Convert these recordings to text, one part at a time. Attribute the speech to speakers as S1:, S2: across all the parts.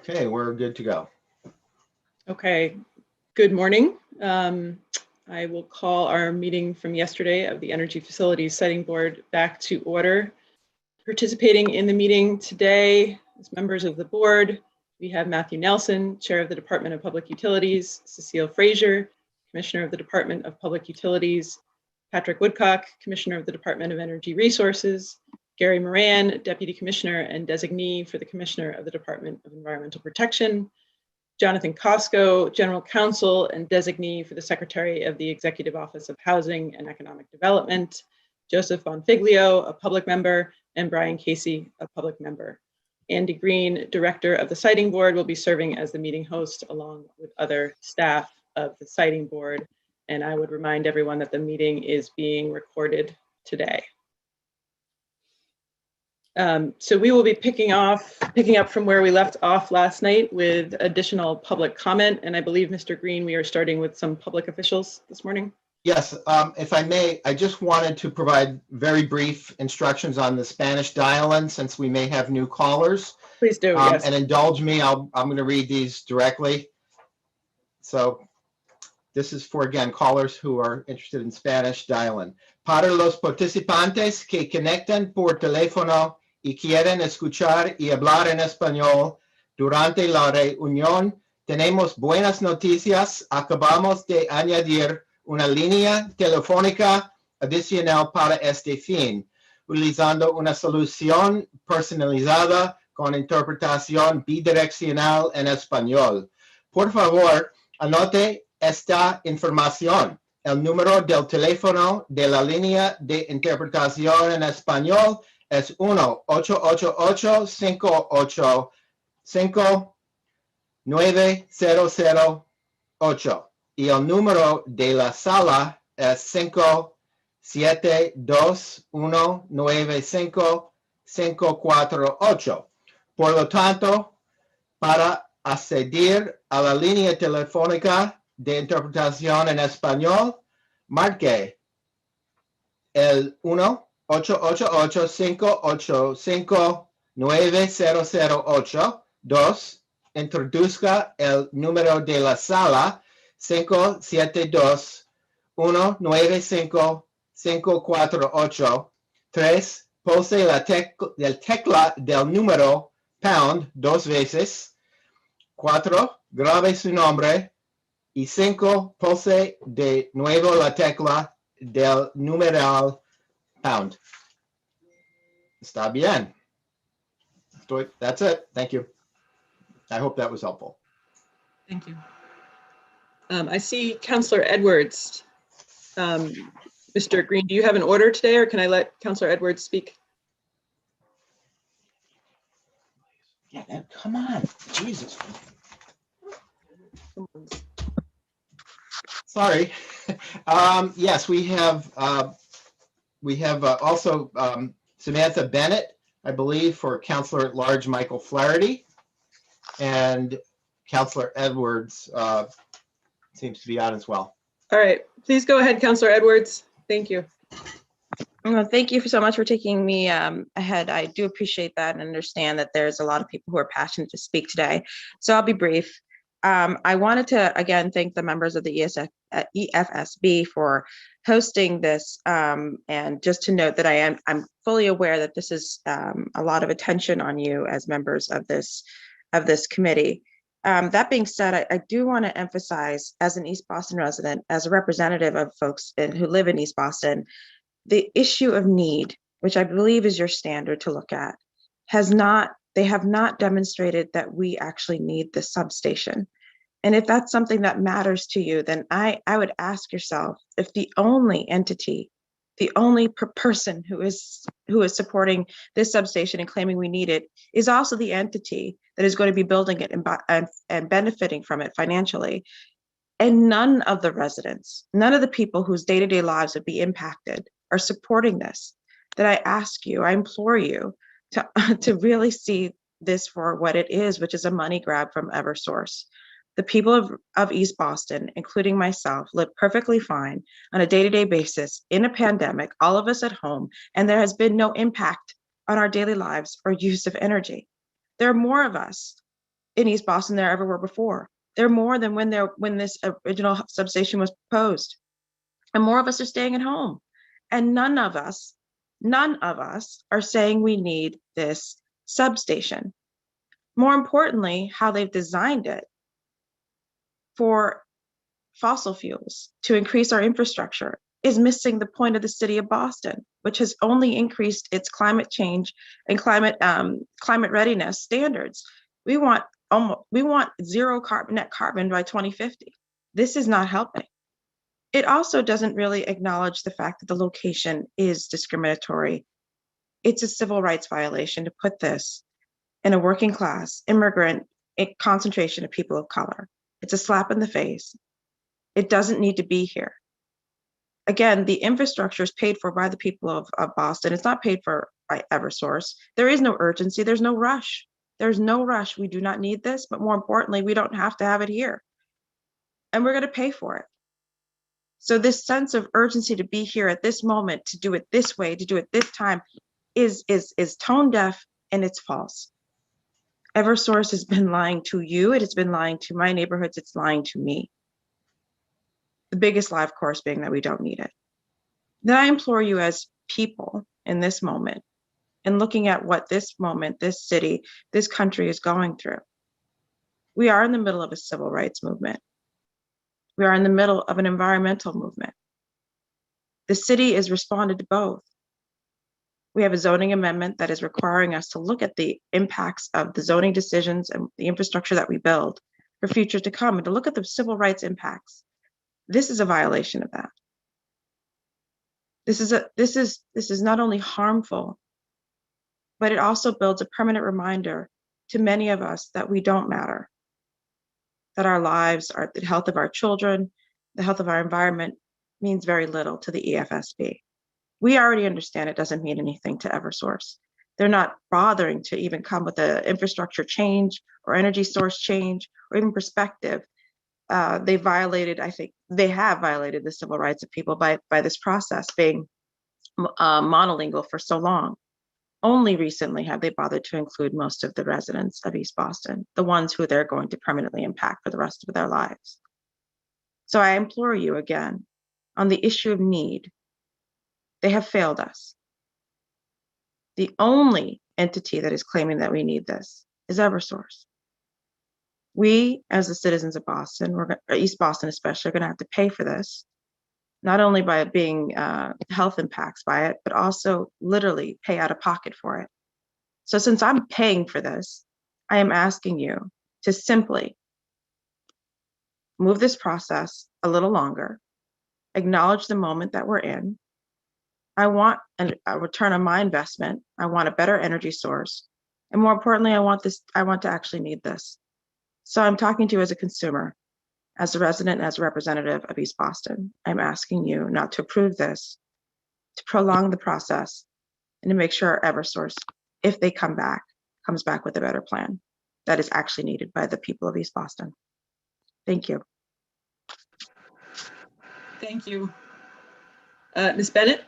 S1: Okay, we're good to go.
S2: Okay, good morning. I will call our meeting from yesterday of the Energy Facilities Siting Board back to order. Participating in the meeting today as members of the board, we have Matthew Nelson, Chair of the Department of Public Utilities, Cecile Frazier, Commissioner of the Department of Public Utilities, Patrick Woodcock, Commissioner of the Department of Energy Resources, Gary Moran, Deputy Commissioner and Designee for the Commissioner of the Department of Environmental Protection, Jonathan Costco, General Counsel and Designee for the Secretary of the Executive Office of Housing and Economic Development, Joseph Bonfiglio, a public member, and Brian Casey, a public member. Andy Green, Director of the Siting Board, will be serving as the meeting host along with other staff of the Siting Board. And I would remind everyone that the meeting is being recorded today. So we will be picking up from where we left off last night with additional public comment. And I believe, Mr. Green, we are starting with some public officials this morning.
S1: Yes, if I may, I just wanted to provide very brief instructions on the Spanish dial-in since we may have new callers.
S2: Please do, yes.
S1: And indulge me, I'm going to read these directly. So this is for, again, callers who are interested in Spanish dial-in. Para los participantes que conectan por teléfono y quieren escuchar y hablar en español durante la reunión, tenemos buenas noticias. Acabamos de añadir una línea telefónica adicional para este fin, utilizando una solución personalizada con interpretación bidireccional en español. Por favor, anote esta información. El número del teléfono de la línea de interpretación en español es 1-888-585-9008 y el número de la sala es 572-195-548. Por lo tanto, para acceder a la línea telefónica de interpretación en español, marque el 1-888-585-9008. 2. Introduzca el número de la sala 572-195-548. 3. Pulse la tecla del número pound 2 veces. 4. Grabe su nombre. Y 5. Pulse de nuevo la tecla del numeral pound. Está bien. That's it. Thank you. I hope that was helpful.
S2: Thank you. I see Councillor Edwards. Mr. Green, do you have an order today, or can I let Councillor Edwards speak?
S1: Yeah, come on, Jesus. Sorry. Yes, we have also Samantha Bennett, I believe, for Councillor at Large Michael Flaherty, and Councillor Edwards seems to be on as well.
S2: All right, please go ahead, Councillor Edwards. Thank you.
S3: Well, thank you so much for taking me ahead. I do appreciate that and understand that there's a lot of people who are passionate to speak today. So I'll be brief. I wanted to, again, thank the members of the EFSB for hosting this, and just to note that I'm fully aware that this is a lot of attention on you as members of this committee. That being said, I do want to emphasize, as an East Boston resident, as a representative of folks who live in East Boston, the issue of need, which I believe is your standard to look at, they have not demonstrated that we actually need the substation. And if that's something that matters to you, then I would ask yourself if the only entity, the only person who is supporting this substation and claiming we need it is also the entity that is going to be building it and benefiting from it financially. And none of the residents, none of the people whose day-to-day lives would be impacted are supporting this, that I ask you, I implore you to really see this for what it is, which is a money grab from Eversource. The people of East Boston, including myself, live perfectly fine on a day-to-day basis in a pandemic, all of us at home, and there has been no impact on our daily lives or use of energy. There are more of us in East Boston than there ever were before. There are more than when this original substation was proposed. And more of us are staying at home. And none of us are saying we need this substation. More importantly, how they've designed it for fossil fuels to increase our infrastructure is missing the point of the city of Boston, which has only increased its climate change and climate readiness standards. We want zero net carbon by 2050. This is not helping. It also doesn't really acknowledge the fact that the location is discriminatory. It's a civil rights violation to put this in a working class immigrant concentration of people of color. It's a slap in the face. It doesn't need to be here. Again, the infrastructure is paid for by the people of Boston. It's not paid for by Eversource. There is no urgency. There's no rush. There's no rush. We do not need this, but more importantly, we don't have to have it here. And we're going to pay for it. So this sense of urgency to be here at this moment, to do it this way, to do it this time, is tone deaf, and it's false. Eversource has been lying to you. It has been lying to my neighborhoods. It's lying to me. The biggest lie, of course, being that we don't need it. Then I implore you as people in this moment, and looking at what this moment, this city, this country is going through. We are in the middle of a civil rights movement. We are in the middle of an environmental movement. The city is responded to both. We have a zoning amendment that is requiring us to look at the impacts of the zoning decisions and the infrastructure that we build for future to come, and to look at the civil rights impacts. This is a violation of that. This is not only harmful, but it also builds a permanent reminder to many of us that we don't matter, that our lives, the health of our children, the health of our environment means very little to the EFSB. We already understand it doesn't mean anything to Eversource. They're not bothering to even come with an infrastructure change or energy source change or even perspective. They have violated the civil rights of people by this process being monolingual for so long. Only recently have they bothered to include most of the residents of East Boston, the ones who they're going to permanently impact for the rest of their lives. So I implore you again, on the issue of need, they have failed us. The only entity that is claiming that we need this is Eversource. We, as the citizens of Boston, East Boston especially, are going to have to pay for this, not only by it being health impacts by it, but also literally pay out of pocket for it. So since I'm paying for this, I am asking you to simply move this process a little longer, acknowledge the moment that we're in. I want a return on my investment. I want a better energy source. And more importantly, I want to actually need this. So I'm talking to you as a consumer, as a resident, and as a representative of East Boston. I'm asking you not to approve this, to prolong the process, and to make sure Eversource, if they comes back with a better plan that is actually needed by the people of East Boston. Thank you.
S2: Thank you. Ms. Bennett?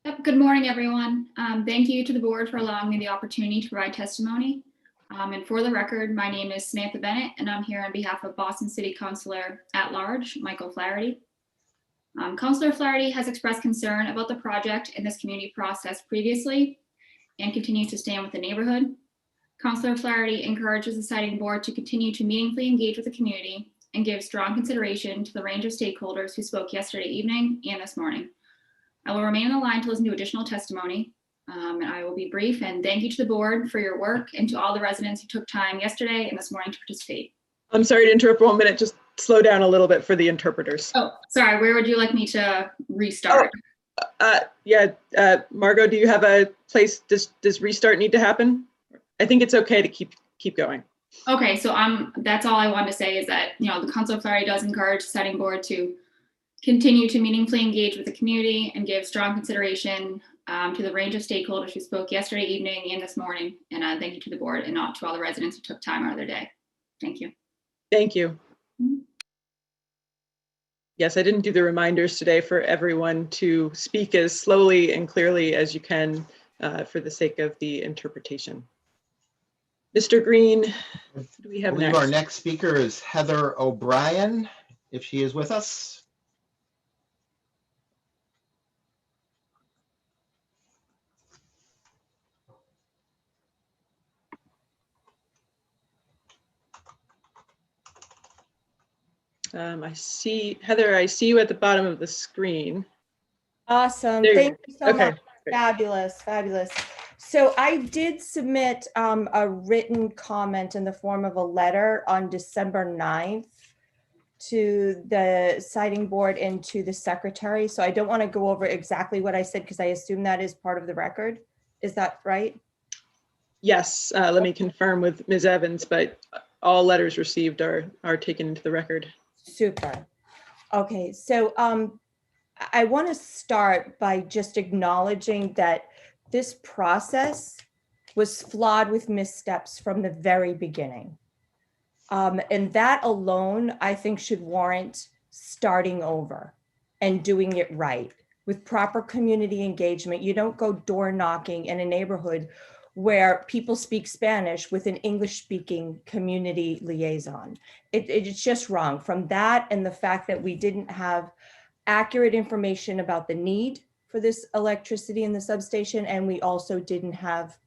S4: Yep. Good morning, everyone. Thank you to the board for allowing me the opportunity to provide testimony. And for the record, my name is Samantha Bennett, and I'm here on behalf of Boston City Councilor at Large, Michael Flaherty. Councilor Flaherty has expressed concern about the project in this community process previously and continues to stand with the neighborhood. Councilor Flaherty encourages the siting board to continue to meaningfully engage with the community and give strong consideration to the range of stakeholders who spoke yesterday evening and this morning. I will remain on the line to listen to additional testimony. And I will be brief, and thank you to the board for your work and to all the residents who took time yesterday and this morning to participate.
S2: I'm sorry to interrupt 1 minute, just slow down a little bit for the interpreters.
S4: Oh, sorry, where would you like me to restart?
S2: Margot, do you have a place, does restart need to happen? I think it's okay to keep going.
S4: Okay, so that's all I wanted to say is that, the Councilor Flaherty does encourage the siting board to continue to meaningfully engage with the community and give strong consideration to the range of stakeholders who spoke yesterday evening and this morning. And thank you to the board and not to all the residents who took time out of their day. Thank you.
S2: Thank you.
S4: Mhm.
S2: Yes, I didn't do the reminders today for everyone to speak as slowly and clearly as you can for the sake of the interpretation. Mr. Green, who do we
S1: I
S2: have
S1: believe our
S2: next?
S1: next speaker is Heather O'Brien, if she is with us.
S2: I see, Heather, I see you at the bottom of the screen.
S5: Awesome.
S2: There you
S5: Thank
S2: go.
S5: you so
S2: Okay,
S5: much.
S2: great.
S5: Fabulous, fabulous. So I did submit a written comment in the form of a letter on December 9th to the siting board and to the secretary. So I don't want to go over exactly what I said because I assume that is part of the record. Is that right?
S2: Yes, let me confirm with Ms. Evans, but all letters received are taken into the record.
S5: Super. Okay, so I want to start by just acknowledging that this process was flawed with missteps from the very beginning. And that alone, I think, should warrant starting over and doing it right with proper community engagement. You don't go door knocking in a neighborhood where people speak Spanish with an English-speaking community liaison. It's just wrong. From that and the fact that we didn't have accurate information about the need for this electricity in the substation, and we also didn't have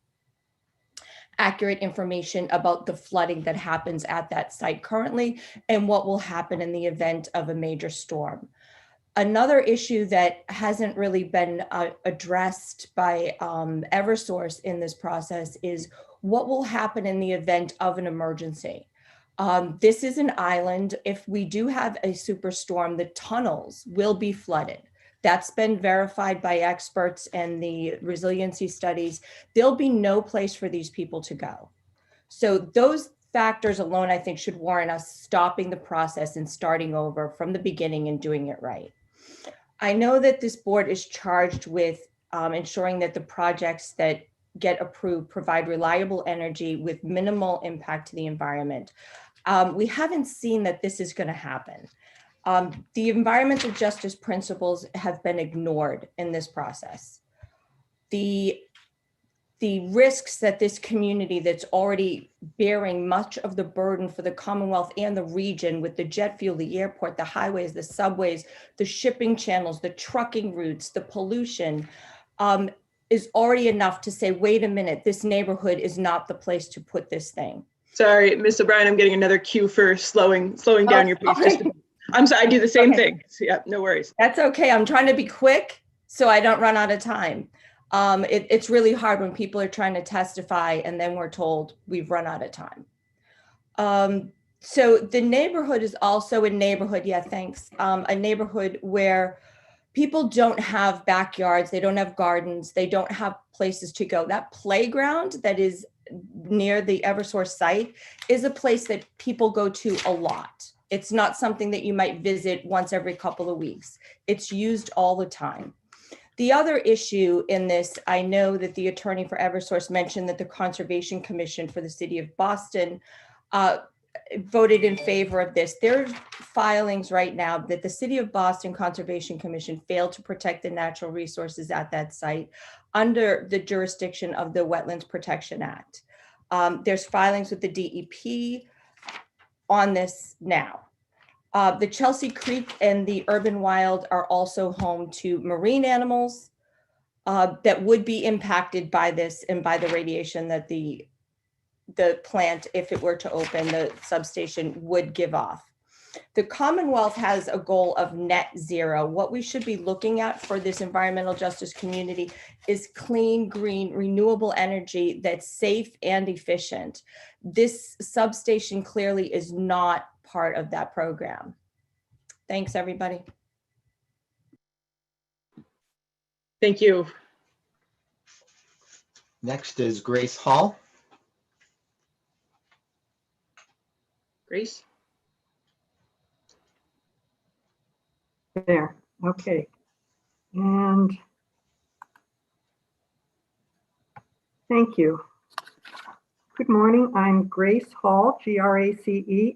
S5: accurate information about the flooding that happens at that site currently and what will happen in the event of a major storm. Another issue that hasn't really been addressed by Eversource in this process is what will happen in the event of an emergency. This is an island. If we do have a superstorm, the tunnels will be flooded. That's been verified by experts and the resiliency studies. There'll be no place for these people to go. So those factors alone, I think, should warrant us stopping the process and starting over from the beginning and doing it right. I know that this board is charged with ensuring that the projects that get approved provide reliable energy with minimal impact to the environment. We haven't seen that this is going to happen. The environmental justice principles have been ignored in this process. The risks that this community that's already bearing much of the burden for the Commonwealth and the region with the jet fuel, the airport, the highways, the subways, the shipping channels, the trucking routes, the pollution, is already enough to say, wait a minute, this neighborhood is not the place to put this thing.
S2: Sorry, Ms. O'Brien, I'm getting another cue for slowing down your pace.
S5: Sorry.
S2: I'm sorry, I do the same
S5: Okay.
S2: thing. So, yeah, no worries.
S5: That's okay. I'm trying to be quick so I don't run out of time. It's really hard when people are trying to testify and then we're told we've run out of time. So the neighborhood is also a neighborhood, a neighborhood where people don't have backyards, they don't have gardens, they don't have places to go. That playground that is near the Eversource site is a place that people go to a lot. It's not something that you might visit once every couple of weeks. It's used all the time. The other issue in this, I know that the attorney for Eversource mentioned that the Conservation Commission for the City of Boston voted in favor of this. There are filings right now that the City of Boston Conservation Commission failed to protect the natural resources at that site under the jurisdiction of the Wetlands Protection Act. There's filings with the DEP on this now. The Chelsea Creek and the Urban Wild are also home to marine animals that would be impacted by this and by the radiation that the plant, if it were to open, the substation would give off. The Commonwealth has a goal of net zero. What we should be looking at for this environmental justice community is clean, green, renewable energy that's safe and efficient. This substation clearly is not part of that program. Thanks, everybody.
S2: Thank you.
S1: Next is Grace Hall.
S2: Grace?
S6: There, okay. And Thank you. Good morning. I'm Grace Hall, Gracehall.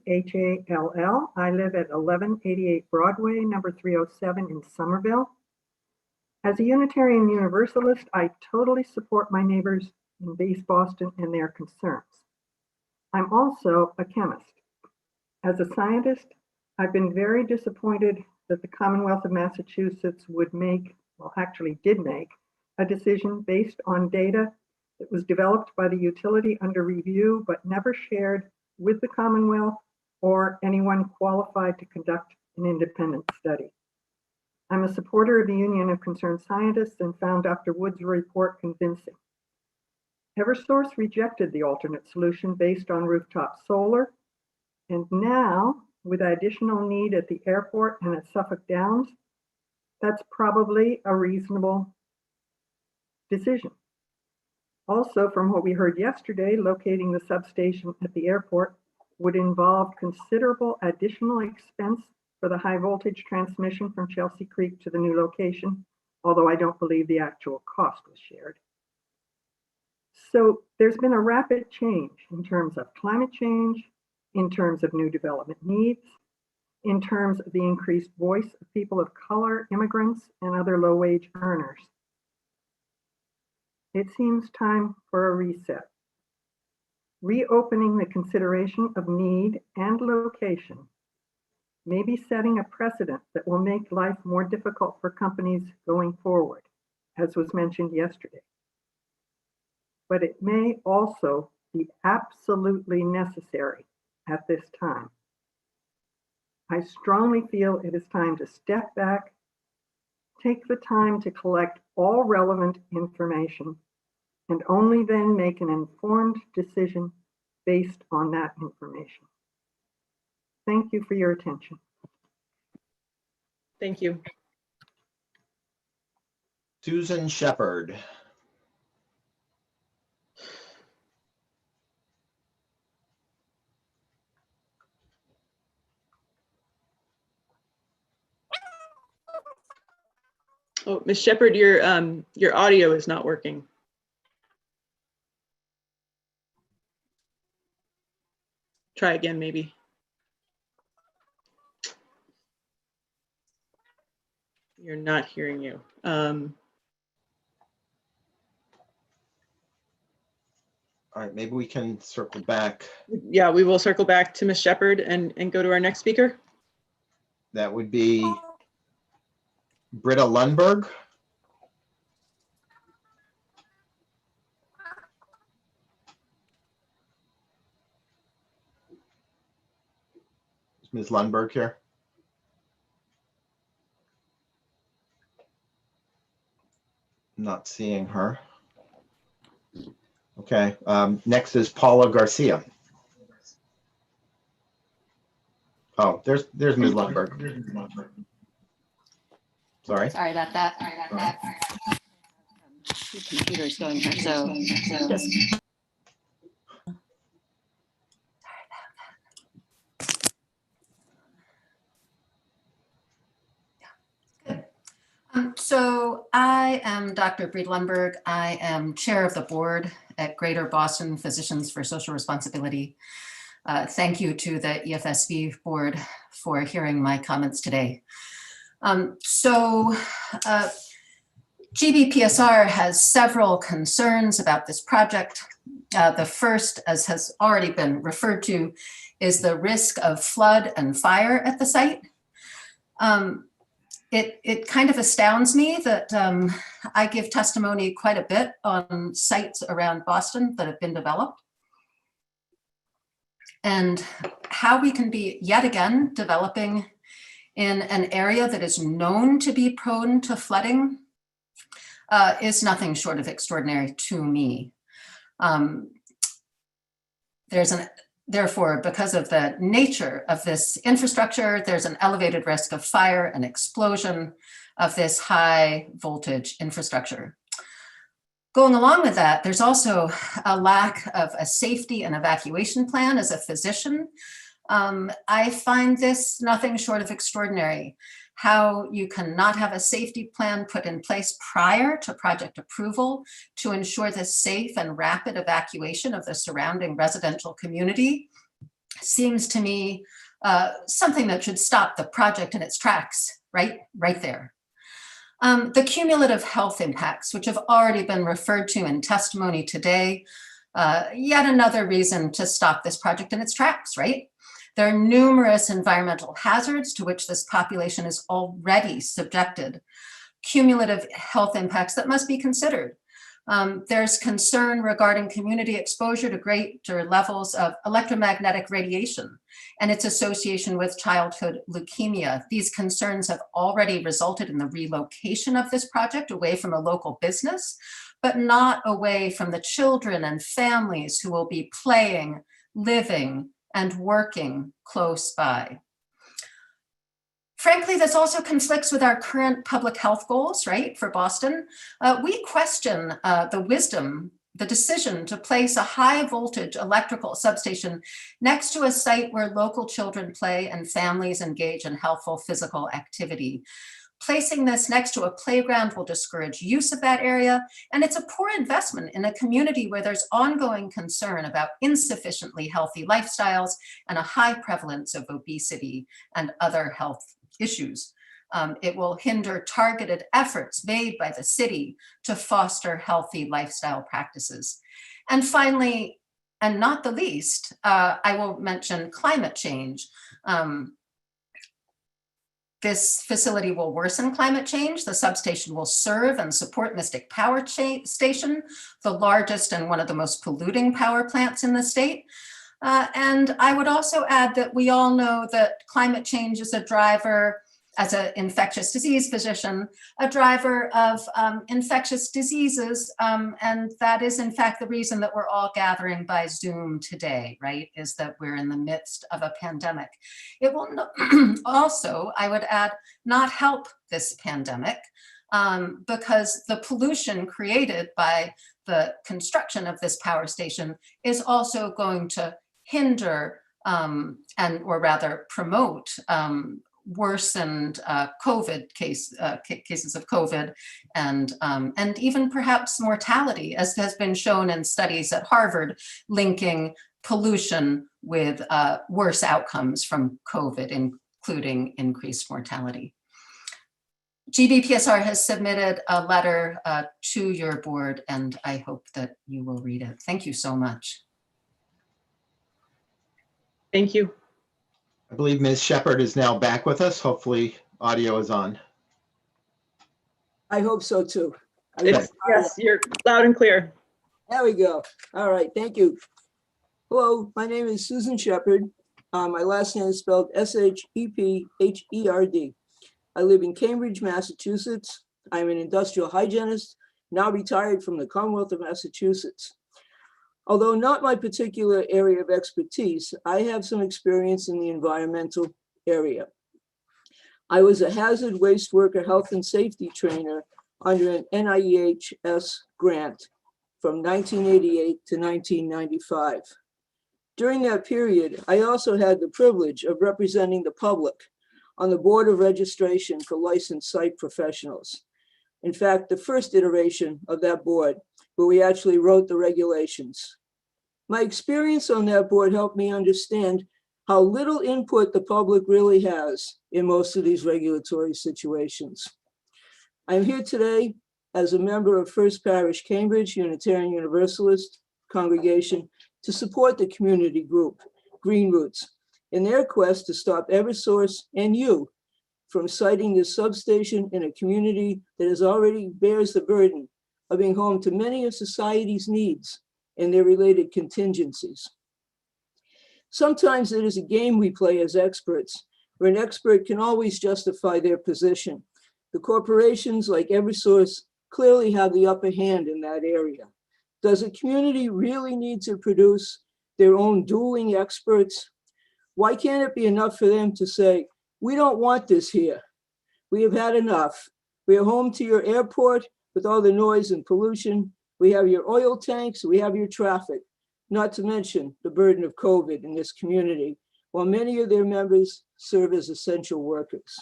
S6: I live at 1188 Broadway, number 307 in Somerville. As a Unitarian Universalist, I totally support my neighbors in East Boston and their concerns. I'm also a chemist. As a scientist, I've been very disappointed that the Commonwealth of Massachusetts would make, well, actually did make, a decision based on data that was developed by the utility under review, but never shared with the Commonwealth or anyone qualified to conduct an independent study. I'm a supporter of the Union of Concerned Scientists and found Dr. Wood's report convincing. Eversource rejected the alternate solution based on rooftop solar, and now, with additional need at the airport and at Suffolk Downs, that's probably a reasonable decision. Also, from what we heard yesterday, locating the substation at the airport would involve considerable additional expense for the high voltage transmission from Chelsea Creek to the new location, although I don't believe the actual cost was shared. So there's been a rapid change in terms of climate change, in terms of new development needs, in terms of the increased voice of people of color, immigrants, and other low-wage earners. It seems time for a reset. Reopening the consideration of need and location may be setting a precedent that will make life more difficult for companies going forward, as was mentioned yesterday. But it may also be absolutely necessary at this time. I strongly feel it is time to step back, take the time to collect all relevant information, and only then make an informed decision based on that information. Thank you for your attention.
S2: Thank you.
S1: Susan Shepherd.
S2: Oh, Ms. Shepherd, your audio is not working. Try again, maybe. You're not hearing you.
S1: All right, maybe we can circle back.
S2: Yeah, we will circle back to Ms. Shepherd and go to our next speaker.
S1: That would be Britta Lundberg. Is Ms. Lundberg here? Not seeing her. Okay, next is Paula Garcia. Oh, there's Ms. Lundberg. Sorry.
S7: Sorry about that. Two computers going here, so just. So I am Dr. Bree Lundberg. I am chair of the board at Greater Boston Physicians for Social Responsibility. Thank you to the EFSB board for hearing my comments today. GBPSR has several concerns about this project. The first, as has already been referred to, is the risk of flood and fire at the site. It kind of astounds me that I give testimony quite a bit on sites around Boston that have been developed, and how we can be yet again developing in an area that is known to be prone to flooding is nothing short of extraordinary to me. Therefore, because of the nature of this infrastructure, there's an elevated risk of fire and explosion of this high voltage infrastructure. Going along with that, there's also a lack of a safety and evacuation plan. As a physician, I find this nothing short of extraordinary. how you cannot have a safety plan put in place prior to project approval to ensure the safe and rapid evacuation of the surrounding residential community seems to me something that should stop the project in its tracks, right there. The cumulative health impacts, which have already been referred to in testimony today, yet another reason to stop this project in its tracks, right? There are numerous environmental hazards to which this population is already subjected, cumulative health impacts that must be considered. There's concern regarding community exposure to greater levels of electromagnetic radiation and its association with childhood leukemia. These concerns have already resulted in the relocation of this project away from a local business, but not away from the children and families who will be playing, living, and working close by. Frankly, this also conflicts with our current public health goals, right, for Boston. We question the decision to place a high voltage electrical substation next to a site where local children play and families engage in healthful physical activity. Placing this next to a playground will discourage use of that area, and it's a poor investment in a community where there's ongoing concern about insufficiently healthy lifestyles and a high prevalence of obesity and other health issues. It will hinder targeted efforts made by the city to foster healthy lifestyle practices. And finally, and not the least, I will mention climate change. This facility will worsen climate change. The substation will serve and support Mystic Power Station, the largest and one of the most polluting power plants in the state. And I would also add that we all know that climate change is a driver, as an infectious disease physician, a driver of infectious diseases. And that is in fact the reason that we're all gathering by Zoom today, right? Is that we're in the midst of a pandemic. It will also, I would add, not help this pandemic because the pollution created by the construction of this power station is also going to hinder or rather promote worsened COVID cases of COVID and even perhaps mortality, as has been shown in studies at Harvard linking pollution with worse outcomes from COVID, including increased mortality. GBPSR has submitted a letter to your board, and I hope that you will read it. Thank you so much.
S2: Thank you.
S1: I believe Ms. Shepherd is now back with us. Hopefully audio is on.
S8: I hope so too.
S2: Yes, you're loud and clear.
S8: There we go. All right, thank you. Hello, my name is Susan Shepherd. My last name is spelled S-H-E-P-H-E-R-D. I live in Cambridge, Massachusetts. I'm an industrial hygienist, now retired from the Commonwealth of Massachusetts. Although not my particular area of expertise, I have some experience in the environmental area. I was a hazard waste worker health and safety trainer under an NIEHS grant from 1988 to 1995. During that period, I also had the privilege of representing the public on the Board of Registration for Licensed Site Professionals. In fact, the first iteration of that board, where we actually wrote the regulations. My experience on that board helped me understand how little input the public really has in most of these regulatory situations. I'm here today as a member of First Parish Cambridge Unitarian Universalist congregation to support the community group, Green Roots, in their quest to stop Eversource and you from siting this substation in a community that has already bears the burden of being home to many of society's needs and their related contingencies. Sometimes it is a game we play as experts, where an expert can always justify their position. The corporations like Eversource clearly have the upper hand in that area. Does a community really need to produce their own dueling experts? Why can't it be enough for them to say, we don't want this here. We have had enough. We are home to your airport with all the noise and pollution. We have your oil tanks, we have your traffic, not to mention the burden of COVID in this community, while many of their members serve as essential workers.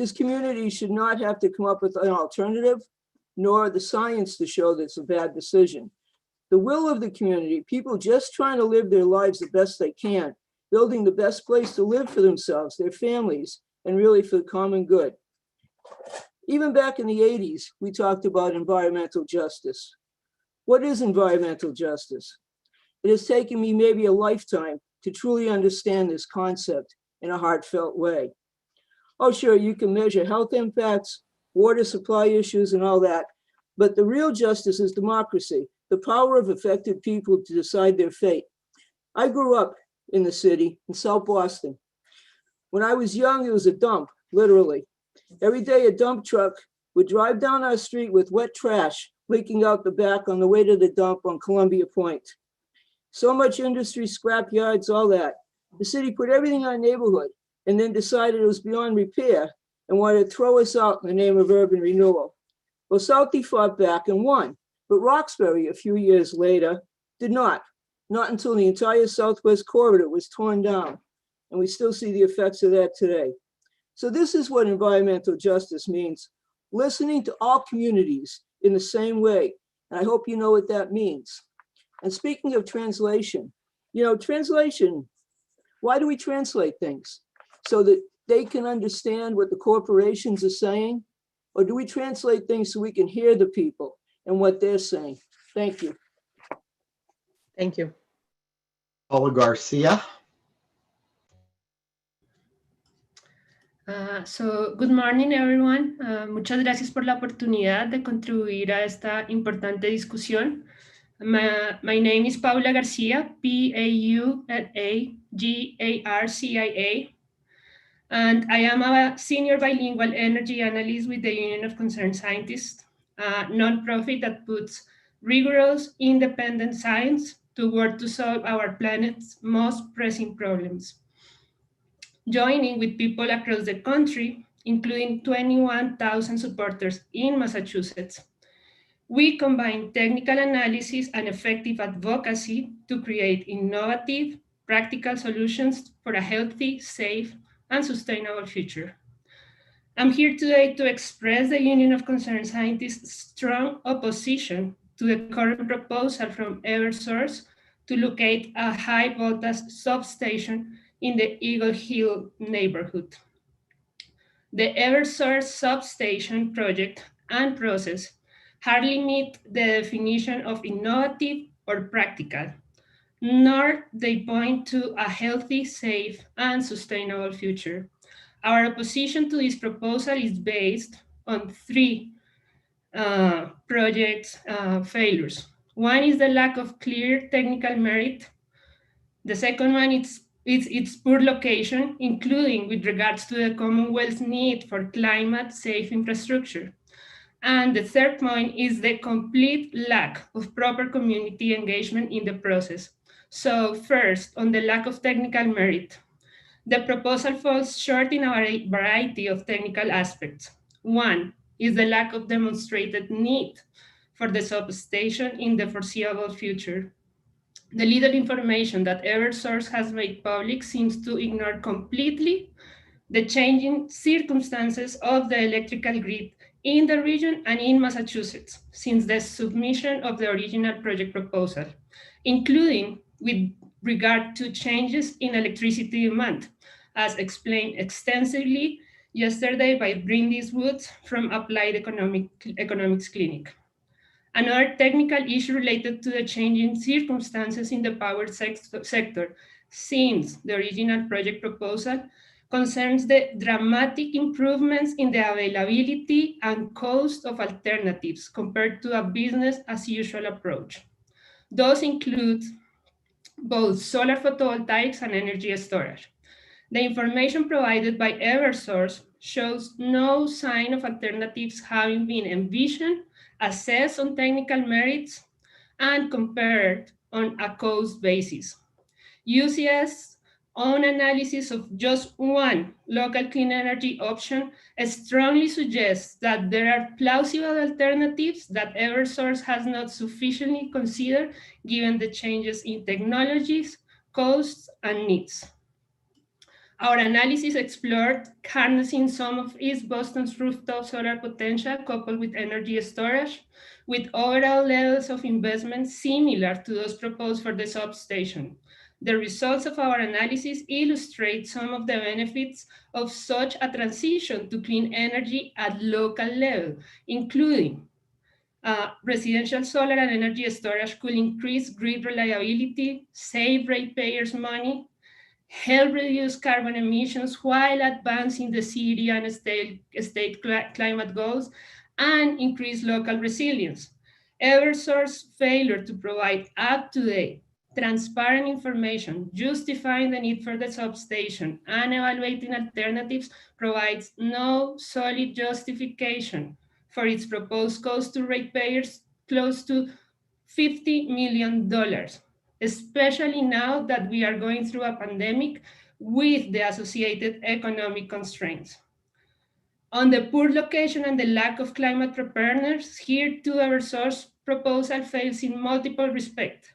S8: This community should not have to come up with an alternative, nor the science to show that it's a bad decision. The will of the community, people just trying to live their lives the best they can, building the best place to live for themselves, their families, and really for the common good. Even back in the 80s, we talked about environmental justice. What is environmental justice? It has taken me maybe a lifetime to truly understand this concept in a heartfelt way. Oh, sure, you can measure health impacts, water supply issues, and all that, but the real justice is democracy, the power of affected people to decide their fate. I grew up in the city in South Boston. When I was young, it was a dump, literally. Every day a dump truck would drive down our street with wet trash leaking out the back on the way to the dump on Columbia Point. So much industry, scrap yards, all that. The city put everything in our neighborhood and then decided it was beyond repair and wanted to throw us out in the name of urban renewal. Well, Southie fought back and won, but Roxbury a few years later did not until the entire Southwest corridor was torn down. And we still see the effects of that today. So this is what environmental justice means, listening to all communities in the same way. And I hope you know what that means. And speaking of translation, translation, why do we translate things? So that they can understand what the corporations are saying? Or do we translate things so we can hear the people and what they're saying? Thank you.
S2: Thank you.
S1: Paula Garcia.
S9: So, good morning, everyone. Muchas gracias por la oportunidad de contribuir a esta importante discusión. My name is Paula Garcia, P-A-U-L-A-G-A-R-C-I-A, and I am a senior bilingual energy analyst with the Union of Concerned Scientists, a nonprofit that puts rigorous, independent science to work to solve our planet's most pressing problems. Joining with people across the country, including 21,000 supporters in Massachusetts, we combine technical analysis and effective advocacy to create innovative, practical solutions for a healthy, safe, and sustainable future. I'm here today to express the Union of Concerned Scientists' strong opposition to the current proposal from Eversource to locate a high voltage substation in the Eagle Hill neighborhood. The Eversource substation project and process hardly meet the definition of innovative or practical, nor they point to a healthy, safe, and sustainable future. Our opposition to this proposal is based on three project failures. One is the lack of clear technical merit. The second one is its poor location, including with regards to the Commonwealth's need for climate-safe infrastructure. And the third point is the complete lack of proper community engagement in the process. So first, on the lack of technical merit, the proposal falls short in a variety of technical aspects. One is the lack of demonstrated need for the substation in the foreseeable future. The little information that Eversource has made public seems to ignore completely the changing circumstances of the electrical grid in the region and in Massachusetts since the submission of the original project proposal, including with regard to changes in electricity demand, as explained extensively yesterday by Brindis Woods from Applied Economics Clinic. Another technical issue related to the changing circumstances in the power sector since the original project proposal concerns the dramatic improvements in the availability and cost of alternatives compared to a business as usual approach. Those include both solar photovoltaics and energy storage. The information provided by Eversource shows no sign of alternatives having been envisioned, assessed on technical merits, and compared on a cost basis. UCS own analysis of just one local clean energy option strongly suggests that there are plausible alternatives that Eversource has not sufficiently considered given the changes in technologies, costs, and needs. Our analysis explored harnessing some of East Boston's rooftop solar potential coupled with energy storage, with overall levels of investment similar to those proposed for the substation. The results of our analysis illustrate some of the benefits of such a transition to clean energy at local level, including residential solar and energy storage could increase grid reliability, save ratepayers money, help reduce carbon emissions while advancing the city and state climate goals, and increase local resilience. Eversource's failure to provide up-to-date, transparent information justifying the need for the substation and evaluating alternatives provides no solid justification for its proposed cost to ratepayers close to $50 million, especially now that we are going through a pandemic with the associated economic constraints. On the poor location and the lack of climate preparedness, here too Eversource proposal fails in multiple respects.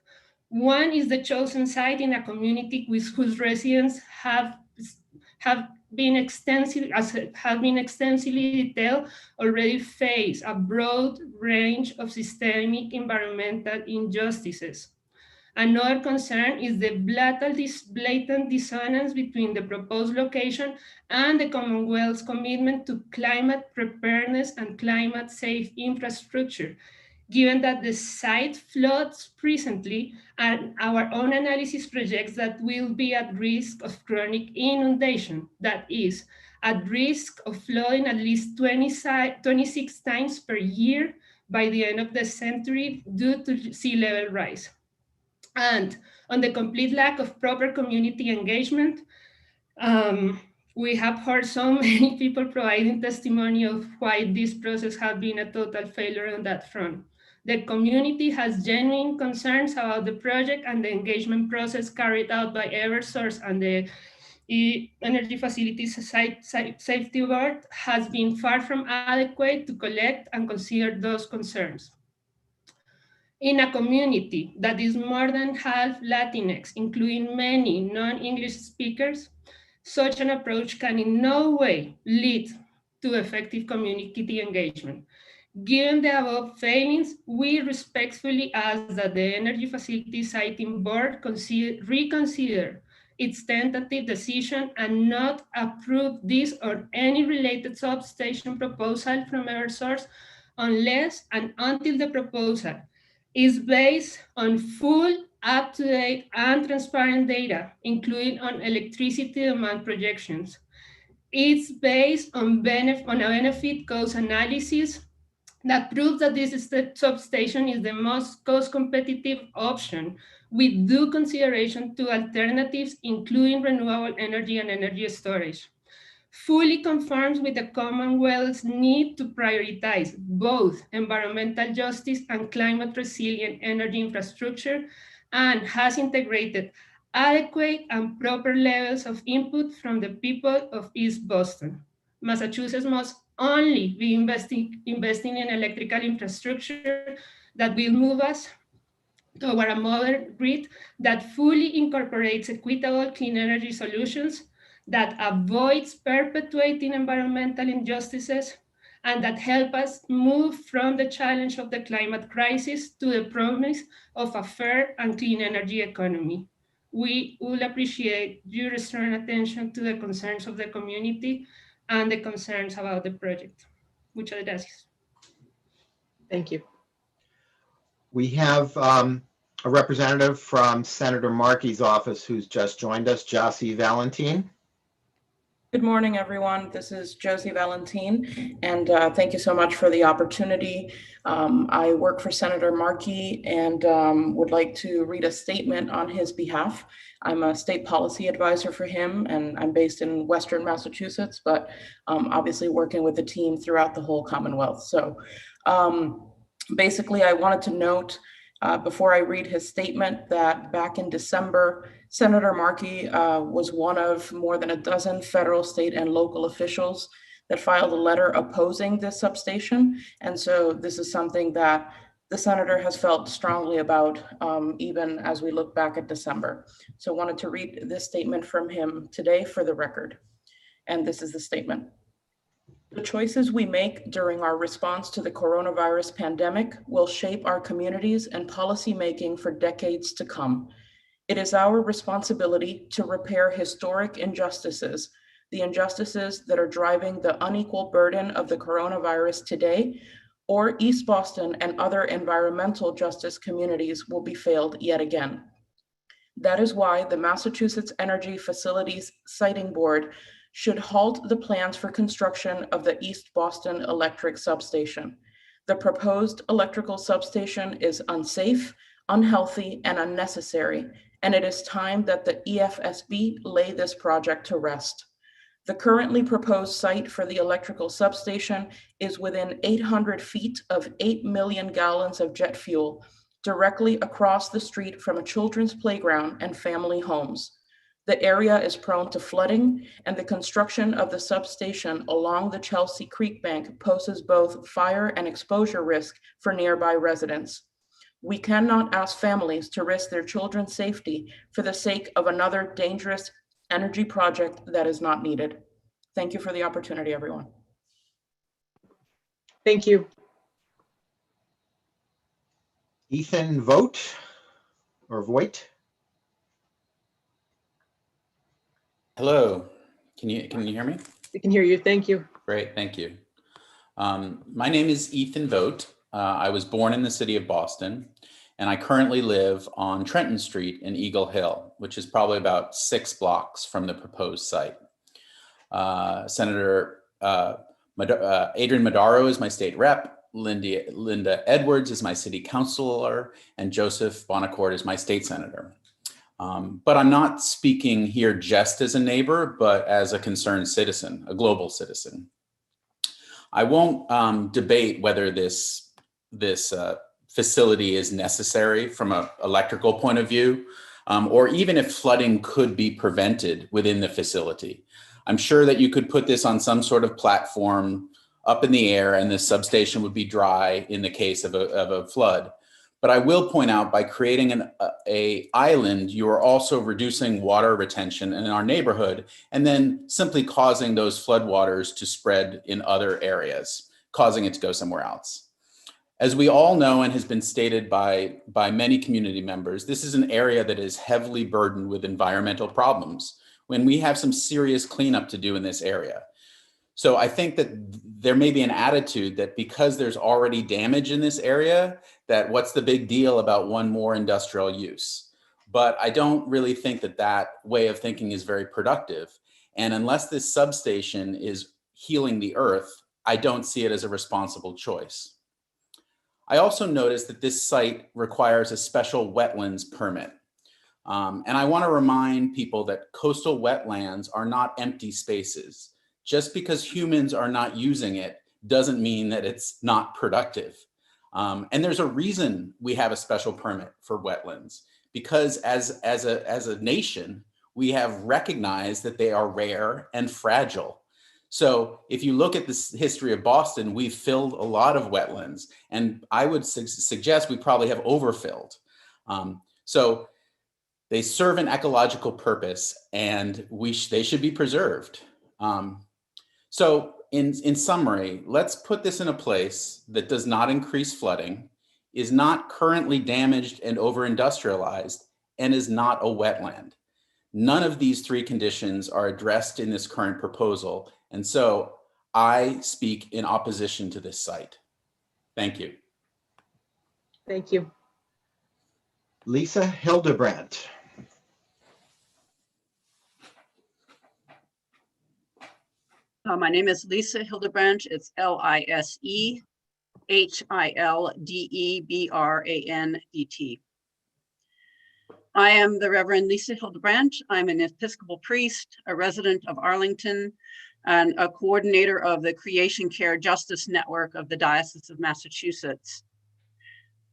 S9: One is the chosen site in a community whose residents have been extensively detailed, already face a broad range of systemic environmental injustices. Another concern is the blatant dissonance between the proposed location and the Commonwealth's commitment to climate preparedness and climate safe infrastructure. Given that the site floods presently, and our own analysis projects that will be at risk of chronic inundation, that is, at risk of flooding at least 26 times per year by the end of the century due to sea level rise. And on the complete lack of proper community engagement, we have heard so many people providing testimony of why this process has been a total failure on that front. The community has genuine concerns about the project, and the engagement process carried out by Eversource and the Energy Facilities Safety Board has been far from adequate to collect and consider those concerns. In a community that is more than half Latinx, including many non-English speakers, such an approach can in no way lead to effective community engagement. Given the above failings, we respectfully ask that the Energy Facility Siting Board reconsider its tentative decision and not approve this or any related substation proposal from Eversource unless and until the proposal is based on full, up-to-date, and transparent data, including on electricity demand projections. It's based on a benefit cost analysis that proves that this substation is the most cost-competitive option with due consideration to alternatives, including renewable energy and energy storage. Fully conforms with the Commonwealth's need to prioritize both environmental justice and climate resilient energy infrastructure, and has integrated adequate and proper levels of input from the people of East Boston. Massachusetts must only be investing in electrical infrastructure that will move us toward a modern grid that fully incorporates equitable clean energy solutions, that avoids perpetuating environmental injustices, and that help us move from the challenge of the climate crisis to the promise of a fair and clean energy economy. We will appreciate your strong attention to the concerns of the community and the concerns about the project. Muchas gracias.
S2: Thank you.
S1: We have a representative from Senator Markey's office who's just joined us, Josie Valentin.
S10: Good morning, everyone. This is Josie Valentin, and thank you so much for the opportunity. I work for Senator Markey and would like to read a statement on his behalf. I'm a state policy advisor for him, and I'm based in Western Massachusetts, but obviously working with a team throughout the whole Commonwealth. So basically, I wanted to note before I read his statement that back in December, Senator Markey was one of more than a dozen federal, state, and local officials that filed a letter opposing this substation. And so this is something that the senator has felt strongly about, even as we look back at December. So I wanted to read this statement from him today for the record. And this is the statement. The choices we make during our response to the coronavirus pandemic will shape our communities and policymaking for decades to come. It is our responsibility to repair historic injustices, the injustices that are driving the unequal burden of the coronavirus today, or East Boston and other environmental justice communities will be failed yet again. That is why the Massachusetts Energy Facilities Siting Board should halt the plans for construction of the East Boston Electric Substation. The proposed electrical substation is unsafe, unhealthy, and unnecessary, and it is time that the EFSB lay this project to rest. The currently proposed site for the electrical substation is within 800 feet of 8 million gallons of jet fuel, directly across the street from a children's playground and family homes. The area is prone to flooding, and the construction of the substation along the Chelsea Creek bank poses both fire and exposure risk for nearby residents. We cannot ask families to risk their children's safety for the sake of another dangerous energy project that is not needed. Thank you for the opportunity, everyone.
S2: Thank you.
S1: Ethan Vogt or Voigt.
S11: Hello, can you hear me?
S2: We can hear you. Thank you.
S11: Great, thank you. My name is Ethan Vogt. I was born in the city of Boston, and I currently live on Trenton Street in Eagle Hill, which is probably about 6 blocks from the proposed site. Senator Adrian Madaro is my state rep. Linda Edwards is my city councilor, and Joseph Bonacourt is my state senator. But I'm not speaking here just as a neighbor, but as a concerned citizen, a global citizen. I won't debate whether this facility is necessary from an electrical point of view, or even if flooding could be prevented within the facility. I'm sure that you could put this on some sort of platform up in the air and the substation would be dry in the case of a flood. But I will point out, by creating an island, you are also reducing water retention in our neighborhood and then simply causing those floodwaters to spread in other areas, causing it to go somewhere else. As we all know, and has been stated by many community members, this is an area that is heavily burdened with environmental problems when we have some serious cleanup to do in this area. So I think that there may be an attitude that because there's already damage in this area, that what's the big deal about one more industrial use? But I don't really think that that way of thinking is very productive. And unless this substation is healing the earth, I don't see it as a responsible choice. I also noticed that this site requires a special wetlands permit. And I want to remind people that coastal wetlands are not empty spaces. Just because humans are not using it doesn't mean that it's not productive. And there's a reason we have a special permit for wetlands, because as a nation, we have recognized that they are rare and fragile. So if you look at the history of Boston, we've filled a lot of wetlands, and I would suggest we probably have overfilled. So they serve an ecological purpose, and they should be preserved. So in summary, let's put this in a place that does not increase flooding, is not currently damaged and over-industrialized, and is not a wetland. None of these 3 conditions are addressed in this current proposal, and so I speak in opposition to this site. Thank you.
S2: Thank you.
S1: Lisa Hildebrandt.
S12: My name is Lisa Hildebrandt. It's LISEHILDEBRANDT. I am the Reverend Lisa Hildebrandt. I'm an Episcopal priest, a resident of Arlington, and a coordinator of the Creation Care Justice Network of the Diocese of Massachusetts.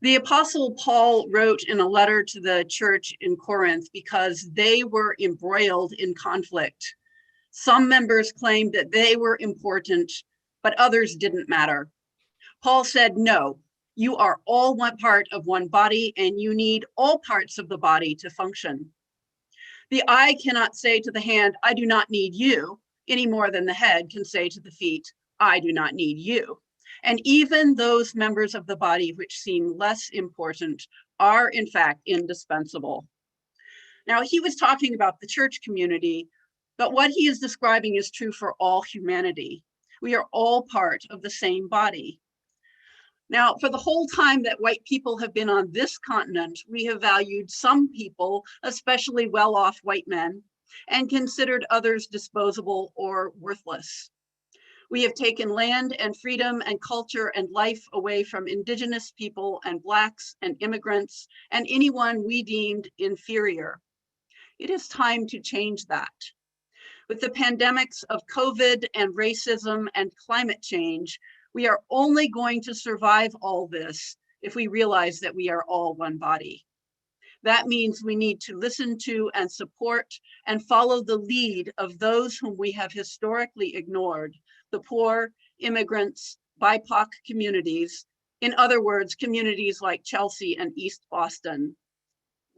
S12: The Apostle Paul wrote in a letter to the church in Corinth because they were embroiled in conflict. Some members claimed that they were important, but others didn't matter. Paul said, no, You are all one part of one body, and you need all parts of the body to function. The eye cannot say to the hand, I do not need you, any more than the head can say to the feet, I do not need you. And even those members of the body which seem less important are in fact indispensable. Now, he was talking about the church community, but what he is describing is true for all humanity. We are all part of the same body. Now, for the whole time that white people have been on this continent, we have valued some people, especially well-off white men, and considered others disposable or worthless. We have taken land and freedom and culture and life away from indigenous people and Blacks and immigrants and anyone we deemed inferior. It is time to change that. With the pandemics of COVID and racism and climate change, we are only going to survive all this if we realize that we are all one body. That means we need to listen to and support and follow the lead of those whom we have historically ignored, the poor, immigrants, BIPOC communities, in other words, communities like Chelsea and East Boston.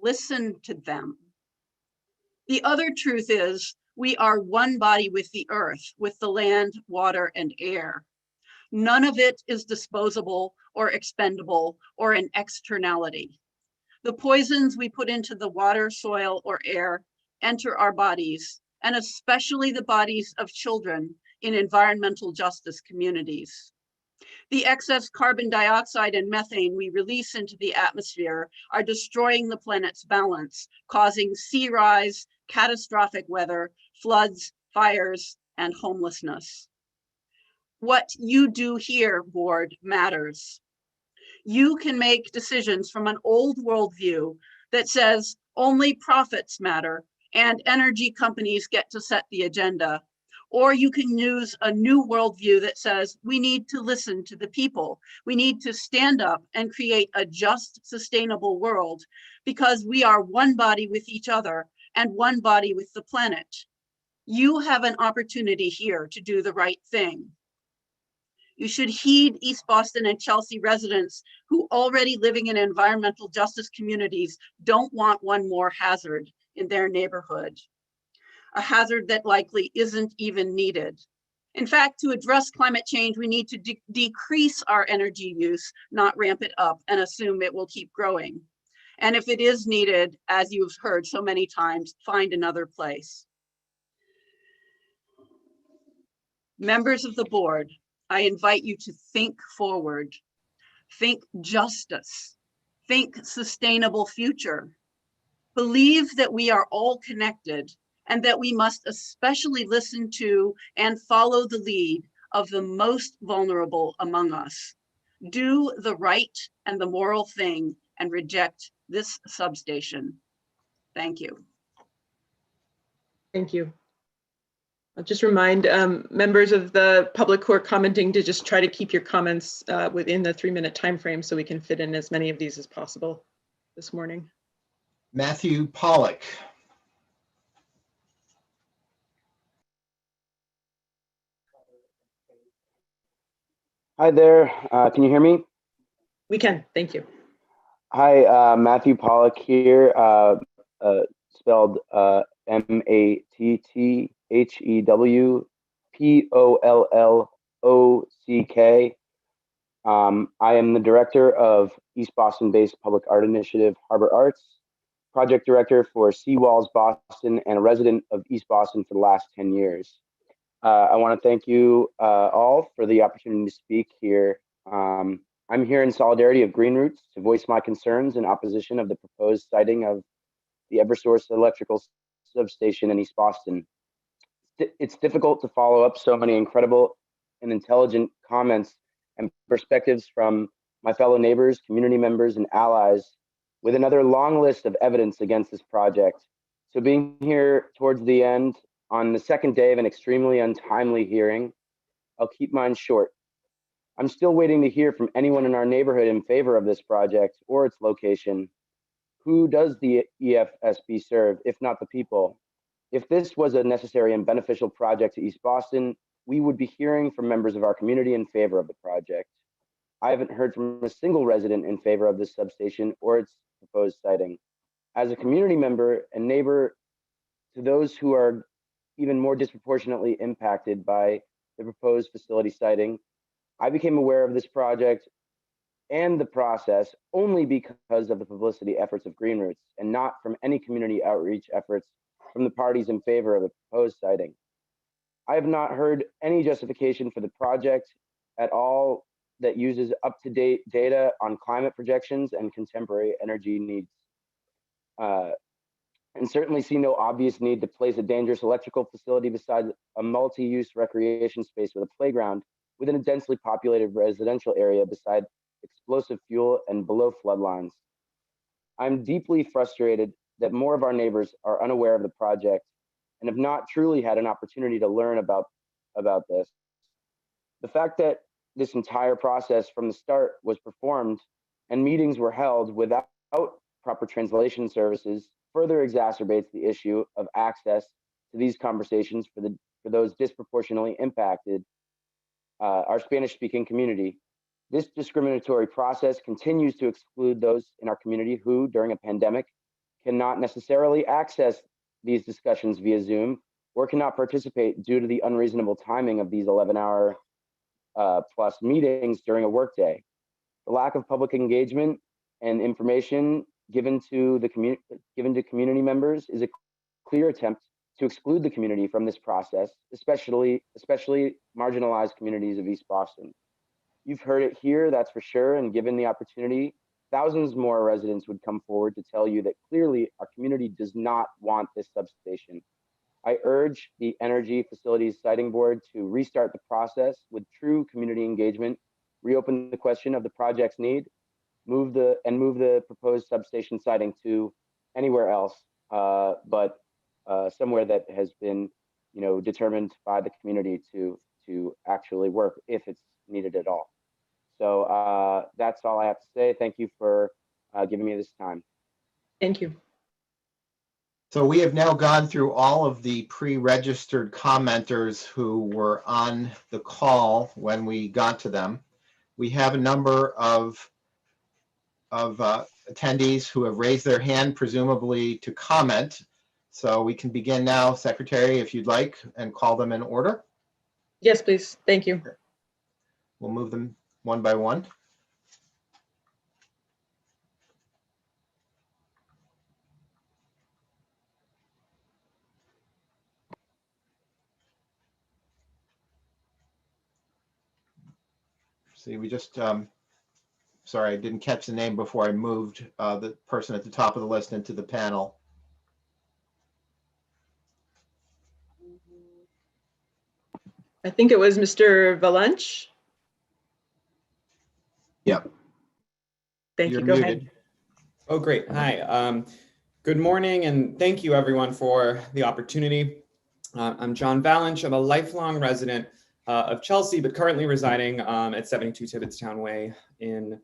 S12: Listen to them. The other truth is we are one body with the earth, with the land, water, and air. None of it is disposable or expendable or an externality. The poisons we put into the water, soil, or air enter our bodies, and especially the bodies of children in environmental justice communities. The excess carbon dioxide and methane we release into the atmosphere are destroying the planet's balance, causing sea rise, catastrophic weather, floods, fires, and homelessness. What you do here, board, matters. You can make decisions from an old worldview that says only profits matter and energy companies get to set the agenda. Or you can use a new worldview that says we need to listen to the people. We need to stand up and create a just, sustainable world because we are one body with each other and one body with the planet. You have an opportunity here to do the right thing. You should heed East Boston and Chelsea residents who already living in environmental justice communities don't want one more hazard in their neighborhood, a hazard that likely isn't even needed. In fact, to address climate change, we need to decrease our energy use, not ramp it up and assume it will keep growing. And if it is needed, as you've heard so many times, find another place. Members of the board, I invite you to think forward, think justice, think sustainable future. Believe that we are all connected and that we must especially listen to and follow the lead of the most vulnerable among us. Do the right and the moral thing and reject this substation. Thank you.
S2: Thank you. I'll just remind members of the public who are commenting to just try to keep your comments within the 3-minute time frame so we can fit in as many of these as possible this morning.
S1: Matthew Pollock.
S13: Hi there. Can you hear me?
S2: We can. Thank you.
S13: Hi, Matthew Pollock here, spelled MATTHEWPOLLOCK. I am the director of East Boston-based Public Art Initiative Harbor Arts, project director for Seawalls Boston, and a resident of East Boston for the last 10 years. I want to thank you all for the opportunity to speak here. I'm here in solidarity of Green Roots to voice my concerns in opposition of the proposed siting of the Eversource electrical substation in East Boston. It's difficult to follow up so many incredible and intelligent comments and perspectives from my fellow neighbors, community members, and allies with another long list of evidence against this project. So being here towards the end on the second day of an extremely untimely hearing, I'll keep mine short. I'm still waiting to hear from anyone in our neighborhood in favor of this project or its location. Who does the EFSB serve, if not the people? If this was a necessary and beneficial project to East Boston, we would be hearing from members of our community in favor of the project. I haven't heard from a single resident in favor of this substation or its proposed siting. As a community member and neighbor to those who are even more disproportionately impacted by the proposed facility siting, I became aware of this project and the process only because of the publicity efforts of Green Roots and not from any community outreach efforts from the parties in favor of the proposed siting. I have not heard any justification for the project at all that uses up-to-date data on climate projections and contemporary energy needs. And certainly see no obvious need to place a dangerous electrical facility beside a multi-use recreation space with a playground within a densely populated residential area beside explosive fuel and below flood lines. I'm deeply frustrated that more of our neighbors are unaware of the project and have not truly had an opportunity to learn about this. The fact that this entire process from the start was performed and meetings were held without proper translation services further exacerbates the issue of access to these conversations for those disproportionately impacted, our Spanish-speaking community. This discriminatory process continues to exclude those in our community who, during a pandemic, cannot necessarily access these discussions via Zoom or cannot participate due to the unreasonable timing of these 11-hour plus meetings during a workday. The lack of public engagement and information given to community members is a clear attempt to exclude the community from this process, especially marginalized communities of East Boston. You've heard it here, that's for sure, and given the opportunity, thousands more residents would come forward to tell you that clearly our community does not want this substation. I urge the Energy Facilities Siting Board to restart the process with true community engagement, reopen the question of the project's need, move the proposed substation siting to anywhere else, but somewhere that has been, determined by the community to actually work if it's needed at all. So that's all I have to say. Thank you for giving me this time.
S2: Thank you.
S1: So we have now gone through all of the pre-registered commenters who were on the call when we got to them. We have a number of attendees who have raised their hand, presumably to comment. So we can begin now, Secretary, if you'd like, and call them in order.
S2: Yes, please. Thank you.
S1: We'll move them one by one. See, we just, sorry, I didn't catch the name before I moved the person at the top of the list into the panel.
S2: I think it was Mr. Valench.
S1: Yep.
S2: Thank you.
S1: You're
S2: Go
S1: muted.
S2: ahead.
S14: Oh, great. Hi. Good morning, and thank you everyone for the opportunity. I'm John Valench. I'm a lifelong resident of Chelsea, but currently residing at 72 Tibbetstown Way in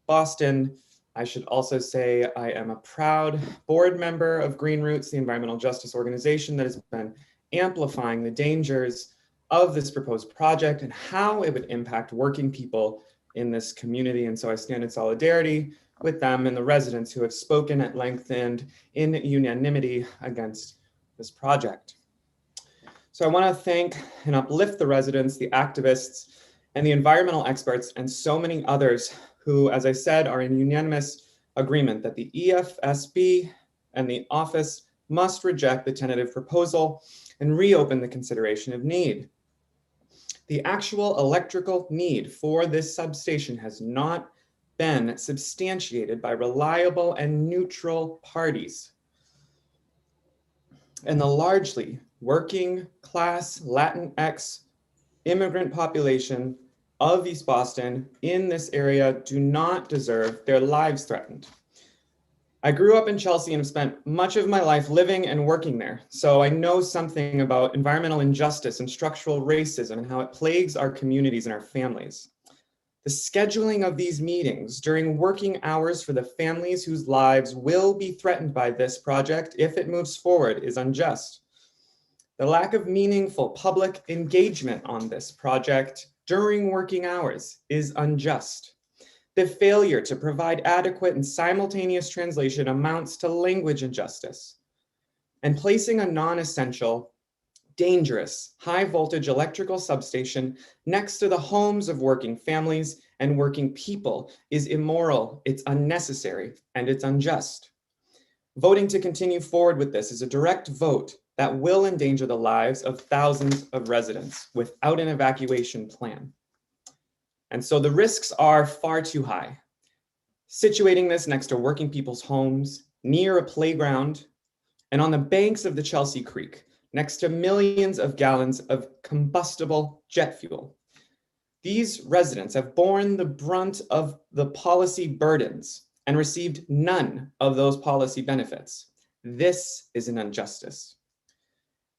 S14: Boston. I should also say I am a proud board member of Green Roots, the environmental justice organization that has been amplifying the dangers of this proposed project and how it would impact working people in this community. And so I stand in solidarity with them and the residents who have spoken at length and in unanimity against this project. So I want to thank and uplift the residents, the activists, and the environmental experts, and so many others who, as I said, are in unanimous agreement that the EFSB and the office must reject the tentative proposal and reopen the consideration of need. The actual electrical need for this substation has not been substantiated by reliable and neutral parties. And the largely working class Latinx immigrant population of East Boston in this area do not deserve their lives threatened. I grew up in Chelsea and have spent much of my life living and working there, so I know something about environmental injustice and structural racism and how it plagues our communities and our families. The scheduling of these meetings during working hours for the families whose lives will be threatened by this project if it moves forward is unjust. The lack of meaningful public engagement on this project during working hours is unjust. The failure to provide adequate and simultaneous translation amounts to language injustice. And placing a non-essential, dangerous, high voltage electrical substation next to the homes of working families and working people is immoral, it's unnecessary, and it's unjust. Voting to continue forward with this is a direct vote that will endanger the lives of thousands of residents without an evacuation plan. And so the risks are far too high. Situating this next to working people's homes, near a playground, and on the banks of the Chelsea Creek, next to millions of gallons of combustible jet fuel. These residents have borne the brunt of the policy burdens and received none of those policy benefits. This is an injustice.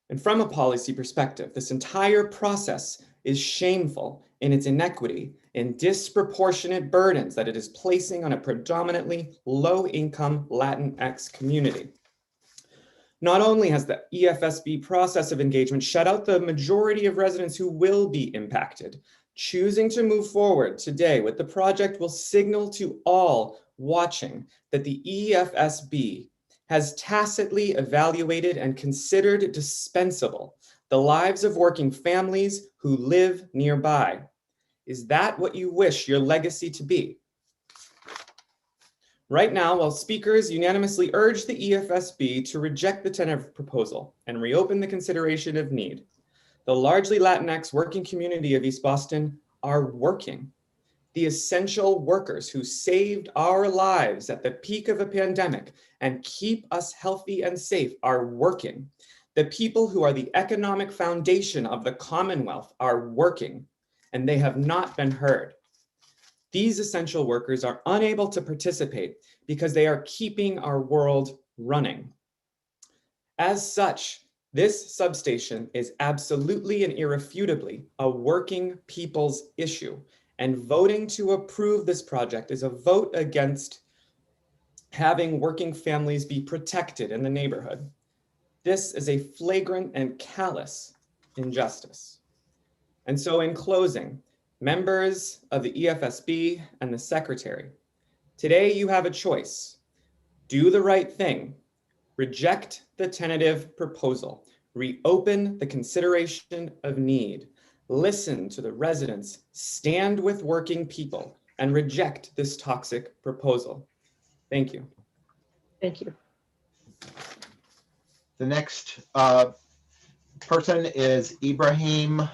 S14: And from a policy perspective, this entire process is shameful in its inequity and disproportionate burdens that it is placing on a predominantly low-income Latinx community. Not only has the EFSB process of engagement shut out the majority of residents who will be impacted, choosing to move forward today with the project will signal to all watching that the EFSB has tacitly evaluated and considered dispensable the lives of working families who live nearby. Is that what you wish your legacy to be? Right now, while speakers unanimously urge the EFSB to reject the tentative proposal and reopen the consideration of need, the largely Latinx working community of East Boston are working. The essential workers who saved our lives at the peak of a pandemic and keep us healthy and safe are working. The people who are the economic foundation of the Commonwealth are working, and they have not been heard. These essential workers are unable to participate because they are keeping our world running. As such, this substation is absolutely and irrefutably a working people's issue, and voting to approve this project is a vote against having working families be protected in the neighborhood. This is a flagrant and callous injustice. And so in closing, members of the EFSB and the Secretary, today you have a choice. Do the right thing. Reject the tentative proposal. Reopen the consideration of need. Listen to the residents, stand with working people, and reject this toxic proposal. Thank you.
S3: Thank you.
S1: The next person is Ibrahim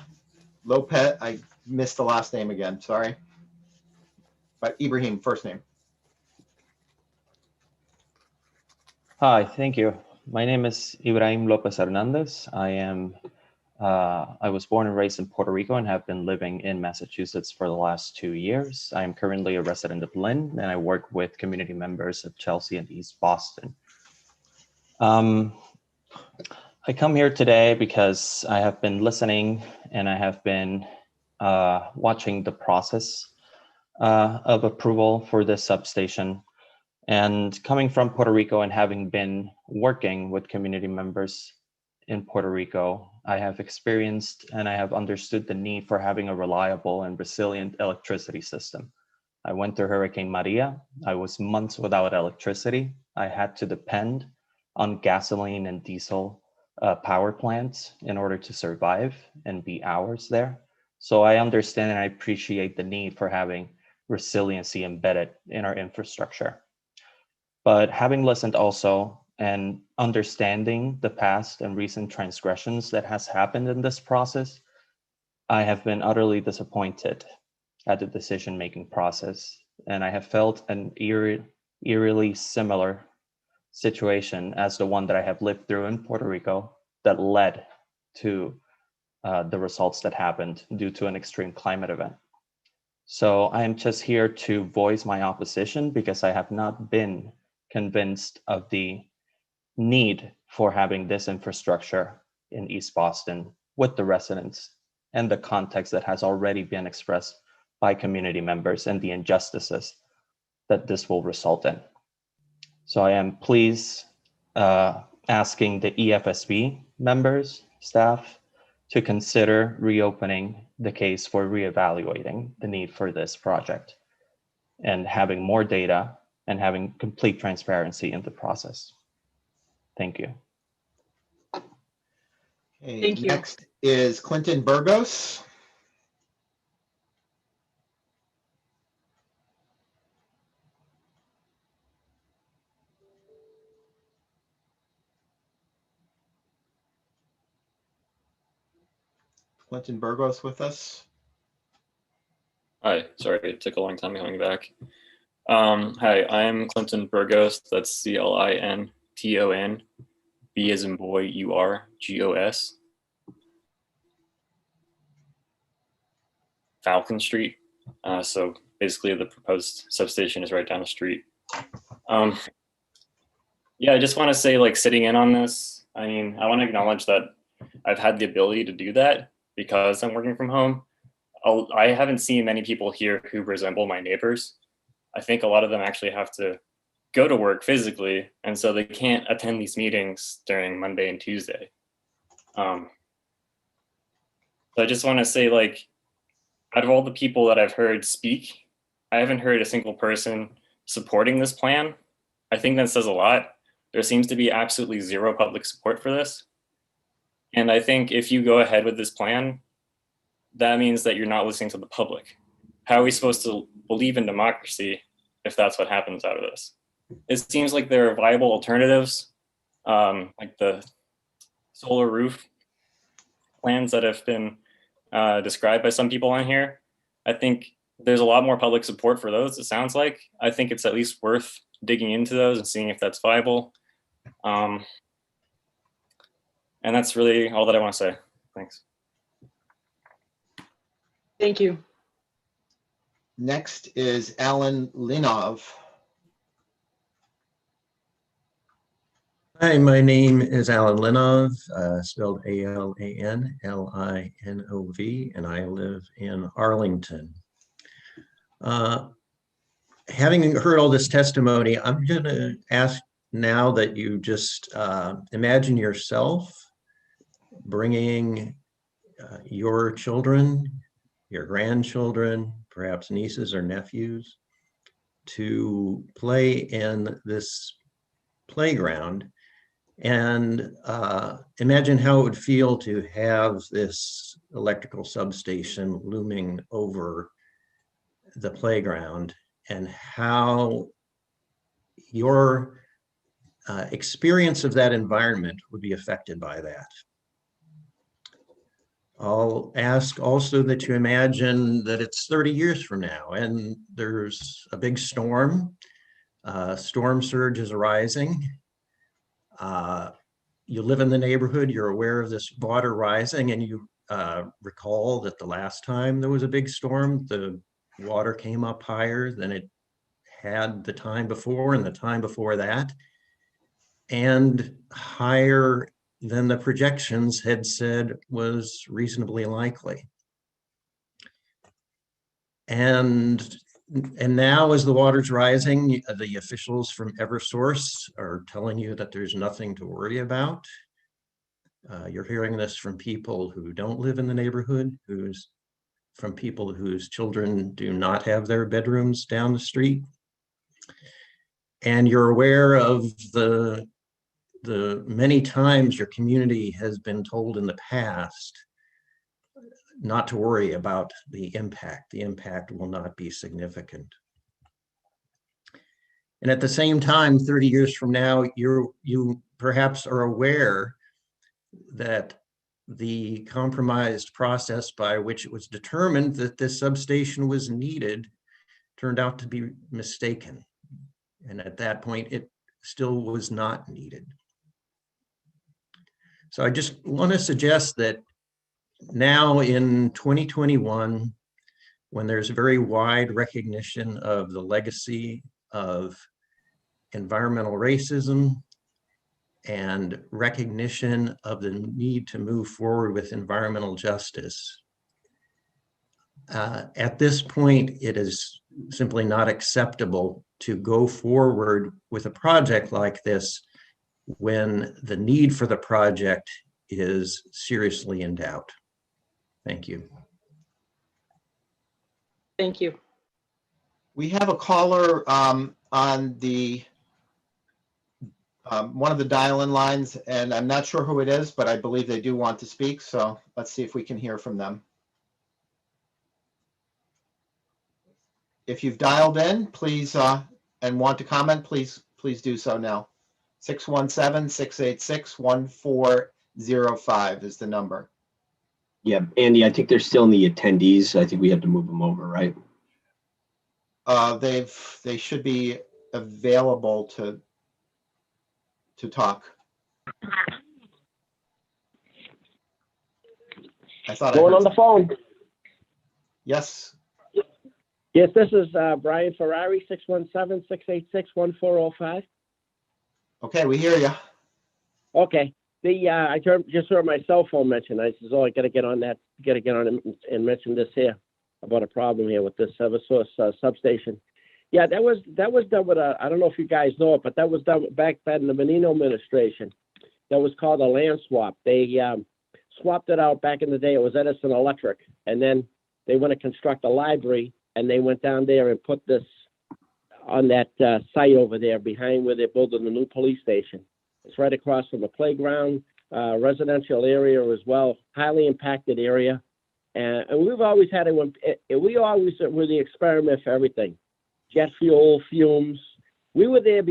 S1: Lopez. I missed the last name again, sorry. But Ibrahim, first name.
S15: Hi, thank you. My name is Ibrahim Lopez Hernandez. I was born and raised in Puerto Rico and have been living in Massachusetts for the last 2 years. I am currently a resident of Lynn, and I work with community members of Chelsea and East Boston. I come here today because I have been listening and I have been watching the process of approval for this substation. And coming from Puerto Rico and having been working with community members in Puerto Rico, I have experienced and I have understood the need for having a reliable and resilient electricity system. I went through Hurricane Maria. I was months without electricity. I had to depend on gasoline and diesel power plants in order to survive and be hours there. So I understand and I appreciate the need for having resiliency embedded in our infrastructure. But having listened also and understanding the past and recent transgressions that has happened in this process, I have been utterly disappointed at the decision-making process. And I have felt an eerily similar situation as the one that I have lived through in Puerto Rico that led to the results that happened due to an extreme climate event. So I am just here to voice my opposition because I have not been convinced of the need for having this infrastructure in East Boston with the residents and the context that has already been expressed by community members and the injustices that this will result in. So I am pleased asking the EFSB members, staff, to consider reopening the case for reevaluating the need for this project. and having more data and having complete transparency in the process. Thank you.
S1: Okay,
S2: Thank you.
S1: next is Clinton Burgos. Clinton Burgos with us.
S16: Hi, sorry, it took a long time coming back. Hi, I'm Clinton Burgos, that's C-L-I-N-T-O-N, B as in boy, U-R-G-O-S. Falcon Street. So basically the proposed substation is right down the street. Yeah, I just want to say, like, sitting in on this, I mean, I want to acknowledge that I've had the ability to do that because I'm working from home. I haven't seen many people here who resemble my neighbors. I think a lot of them actually have to go to work physically, and so they can't attend these meetings during Monday and Tuesday. So I just want to say, like, out of all the people that I've heard speak, I haven't heard a single person supporting this plan. I think that says a lot. There seems to be absolutely zero public support for this. And I think if you go ahead with this plan, that means that you're not listening to the public. How are we supposed to believe in democracy if that's what happens out of this? It seems like there are viable alternatives, like the solar roof plans that have been described by some people on here. I think there's a lot more public support for those, it sounds like. I think it's at least worth digging into those and seeing if that's viable. And that's really all that I want to say. Thanks.
S2: Thank you.
S1: Next is Alan Linov.
S17: Hi, my name is Alan Linov, spelled A-L-A-N-L-I-N-O-V, and I live in Arlington. Having heard all this testimony, I'm going to ask now that you just imagine yourself bringing your children, your grandchildren, perhaps nieces or nephews, to play in this playground, and imagine how it would feel to have this electrical substation looming over the playground, and how your experience of that environment would be affected by that. I'll ask also that you imagine that it's 30 years from now and there's a big storm. Storm surge is arising. You live in the neighborhood, you're aware of this water rising, and you recall that the last time there was a big storm, the water came up higher than it had the time before and the time before that, and higher than the projections had said was reasonably likely. And now, as the water's rising, the officials from Eversource are telling you that there's nothing to worry about. You're hearing this from people who don't live in the neighborhood, from people whose children do not have their bedrooms down the street. And you're aware of the many times your community has been told in the past not to worry about the impact. The impact will not be significant. And at the same time, 30 years from now, you perhaps are aware that the compromised process by which it was determined that this substation was needed turned out to be mistaken. And at that point, it still was not needed. So I just want to suggest that now in 2021, when there's very wide recognition of the legacy of environmental racism and recognition of the need to move forward with environmental justice, at this point, it is simply not acceptable to go forward with a project like this when the need for the project is seriously in doubt. Thank you.
S2: Thank you.
S1: We have a caller on the one of the dial-in lines, and I'm not sure who it is, but I believe they do want to speak. So let's see if we can hear from them. If you've dialed in, please, and want to comment, please do so now. 617-686-1405 is the number.
S18: Yeah, Andy, I think they're still in the attendees. I think we have to move them over, right?
S1: They should be available to talk. I thought
S19: Going
S1: I
S19: on the phone.
S1: Yes.
S19: Yes, this is Brian Ferrari, 617-686-1405.
S1: Okay, we hear you.
S19: Okay. I just heard my cell phone mentioned. I says, "Oh, I got to get on that. Got to get on and mention this here about a problem here with this EverSource substation." Yeah, that was done with I don't know if you guys know it, but that was done back in the Menino administration. That was called a land swap. They swapped it out back in the day. It was Edison Electric, and then they went to construct a library, and they went down there and put this on that site over there behind where they're building the new police station. It's right across from the playground, residential area as well, highly impacted area. And we've always had it. We always were the experiment for everything. Jet fuel, fumes. We were there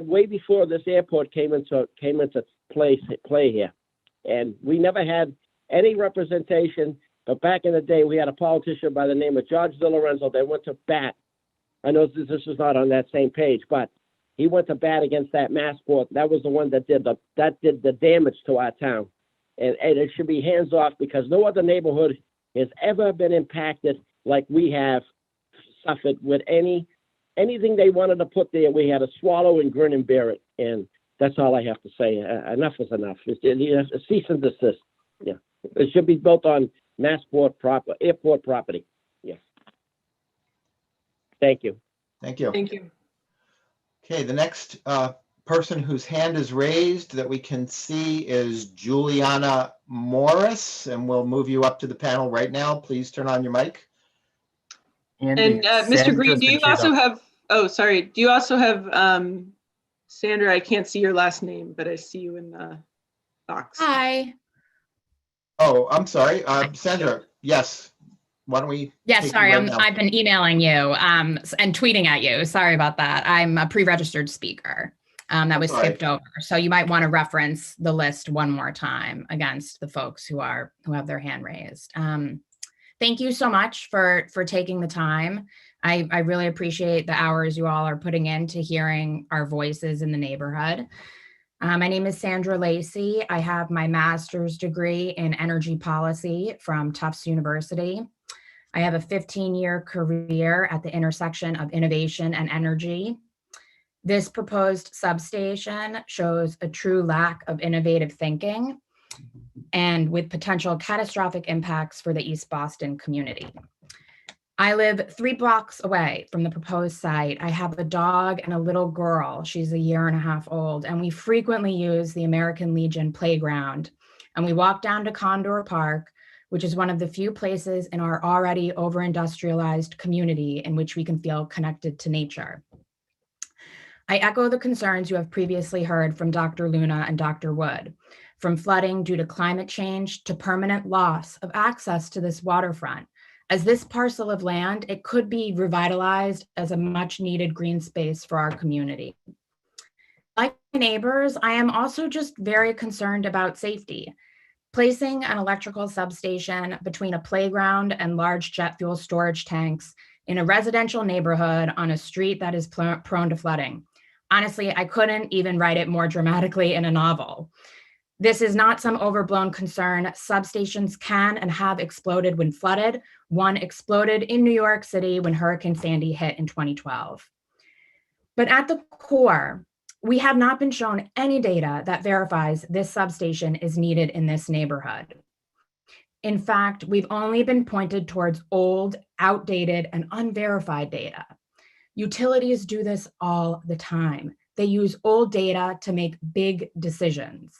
S19: way before this airport came into play here, and we never had any representation. But back in the day, we had a politician by the name of George DiLorenzo that went to bat. I know this is not on that same page, but he went to bat against that Massport. That was the one that did the damage to our town, and it should be hands off because no other neighborhood has ever been impacted like we have suffered with anything they wanted to put there. We had to swallow and grin and bear it, and that's all I have to say. Enough is enough. It's cease and desist. Yeah, it should be built on Massport airport property. Yeah. Thank you.
S1: Thank you.
S2: Thank you.
S1: Okay, the next person whose hand is raised that we can see is Juliana Morris, and we'll move you up to the panel right now. Please turn on your mic.
S2: And Mr. Green, do you also have, oh, sorry, do you also have, Sandra, I can't see your last name, but I see you in the box.
S20: Hi.
S1: Oh, I'm sorry. Sandra, yes. Why don't we?
S20: Yes, sorry,
S1: right now?
S20: I've been emailing you and tweeting at you. Sorry about that. I'm a pre-registered speaker. That was skipped over. So you might want to reference the list one more time against the folks who have their hand raised. Thank you so much for taking the time. I really appreciate the hours you all are putting into hearing our voices in the neighborhood. My name is Sandra Lacey. I have my master's degree in energy policy from Tufts University. I have a 15-year career at the intersection of innovation and energy. This proposed substation shows a true lack of innovative thinking and with potential catastrophic impacts for the East Boston community. I live 3 blocks away from the proposed site. I have a dog and a little girl. She's 1.5 years old, and we frequently use the American Legion playground. And we walk down to Condor Park, which is one of the few places in our already over-industrialized community in which we can feel connected to nature. I echo the concerns you have previously heard from Dr. Luna and Dr. Wood, from flooding due to climate change to permanent loss of access to this waterfront. As this parcel of land, it could be revitalized as a much needed green space for our community. Like my neighbors, I am also just very concerned about safety. Placing an electrical substation between a playground and large jet fuel storage tanks in a residential neighborhood on a street that is prone to flooding. Honestly, I couldn't even write it more dramatically in a novel. This is not some overblown concern. Substations can and have exploded when flooded. One exploded in New York City when Hurricane Sandy hit in 2012. But at the core, we have not been shown any data that verifies this substation is needed in this neighborhood. In fact, we've only been pointed towards old, outdated, and unverified data. Utilities do this all the time. They use old data to make big decisions.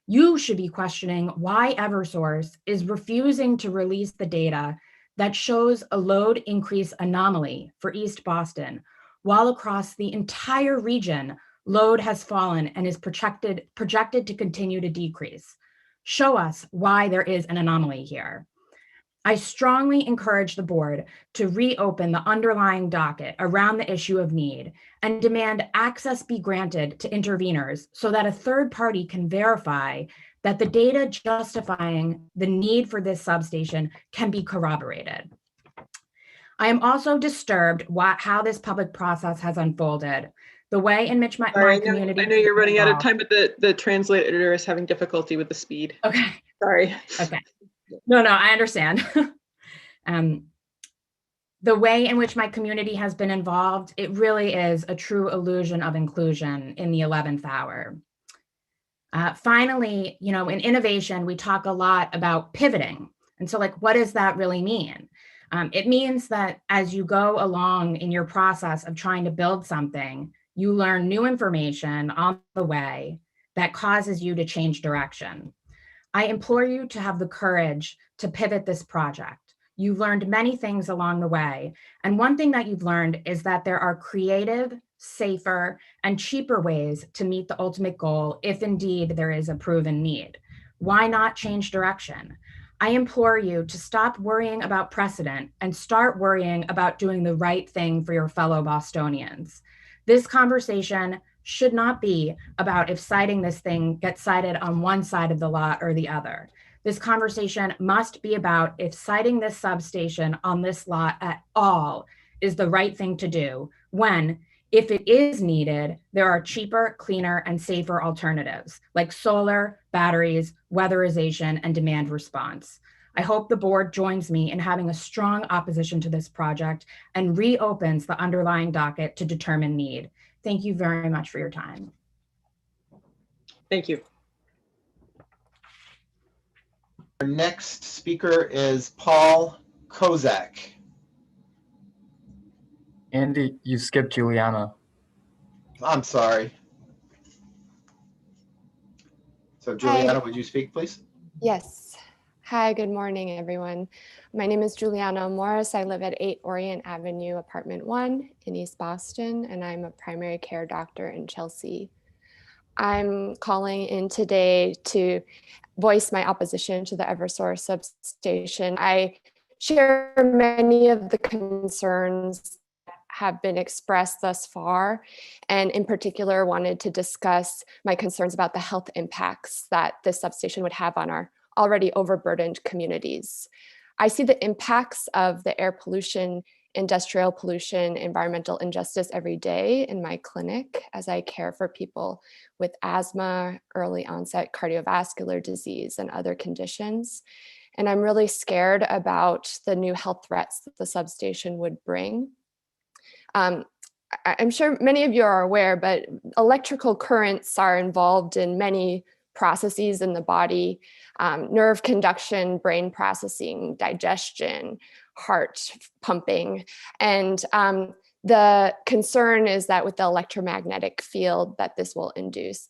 S20: You should be questioning why EverSource is refusing to release the data that shows a load increase anomaly for East Boston, while across the entire region, load has fallen and is projected to continue to decrease. Show us why there is an anomaly here. I strongly encourage the board to reopen the underlying docket around the issue of need and demand access be granted to interveners so that a third party can verify that the data justifying the need for this substation can be corroborated. I am also disturbed how this public process has unfolded. The way in which my community—
S2: I know you're running out of time, but the translator is having difficulty with the speed.
S20: Okay.
S2: Sorry.
S20: Okay. No, I understand. The way in which my community has been involved, it really is a true illusion of inclusion in the 11th hour. Finally, in innovation, we talk a lot about pivoting. And so what does that really mean? It means that as you go along in your process of trying to build something, you learn new information on the way that causes you to change direction. I implore you to have the courage to pivot this project. You've learned many things along the way. And one thing that you've learned is that there are creative, safer, and cheaper ways to meet the ultimate goal if indeed there is a proven need. Why not change direction? I implore you to stop worrying about precedent and start worrying about doing the right thing for your fellow Bostonians. This conversation should not be about if citing this thing gets cited on one side of the law or the other. This conversation must be about if citing this substation on this lot at all is the right thing to do, when, if it is needed, there are cheaper, cleaner, and safer alternatives like solar, batteries, weatherization, and demand response. I hope the board joins me in having a strong opposition to this project and reopens the underlying docket to determine need. Thank you very much for your time.
S2: Thank you.
S1: Our next speaker is Paul Kozak.
S21: Andy, you skipped Juliana.
S1: I'm sorry. So Juliana, would you speak, please?
S22: Yes. Hi, good morning, everyone. My name is Juliana Morris. I live at 8 Orient Avenue, Apartment 1 in East Boston, and I'm a primary care doctor in Chelsea. I'm calling in today to voice my opposition to the Eversource substation. I share many of the concerns that have been expressed thus far, and in particular wanted to discuss my concerns about the health impacts that this substation would have on our already overburdened communities. I see the impacts of the air pollution, industrial pollution, environmental injustice every day in my clinic as I care for people with asthma, early onset cardiovascular disease, and other conditions. And I'm really scared about the new health threats that the substation would bring. I'm sure many of you are aware, but electrical currents are involved in many processes in the body, nerve conduction, brain processing, digestion, heart pumping. And the concern is that with the electromagnetic field that this will induce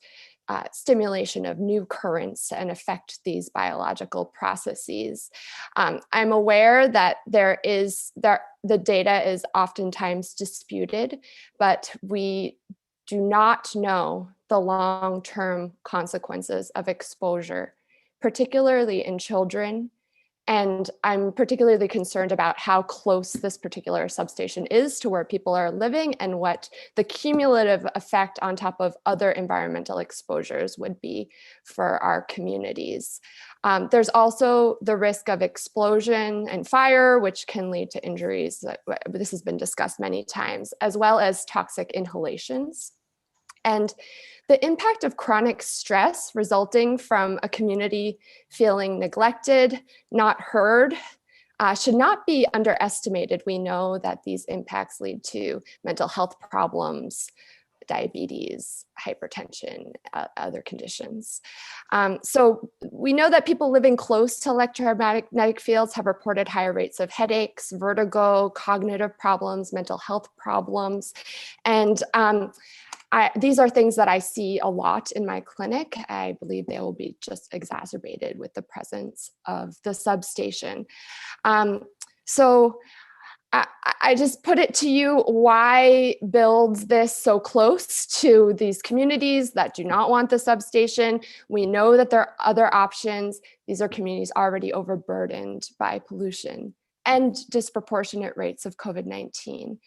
S22: stimulation of new currents and affect these biological processes. I'm aware that the data is oftentimes disputed, but we do not know the long-term consequences of exposure, particularly in children. And I'm particularly concerned about how close this particular substation is to where people are living and what the cumulative effect on top of other environmental exposures would be for our communities. There's also the risk of explosion and fire, which can lead to injuries. This has been discussed many times, as well as toxic inhalations. And the impact of chronic stress resulting from a community feeling neglected, not heard, should not be underestimated. We know that these impacts lead to mental health problems, diabetes, hypertension, other conditions. So we know that people living close to electromagnetic fields have reported higher rates of headaches, vertigo, cognitive problems, mental health problems. And these are things that I see a lot in my clinic. I believe they will be just exacerbated with the presence of the substation. So I just put it to you, why build this so close to these communities that do not want the substation? We know that there are other options. These are communities already overburdened by pollution and disproportionate rates of COVID-19.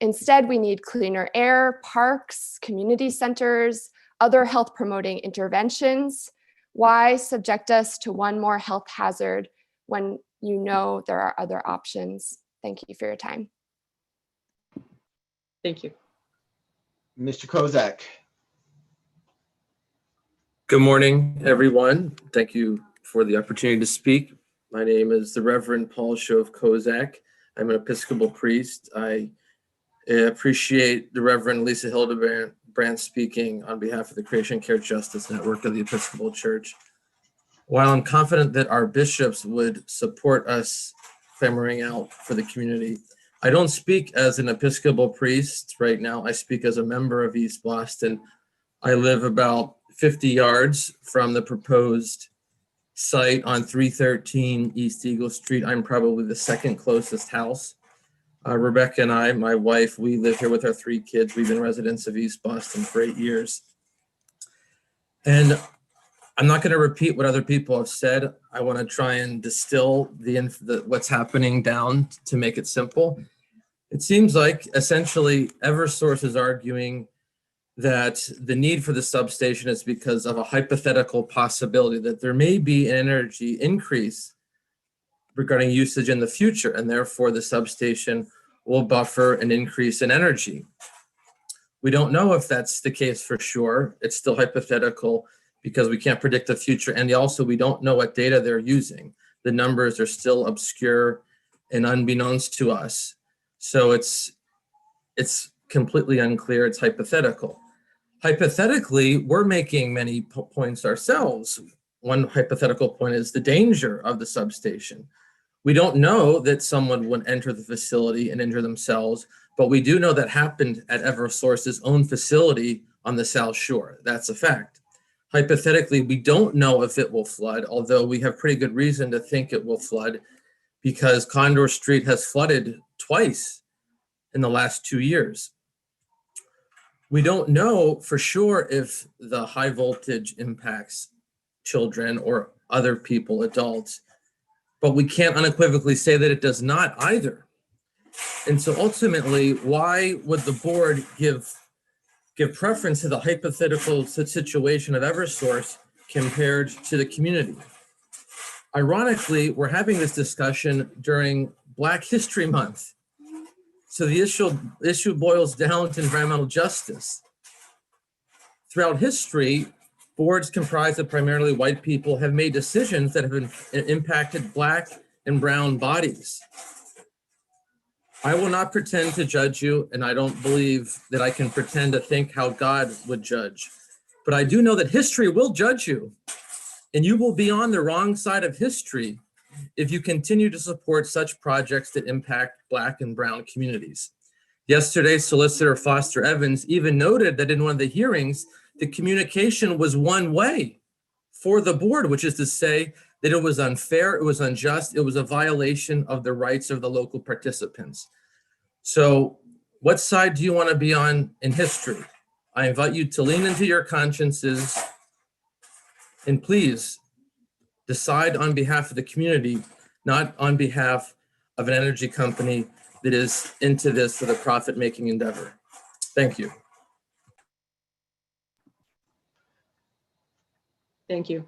S22: Instead, we need cleaner air, parks, community centers, other health promoting interventions. Why subject us to one more health hazard when you know there are other options? Thank you for your time.
S2: Thank you.
S1: Mr. Kozak.
S4: Good morning, everyone. Thank you for the opportunity to speak. My name is the Reverend Paul Shove Kozak. I'm an Episcopal priest. I appreciate the Reverend Lisa Hildebrand speaking on behalf of the Creation Care Justice Network of the Episcopal Church. While I'm confident that our bishops would support us clamoring out for the community, I don't speak as an Episcopal priest right now. I speak as a member of East Boston. I live about 50 yards from the proposed site on 313 East Eagle Street. I'm probably the second closest house. Rebecca and I, my wife, we live here with our 3 kids. We've been residents of East Boston for 8 years. And I'm not going to repeat what other people have said. I want to try and distill what's happening down to make it simple. It seems like essentially Eversource is arguing that the need for the substation is because of a hypothetical possibility that there may be an energy increase regarding usage in the future, and therefore the substation will buffer an increase in energy. We don't know if that's the case for sure. It's still hypothetical because we can't predict the future, and also we don't know what data they're using. The numbers are still obscure and unbeknownst to us. So it's completely unclear, it's hypothetical. Hypothetically, we're making many points ourselves. One hypothetical point is the danger of the substation. We don't know that someone would enter the facility and injure themselves, but we do know that happened at Eversource's own facility on the South Shore. That's a fact. Hypothetically, we don't know if it will flood, although we have pretty good reason to think it will flood because Condor Street has flooded twice in the last 2 years. We don't know for sure if the high voltage impacts children or other people, adults, but we can't unequivocally say that it does not either. And so ultimately, why would the board give preference to the hypothetical situation of Eversource compared to the community? Ironically, we're having this discussion during Black History Month. So the issue boils down to environmental justice. Throughout history, boards comprised of primarily white people have made decisions that have impacted Black and brown bodies. I will not pretend to judge you, and I don't believe that I can pretend to think how God would judge. But I do know that history will judge you, and you will be on the wrong side of history if you continue to support such projects that impact Black and brown communities. Yesterday, Solicitor Foster Evans even noted that in one of the hearings, the communication was one way for the board, which is to say that it was unfair, it was unjust, it was a violation of the rights of the local participants. So what side do you want to be on in history? I invite you to lean into your consciences and please decide on behalf of the community, not on behalf of an energy company that is into this for the profit-making endeavor. Thank you.
S2: Thank you.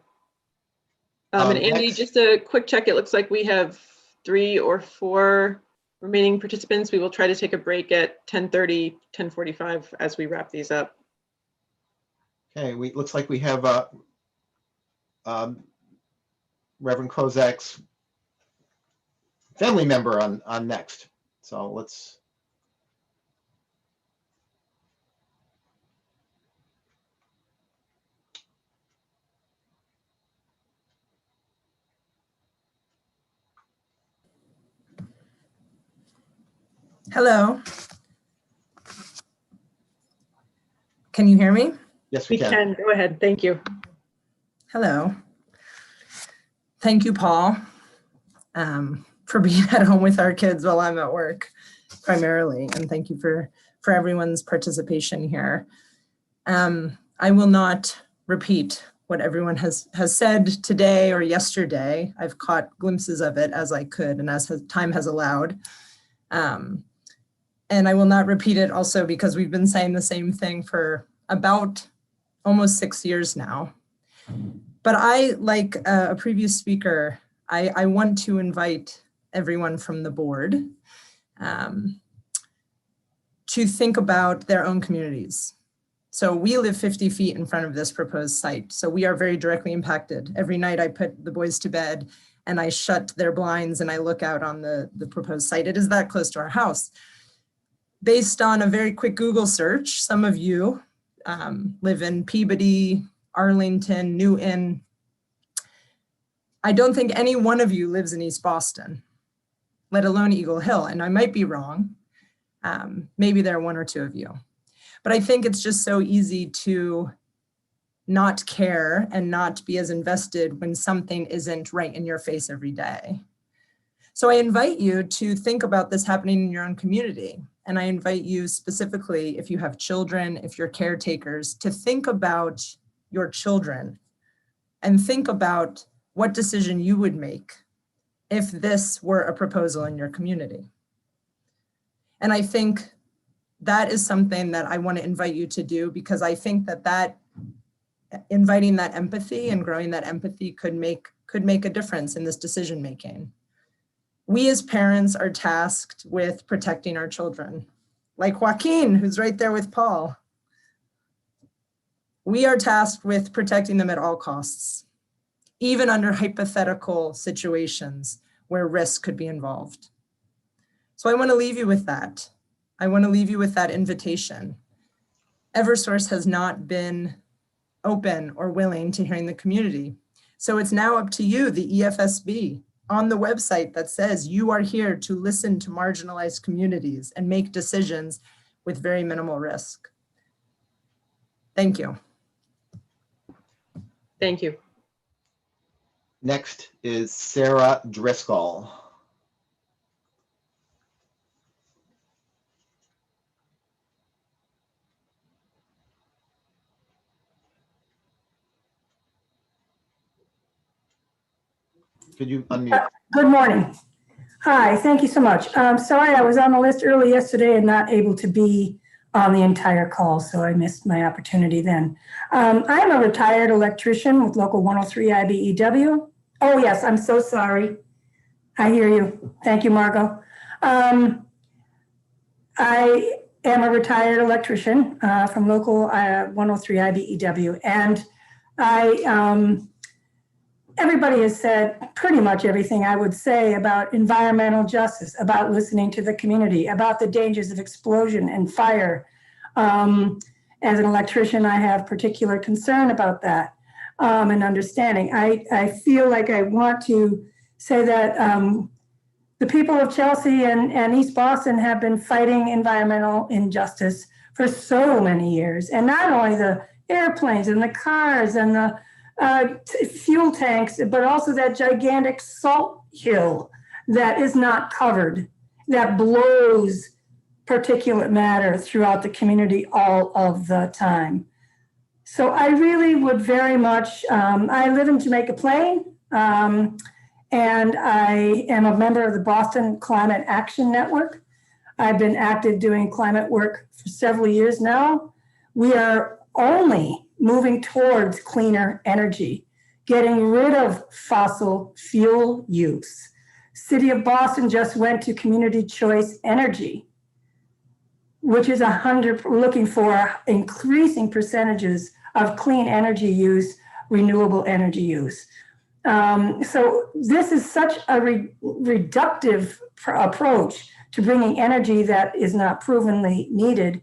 S2: And Andy, just a quick check. It looks like we have 3 or 4 remaining participants. We will try to take a break at 10:30, 10:45 as we wrap these up.
S1: Okay, looks like we have Reverend Kozak's family member on next. So let's.
S5: Hello. Can you hear me?
S1: Yes, we can.
S2: Go ahead. Thank you.
S5: Hello. Thank you, Paul. for being at home with our kids while I'm at work primarily. And thank you for everyone's participation here. I will not repeat what everyone has said today or yesterday. I've caught glimpses of it as I could and as time has allowed. And I will not repeat it also because we've been saying the same thing for about almost 6 years now. But I, like a previous speaker, I want to invite everyone from the board to think about their own communities. So we live 50 feet in front of this proposed site. So we are very directly impacted. Every night I put the boys to bed and I shut their blinds and I look out on the proposed site. It is that close to our house. Based on a very quick Google search, some of you live in Peabody, Arlington, Newton. I don't think any one of you lives in East Boston, let alone Eagle Hill. And I might be wrong. Maybe there are one or two of you. But I think it's just so easy to not care and not be as invested when something isn't right in your face every day. So I invite you to think about this happening in your own community. And I invite you specifically, if you have children, if you're caretakers, to think about your children and think about what decision you would make if this were a proposal in your community. And I think that is something that I want to invite you to do, because I think that inviting that empathy and growing that empathy could make a difference in this decision making. We as parents are tasked with protecting our children, like Joaquin, who's right there with Paul. We are tasked with protecting them at all costs, even under hypothetical situations where risk could be involved. So I want to leave you with that. I want to leave you with that invitation. Eversource has not been open or willing to hearing the community. So it's now up to you, the EFSB, on the website that says you are here to listen to marginalized communities and make decisions with very minimal risk. Thank you.
S2: Thank you.
S1: Next is Sarah Driscoll. Could you unmute?
S6: Good morning. Hi, thank you so much. Sorry, I was on the list early yesterday and not able to be on the entire call, so I missed my opportunity then. I'm a retired electrician with Local 103 IBEW. Oh yes, I'm so sorry. I hear you. Thank you, Margot. I am a retired electrician from Local 103 IBEW, and everybody has said pretty much everything I would say about environmental justice, about listening to the community, about the dangers of explosion and fire. As an electrician, I have particular concern about that and understanding. I feel like I want to say that the people of Chelsea and East Boston have been fighting environmental injustice for so many years. And not only the airplanes and the cars and the fuel tanks, but also that gigantic salt hill that is not covered, that blows particulate matter throughout the community all of the time. So I really would very much, I live in Jamaica Plain, and I am a member of the Boston Climate Action Network. I've been active doing climate work for several years now. We are only moving towards cleaner energy, getting rid of fossil fuel use. City of Boston just went to community choice energy, which is looking for increasing percentages of clean energy use, renewable energy use. So this is such a reductive approach to bringing energy that is not provenly needed,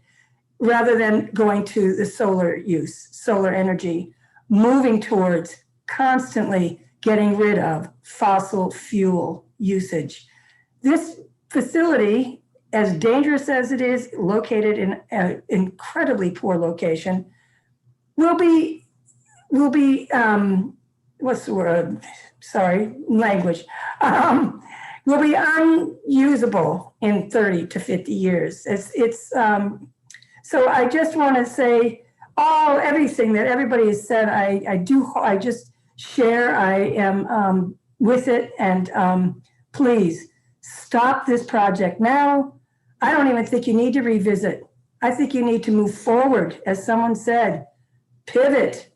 S6: rather than going to the solar use, solar energy, moving towards constantly getting rid of fossil fuel usage. This facility, as dangerous as it is, located in an incredibly poor location, will be what's the word? Sorry, language. will be unusable in 30 to 50 years. So I just want to say everything that everybody has said, I just share, I am with it, and please stop this project now. I don't even think you need to revisit. I think you need to move forward, as someone said, pivot,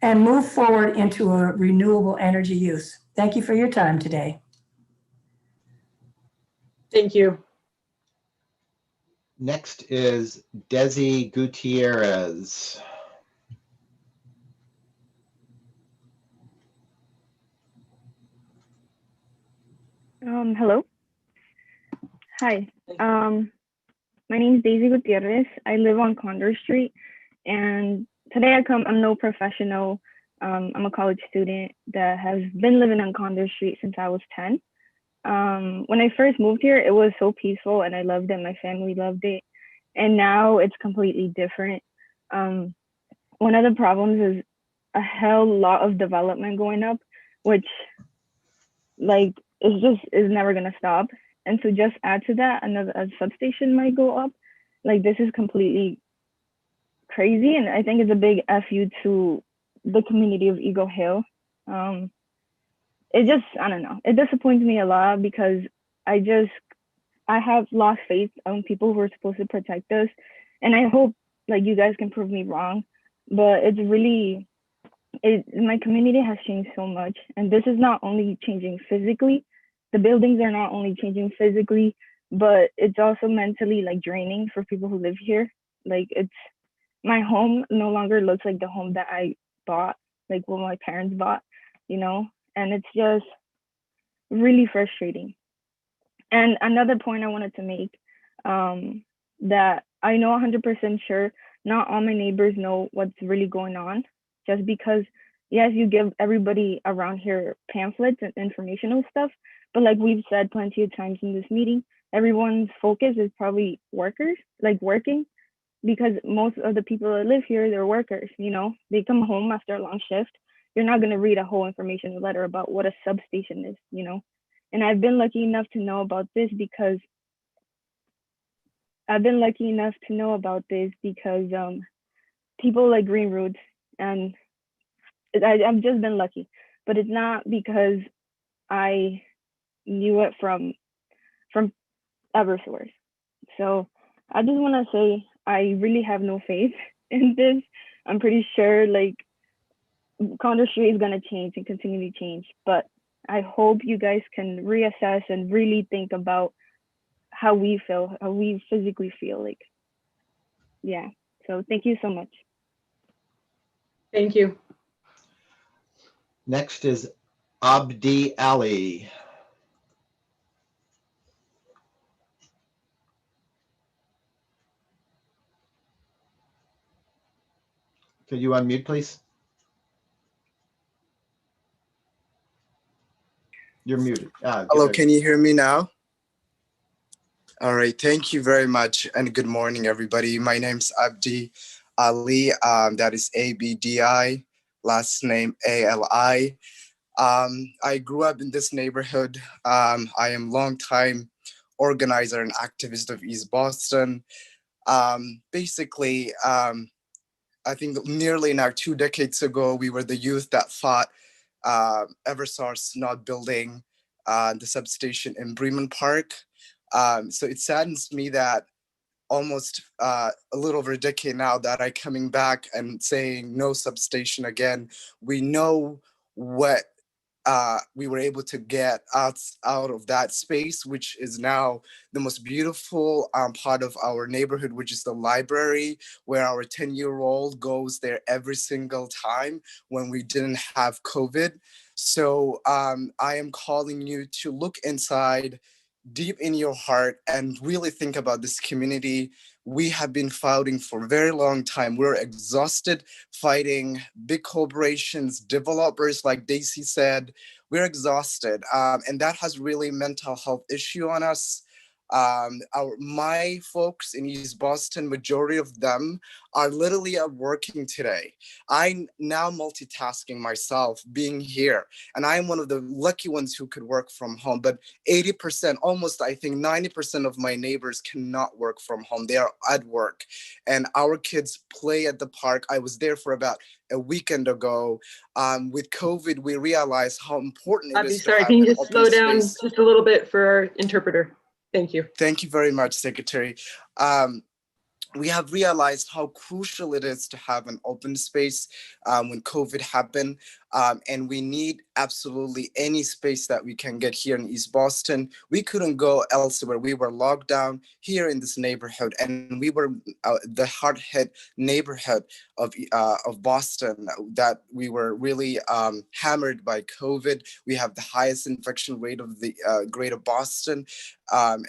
S6: and move forward into a renewable energy use. Thank you for your time today.
S2: Thank you.
S1: Next is Desi Gutierrez.
S7: Hello. Hi. My name is Daisy Gutierrez. I live on Condor Street, and today I'm no professional. I'm a college student that has been living on Condor Street since I was 10. When I first moved here, it was so peaceful and I loved it. My family loved it. And now it's completely different. One of the problems is a hell lot of development going up, which is never gonna stop. And so just add to that, a substation might go up. This is completely crazy. And I think it's a big FU to the community of Eagle Hill. I don't know. It disappoints me a lot because I have lost faith on people who are supposed to protect us. And I hope you guys can prove me wrong, but my community has changed so much. And this is not only changing physically, the buildings are not only changing physically, but it's also mentally draining for people who live here. My home no longer looks like the home that I bought, what my parents bought, and it's just really frustrating. And another point I wanted to make, that I know 100% sure not all my neighbors know what's really going on, just because, yes, you give everybody around here pamphlets and informational stuff, but we've said plenty of times in this meeting, everyone's focus is probably workers, working, because most of the people that live here, they're workers, they come home after a long shift. You're not going to read a whole information letter about what a substation is, And I've been lucky enough to know about this because people like Green Roots, and I've just been lucky, but it's not because I knew it from Eversource. So I just want to say I really have no faith in this. I'm pretty sure Condor Street is going to change and continue to change, but I hope you guys can reassess and really think about how we feel, how we physically feel. Yeah. So thank you so much.
S2: Thank you.
S1: Next is Abdi Ali. Could you unmute, please? You're muted.
S8: Hello, can you hear me now? All right, thank you very much, and good morning, everybody. My name's Abdi Ali, that is ABDI, last name ALI. I grew up in this neighborhood. I am longtime organizer and activist of East Boston. Basically, I think nearly now 2 decades ago, we were the youth that fought Eversource not building the substation in Bremen Park. So it saddens me that almost a little over a decade now that I'm coming back and saying no substation again. We know what we were able to get out of that space, which is now the most beautiful part of our neighborhood, which is the library, where our 10-year-old goes there every single time when we didn't have COVID. So I am calling you to look inside, deep in your heart, and really think about this community. We have been fighting for a very long time. We're exhausted fighting big corporations, developers, like Daisy said. We're exhausted, and that has really mental health issue on us. My folks in East Boston, majority of them are literally working today. I'm now multitasking myself being here, and I'm one of the lucky ones who could work from home, but 80%, almost I think 90% of my neighbors cannot work from home. They are at work, and our kids play at the park. I was there for about a weekend ago. With COVID, we realized how important it is to
S2: Sorry,
S8: have
S2: can you
S8: an
S2: just
S8: open
S2: slow down
S8: space.
S2: just a little bit for our interpreter? Thank you.
S8: Thank you very much, Secretary. We have realized how crucial it is to have an open space when COVID happened. And we need absolutely any space that we can get here in East Boston. We couldn't go elsewhere. We were locked down here in this neighborhood, and we were the hard hit neighborhood of Boston that we were really hammered by COVID. We have the highest infection rate of the greater Boston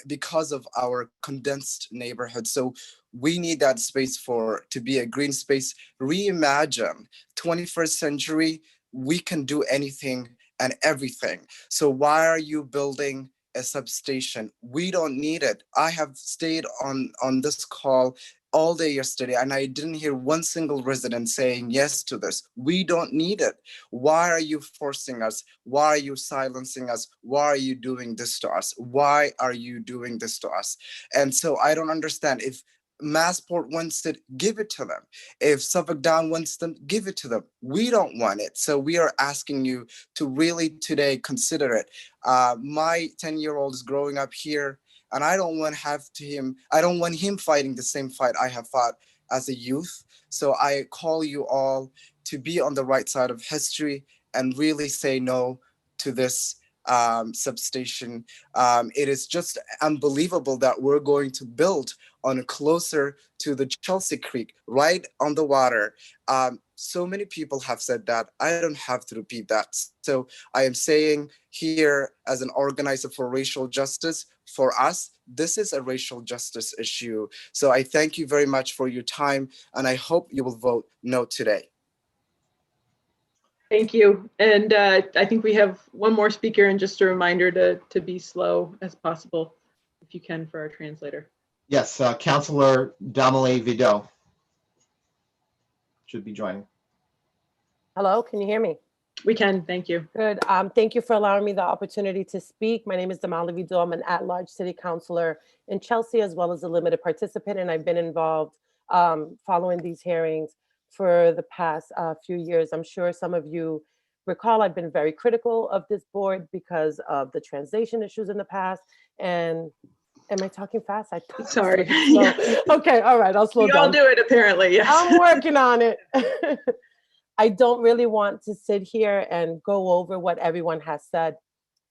S8: because of our condensed neighborhood. So we need that space to be a green space. Reimagine 21st century. We can do anything and everything. So why are you building a substation? We don't need it. I have stayed on this call all day yesterday, and I didn't hear one single resident saying yes to this. We don't need it. Why are you forcing us? Why are you silencing us? Why are you doing this to us? Why are you doing this to us? And so I don't understand. If Massport wants it, give it to them. If Suffolk Down wants them, give it to them. We don't want it. So we are asking you to really today consider it. My 10-year-old is growing up here, and I don't want him fighting the same fight I have fought as a youth. So I call you all to be on the right side of history and really say no to this substation. It is just unbelievable that we're going to build on closer to the Chelsea Creek, right on the water. So many people have said that. I don't have to repeat that. So I am saying here, as an organizer for racial justice, for us, this is a racial justice issue. So I thank you very much for your time, and I hope you will vote no today.
S2: Thank you. And I think we have one more speaker, and just a reminder to be slow as possible, if you can, for our translator.
S1: Yes, Councilor Damali Vido should be joining.
S9: Hello, can you hear me?
S2: We can, thank you.
S9: Good. Thank you for allowing me the opportunity to speak. My name is Damali Vido. I'm an at-large city councilor in Chelsea, as well as a limited participant, and I've been involved following these hearings for the past few years. I'm sure some of you recall I've been very critical of this board because of the translation issues in the past. And am I talking fast?
S2: Sorry.
S9: Okay, all right, I'll slow down.
S2: We all do it, apparently, yes.
S9: I'm working on it. I don't really want to sit here and go over what everyone has said.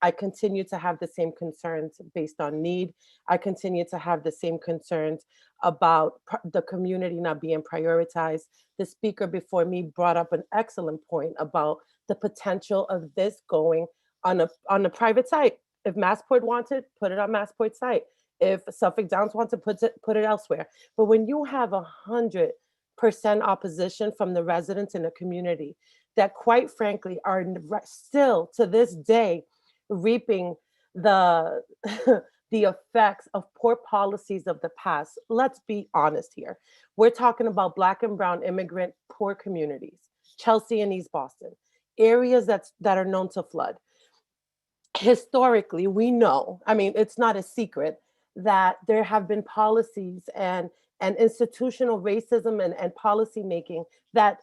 S9: I continue to have the same concerns based on need. I continue to have the same concerns about the community not being prioritized. The speaker before me brought up an excellent point about the potential of this going on a private site. If Massport wants it, put it on Massport's site. If Suffolk Downs wants to put it elsewhere. But when you have 100% opposition from the residents in the community that, quite frankly, are still to this day reaping the the effects of poor policies of the past. Let's be honest here. We're talking about Black and brown immigrant poor communities, Chelsea and East Boston, areas that are known to flood. Historically, we know, I mean, it's not a secret that there have been policies and institutional racism and policy making that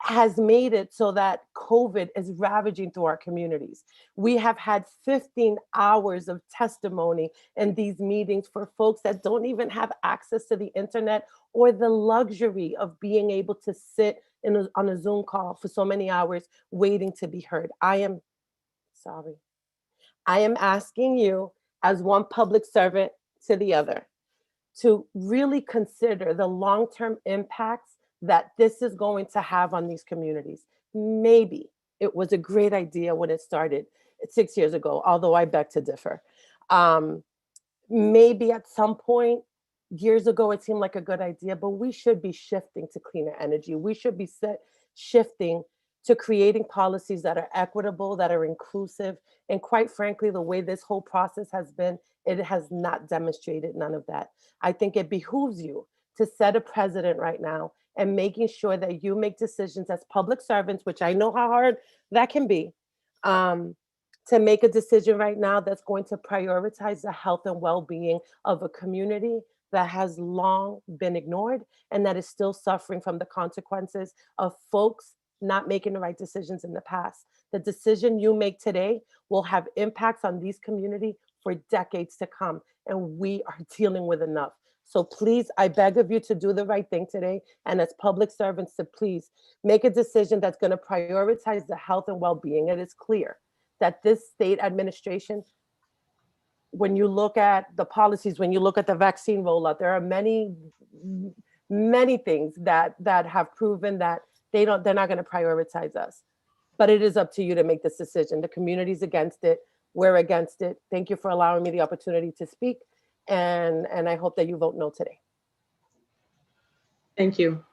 S9: has made it so that COVID is ravaging through our communities. We have had 15 hours of testimony in these meetings for folks that don't even have access to the internet or the luxury of being able to sit on a Zoom call for so many hours waiting to be heard. I am asking you, as one public servant to the other, to really consider the long-term impacts that this is going to have on these communities. Maybe it was a great idea when it started 6 years ago, although I beg to differ. Maybe at some point years ago, it seemed like a good idea, but we should be shifting to cleaner energy. We should be shifting to creating policies that are equitable, that are inclusive. And quite frankly, the way this whole process has been, it has not demonstrated none of that. I think it behooves you to set a precedent right now and making sure that you make decisions as public servants, which I know how hard that can be, to make a decision right now that's going to prioritize the health and well-being of a community that has long been ignored and that is still suffering from the consequences of folks not making the right decisions in the past. The decision you make today will have impacts on these communities for decades to come, and we are dealing with enough. So please, I beg of you to do the right thing today, and as public servants to please make a decision that's going to prioritize the health and well-being. It is clear that this state administration, when you look at the policies, when you look at the vaccine rollout, there are many things that have proven that they're not going to prioritize us. But it is up to you to make this decision. The community's against it. We're against it. Thank you for allowing me the opportunity to speak. And I hope that you vote no today.
S2: Thank you.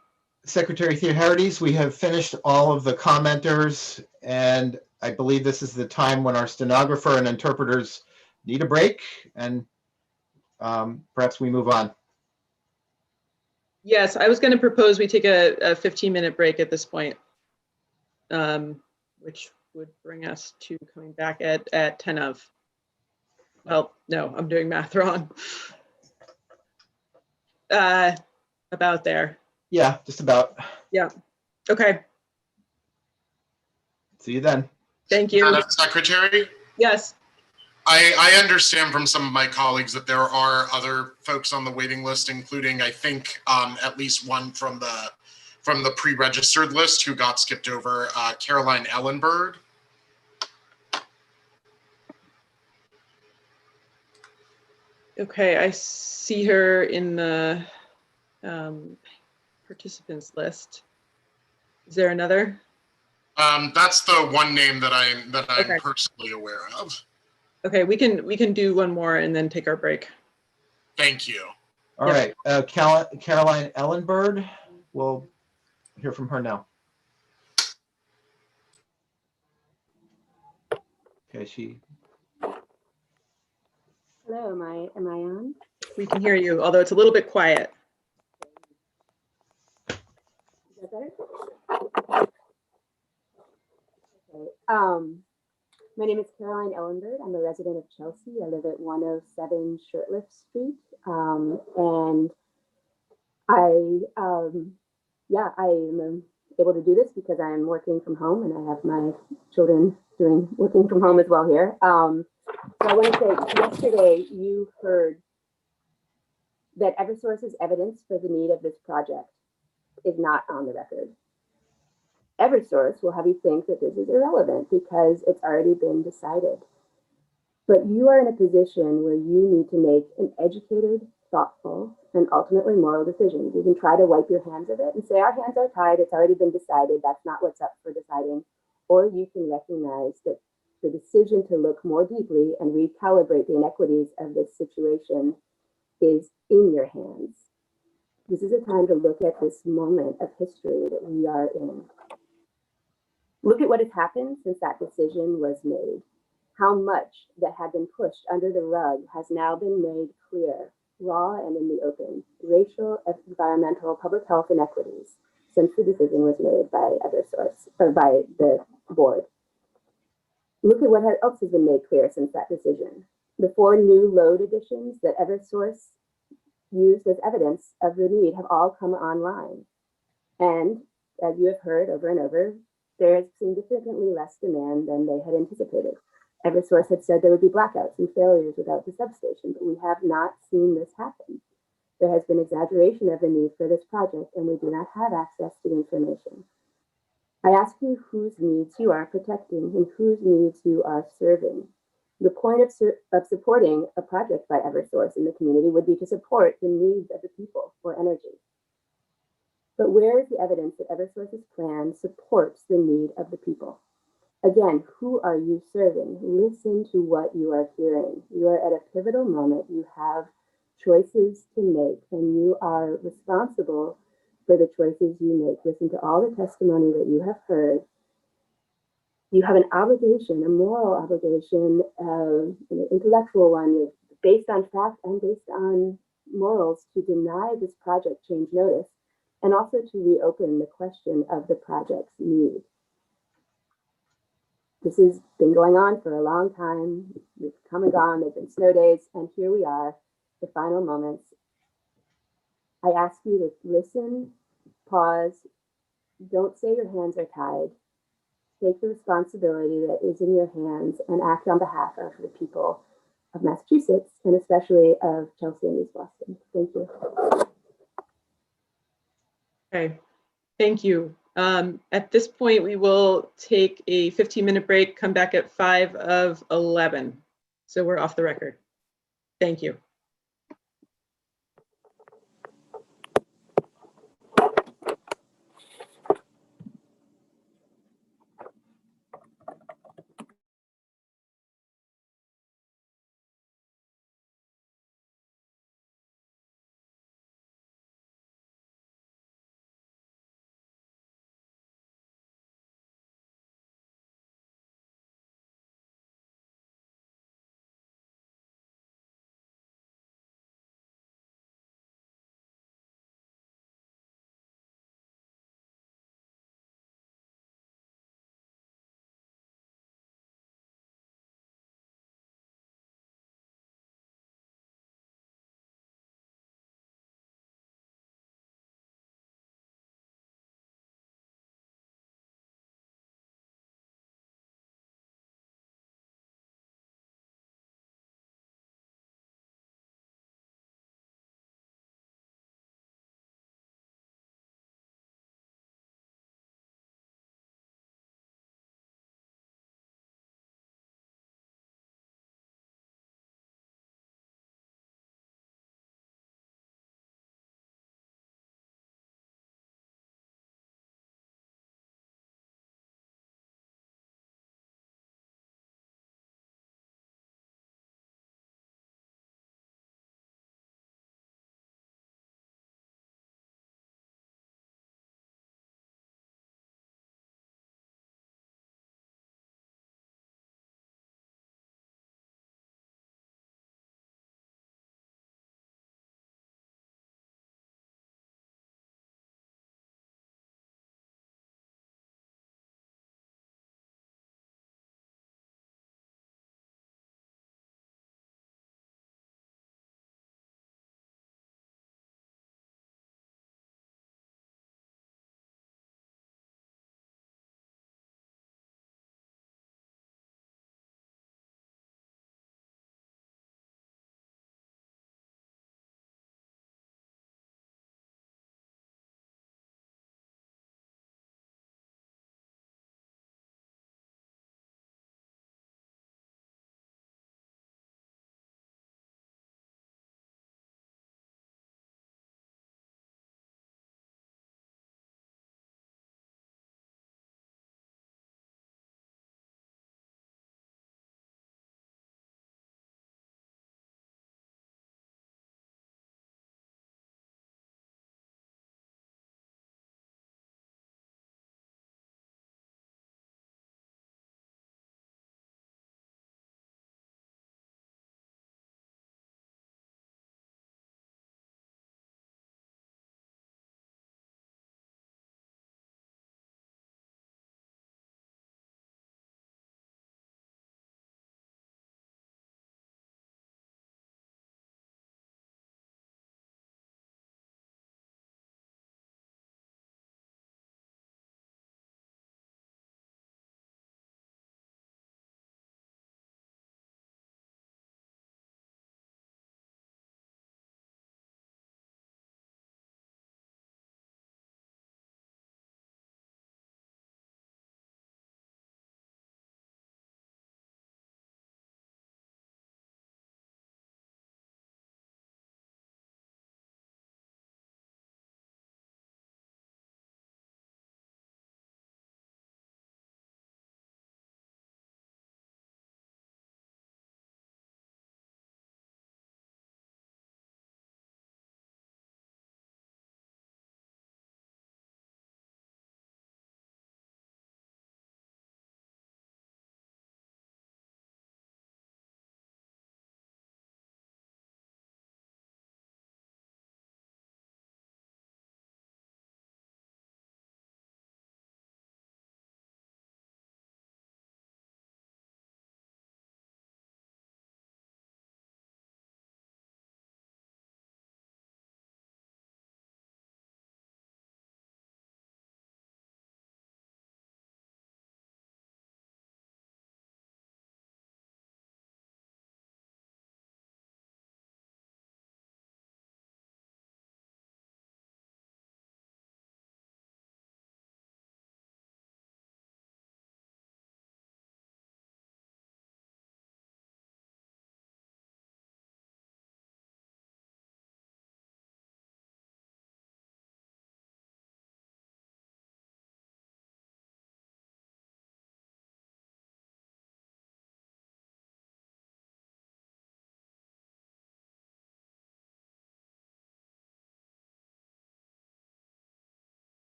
S1: Secretary Theoharides, we have finished all of the commenters, and I believe this is the time when our stenographer and interpreters need a break, and perhaps we move on.
S2: Yes, I was going to propose we take a 15-minute break at this point, which would bring us to coming back at 10 of. Well, no, I'm doing math wrong. About there.
S1: Yeah, just about.
S2: Yeah. Okay.
S1: See you then.
S2: Thank you.
S10: Madam Secretary?
S2: Yes.
S10: I understand from some of my colleagues that there are other folks on the waiting list, including, I think, at least one from the pre-registered list who got skipped over, Caroline Ellenberg.
S2: Okay, I see her in the participants list. Is there another?
S10: That's the one name that I'm
S2: Okay.
S10: personally aware of.
S2: Okay, we can do one more and then take our break.
S10: Thank you.
S1: All right, Caroline Ellenberg, we'll hear from her now. Okay,
S11: Hello, am I on?
S2: We can hear you, although it's a little bit quiet.
S11: Is that better? Okay. My name is Caroline Ellenberg. I'm a resident of Chelsea. I live at 107 Shirtlift Street. And I am able to do this because I'm working from home and I have my children working from home as well here. So I want to say, yesterday you heard that Eversource's evidence for the need of this project is not on the record. Eversource will have you think that this is irrelevant because it's already been decided. But you are in a position where you need to make an educated, thoughtful, and ultimately moral decision. You can try to wipe your hands of it and say, our hands are tied, it's already been decided, that's not what's up for deciding. Or you can recognize that the decision to look more deeply and recalibrate the inequities of this situation is in your hands. This is a time to look at this moment of history that we are in. Look at what has happened since that decision was made. How much that had been pushed under the rug has now been made clear, raw and in the open. Racial, environmental, public health inequities since the decision was made by Eversource, or by the board. Look at what else has been made clear since that decision. The 4 new load additions that Eversource used as evidence of the need have all come online. And as you have heard over and over, there is significantly less demand than they had anticipated. Eversource had said there would be blackouts and failures without the substation, but we have not seen this happen. There has been exaggeration of the need for this project, and we do not have access to information. I ask you whose needs you are protecting and whose needs you are serving. The point of supporting a project by Eversource in the community would be to support the needs of the people for energy. But where is the evidence that Eversource's plan supports the need of the people? Again, who are you serving? Listen to what you are hearing. You are at a pivotal moment. You have choices to make, and you are responsible for the choices you make. Listen to all the testimony that you have heard you have an obligation, a moral obligation, an intellectual one, based on fact and based on morals, to deny this project change notice, and also to reopen the question of the project's need. This has been going on for a long time. We've come and gone, there've been snow days, and here we are, the final moments. I ask you to listen, pause, don't say your hands are tied. Take the responsibility that is in your hands and act on behalf of the people of Massachusetts, and especially of Chelsea and East Boston. Thank you.
S2: Okay, thank you. At this point, we will take a 15-minute break, come back at 5 of 11. So we're off the record. Thank you.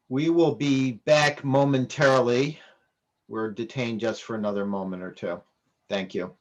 S1: We will be back momentarily. We're detained just for another moment or two. Thank you.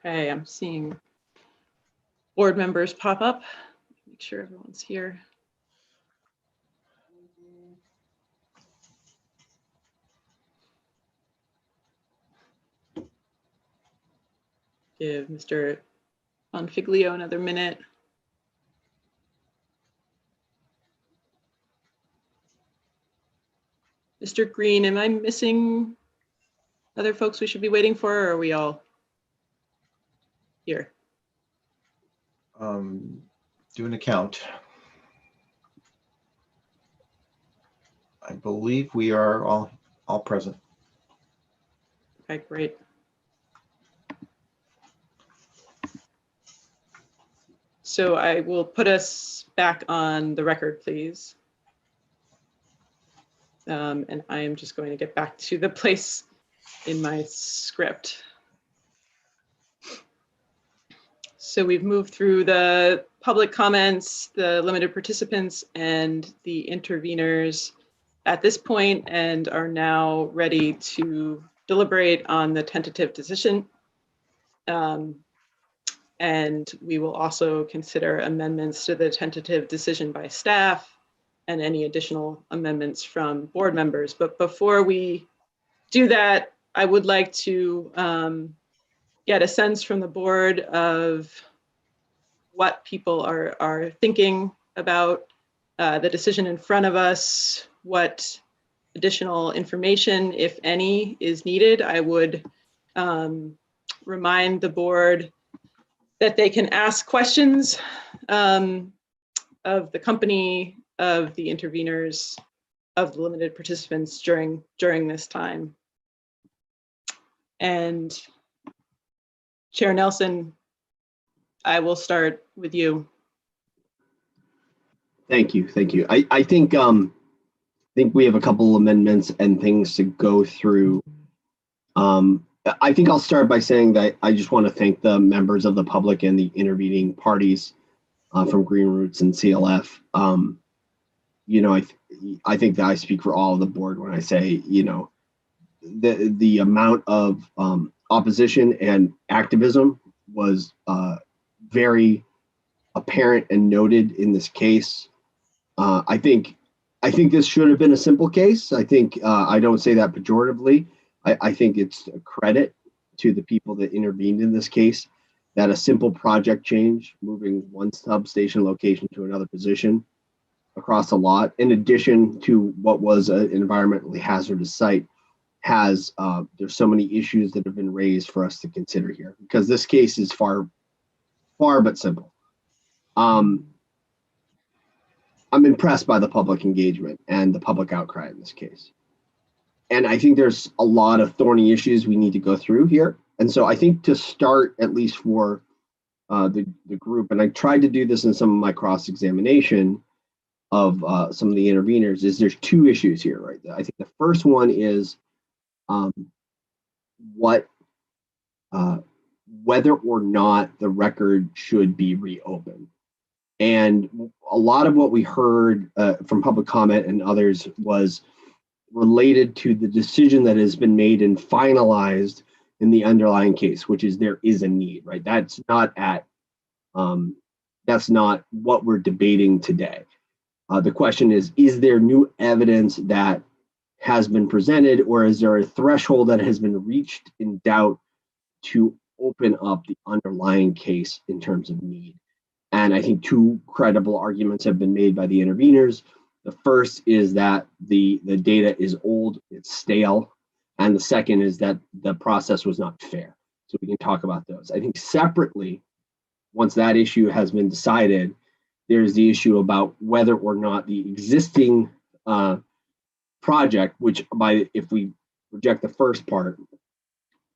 S2: Okay, I'm seeing board members pop up. Make sure everyone's here. Give Mr. Bonfiglio another minute. Mr. Green, am I missing other folks we should be waiting for, or are we all here?
S1: Do an account. I believe we are all present.
S2: Okay, great. So I will put us back on the record, please. And I am just going to get back to the place in my script. So we've moved through the public comments, the limited participants, and the interveners at this point, and are now ready to deliberate on the tentative decision. And we will also consider amendments to the tentative decision by staff and any additional amendments from board members. But before we do that, I would like to get a sense from the board of what people are thinking about the decision in front of us, what additional information, if any, is needed. I would remind the board that they can ask questions of the company, of the interveners, of the limited participants during this time. And Chair Nelson, I will start with you.
S18: Thank you. I think we have a couple amendments and things to go through. I think I'll start by saying that I just want to thank the members of the public and the intervening parties from Green Roots and CLF. You know, I think that I speak for all of the board when I say, you know, the amount of opposition and activism was very apparent and noted in this case. I think this should have been a simple case. I think I don't say that pejoratively. I think it's a credit to the people that intervened in this case that a simple project change, moving one substation location to another position across a lot, in addition to what was an environmentally hazardous site, has there's so many issues that have been raised for us to consider here, because this case is far but simple. I'm impressed by the public engagement and the public outcry in this case. And I think there's a lot of thorny issues we need to go through here. And so I think to start, at least for the group, and I tried to do this in some of my cross-examination of some of the interveners, is there's two issues here, right? I think the first one is whether or not the record should be reopened. And a lot of what we heard from public comment and others was related to the decision that has been made and finalized in the underlying case, which is there is a need, right? That's not what we're debating today. The question is there new evidence that has been presented, or is there a threshold that has been reached in doubt to open up the underlying case in terms of need? And I think two credible arguments have been made by the interveners. The first is that the data is old, it's stale. And the second is that the process was not fair. So we can talk about those. I think separately, once that issue has been decided, there's the issue about whether or not the existing project, which if we reject the first part,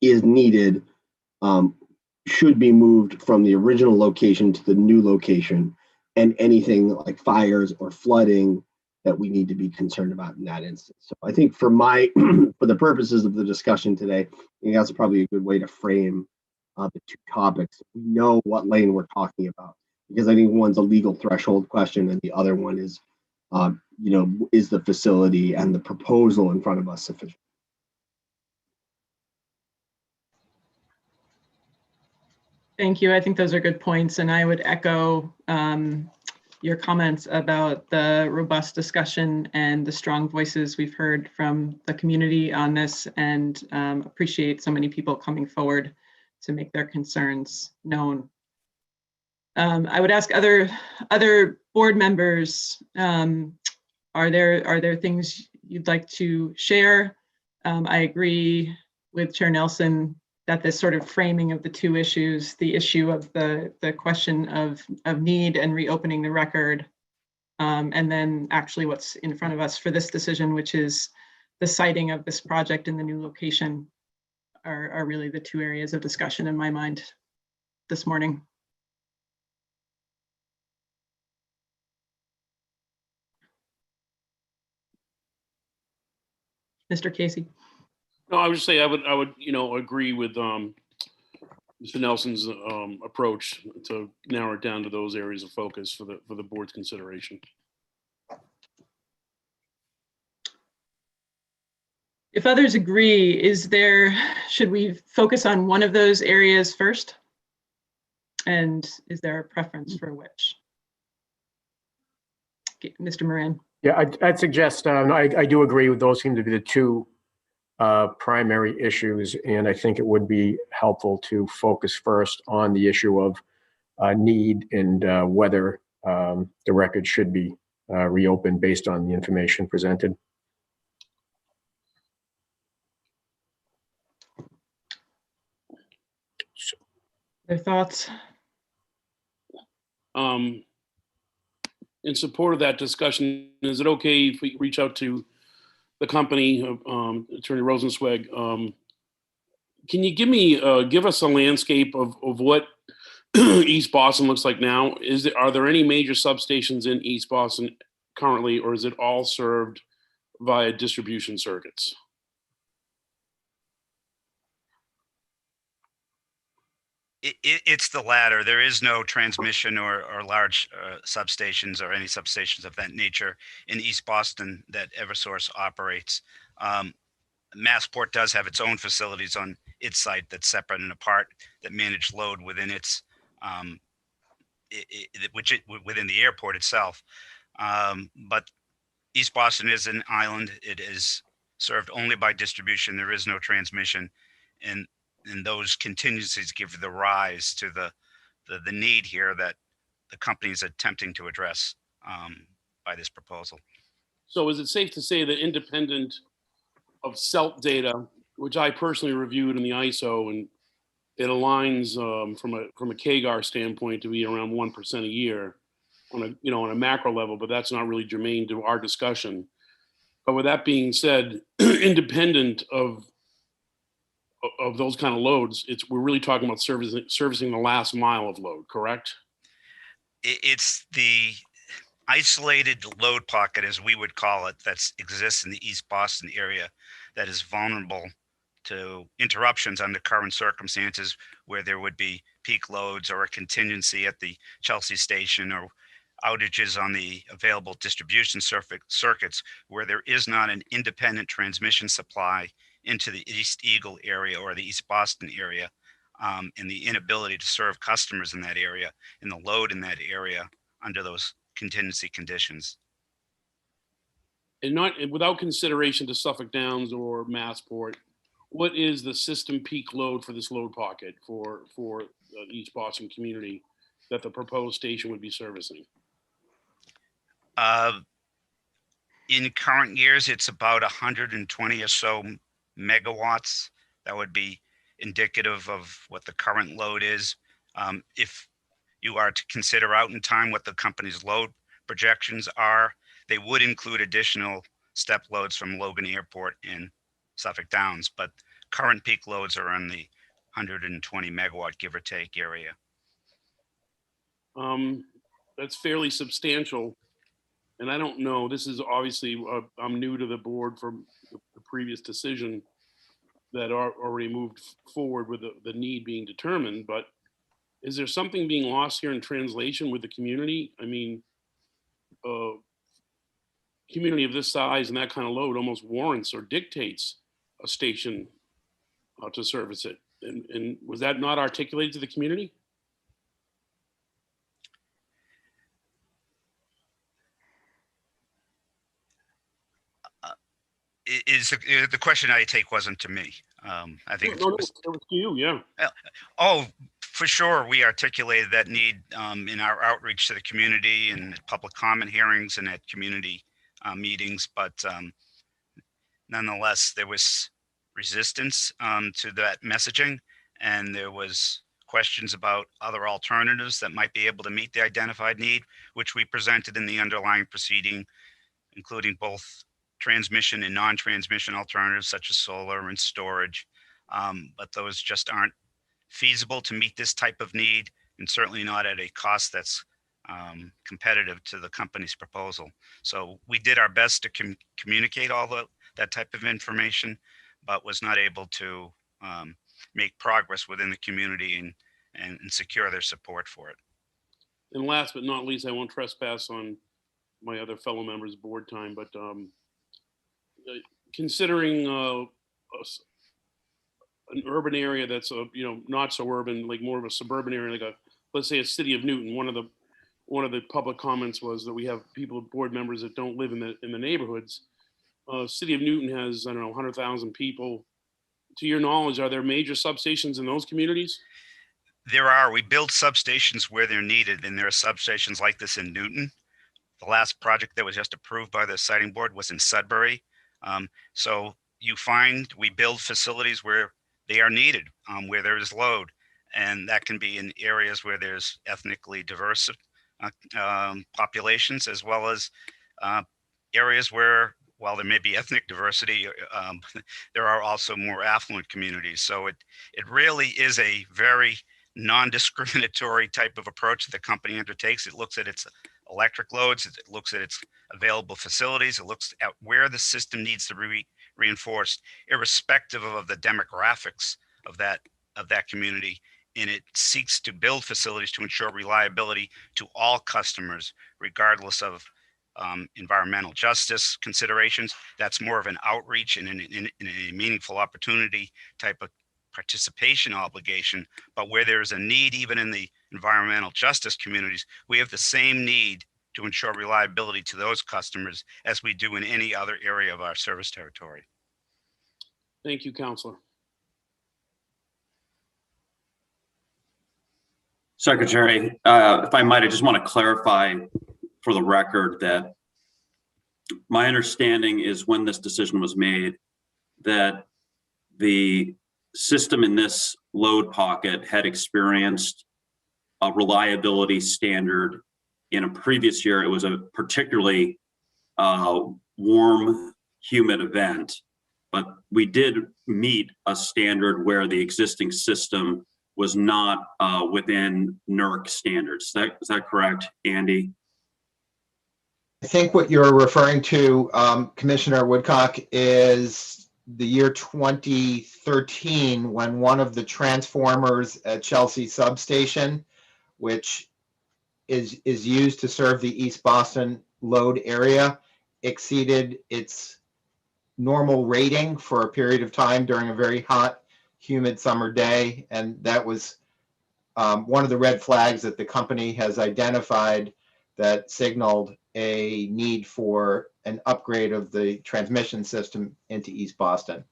S18: is needed, should be moved from the original location to the new location, and anything like fires or flooding that we need to be concerned about in that instance. So I think for the purposes of the discussion today, I think that's probably a good way to frame the two topics. We know what lane we're talking about, because I think one's a legal threshold question and the other one is, is the facility and the proposal in front of us sufficient?
S2: Thank you. I think those are good points, and I would echo your comments about the robust discussion and the strong voices we've heard from the community on this, and appreciate so many people coming forward to make their concerns known. I would ask other board members, are there things you'd like to share? I agree with Chair Nelson that this sort of framing of the two issues, the issue of the question of need and reopening the record, and then actually what's in front of us for this decision, which is the siting of this project in the new location, are really the two areas of discussion in my mind this morning. Mr. Casey.
S12: No, I would just say I would agree with Mr. Nelson's approach to narrow it down to those areas of focus for the board's consideration.
S2: If others agree, should we focus on one of those areas first? And is there a preference for which? Okay, Mr. Moran.
S13: Yeah, I'd suggest, I do agree with those seem to be the two primary issues, and I think it would be helpful to focus first on the issue of need and whether the record should be reopened based on the information presented.
S2: Their thoughts?
S12: In support of that discussion, is it okay if we reach out to the company, Attorney Rosenzweig? Can you give us a landscape of what East Boston looks like now? Are there any major substations in East Boston currently, or is it all served via distribution circuits?
S23: It's the latter. There is no transmission or large substations or any substations of that nature in East Boston that Eversource operates. Massport does have its own facilities on its site that's separate and apart that manage load within its within the airport itself. But East Boston is an island. It is served only by distribution. There is no transmission, and those contingencies give the rise to the need here that the company is attempting to address by this proposal.
S12: So is it safe to say that independent of SELT data, which I personally reviewed in the ISO, and it aligns from a KGAR standpoint to be around 1% a year on a macro level, but that's not really germane to our discussion. But with that being said, independent of those kind of loads, we're really talking about servicing the last mile of load, correct?
S23: It's the isolated load pocket, as we would call it, that exists in the East Boston area that is vulnerable to interruptions under current circumstances, where there would be peak loads or a contingency at the Chelsea station or outages on the available distribution circuits, where there is not an independent transmission supply into the East Eagle area or the East Boston area, and the inability to serve customers in that area and the load in that area under those contingency conditions.
S12: And not without consideration to Suffolk Downs or Massport, what is the system peak load for this load pocket for the East Boston community that the proposed station would be servicing?
S23: In current years, it's about 120 or so megawatts. That would be indicative of what the current load is. If you are to consider out in time what the company's load projections are, they would include additional step loads from Logan Airport and Suffolk Downs, but current peak loads are in the 120 megawatt, give or take, area.
S12: That's fairly substantial. And I don't know, this is obviously, I'm new to the board from the previous decision that already moved forward with the need being determined, but is there something being lost here in translation with the community? I mean, community of this size and that kind of load almost warrants or dictates a station to service it. And was that not articulated to the community?
S23: the question I take wasn't to me. I think
S12: No, it was to you, yeah.
S23: Oh, for sure, we articulated that need in our outreach to the community and at public comment hearings and at community meetings. But nonetheless, there was resistance to that messaging, and there was questions about other alternatives that might be able to meet the identified need, which we presented in the underlying proceeding, including both transmission and non-transmission alternatives such as solar and storage. But those just aren't feasible to meet this type of need, and certainly not at a cost that's competitive to the company's proposal. So we did our best to communicate all that type of information, but was not able to make progress within the community and secure their support for it.
S12: And last but not least, I won't trespass on my other fellow members' board time, but considering an urban area that's not so urban, like more of a suburban area, like let's say a city of Newton. One of the public comments was that we have board members that don't live in the neighborhoods. City of Newton has, I don't know, 100,000 people. To your knowledge, are there major substations in those communities?
S23: There are. We build substations where they're needed, and there are substations like this in Newton. The last project that was just approved by the siting board was in Sudbury. So you find we build facilities where they are needed, where there is load, and that can be in areas where there's ethnically diverse populations, as well as areas where, while there may be ethnic diversity, there are also more affluent communities. So it really is a very non-discriminatory type of approach that the company undertakes. It looks at its electric loads, it looks at its available facilities, it looks at where the system needs to be reinforced, irrespective of the demographics of that community. And it seeks to build facilities to ensure reliability to all customers, regardless of environmental justice considerations. That's more of an outreach and in a meaningful opportunity type of participation obligation. But where there's a need, even in the environmental justice communities, we have the same need to ensure reliability to those customers as we do in any other area of our service territory.
S12: Thank you, Councilor.
S3: Secretary, if I might, I just want to clarify for the record that my understanding is when this decision was made that the system in this load pocket had experienced a reliability standard in a previous year. It was a particularly warm, humid event, but we did meet a standard where the existing system was not within NERC standards. Is that correct, Andy?
S1: I think what you're referring to, Commissioner Woodcock, is the year 2013, when one of the transformers at Chelsea substation, which is used to serve the East Boston load area, exceeded its normal rating for a period of time during a very hot, humid summer day. And that was one of the red flags that the company has identified that signaled a need for an upgrade of the transmission system into East Boston.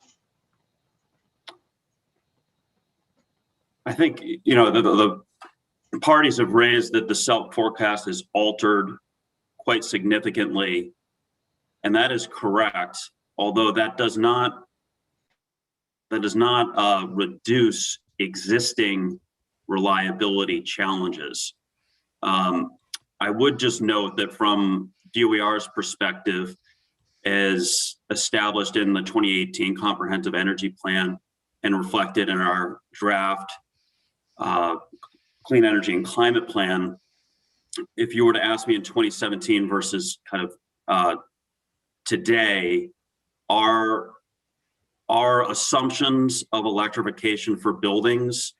S3: I think, you know, the parties have raised that the SELP forecast is altered quite significantly, and that is correct, although that does not reduce existing reliability challenges. I would just note that from DOER's perspective, as established in the 2018 Comprehensive Energy Plan and reflected in our draft Clean Energy and Climate Plan, if you were to ask me in 2017 versus kind of today, our assumptions of electrification for buildings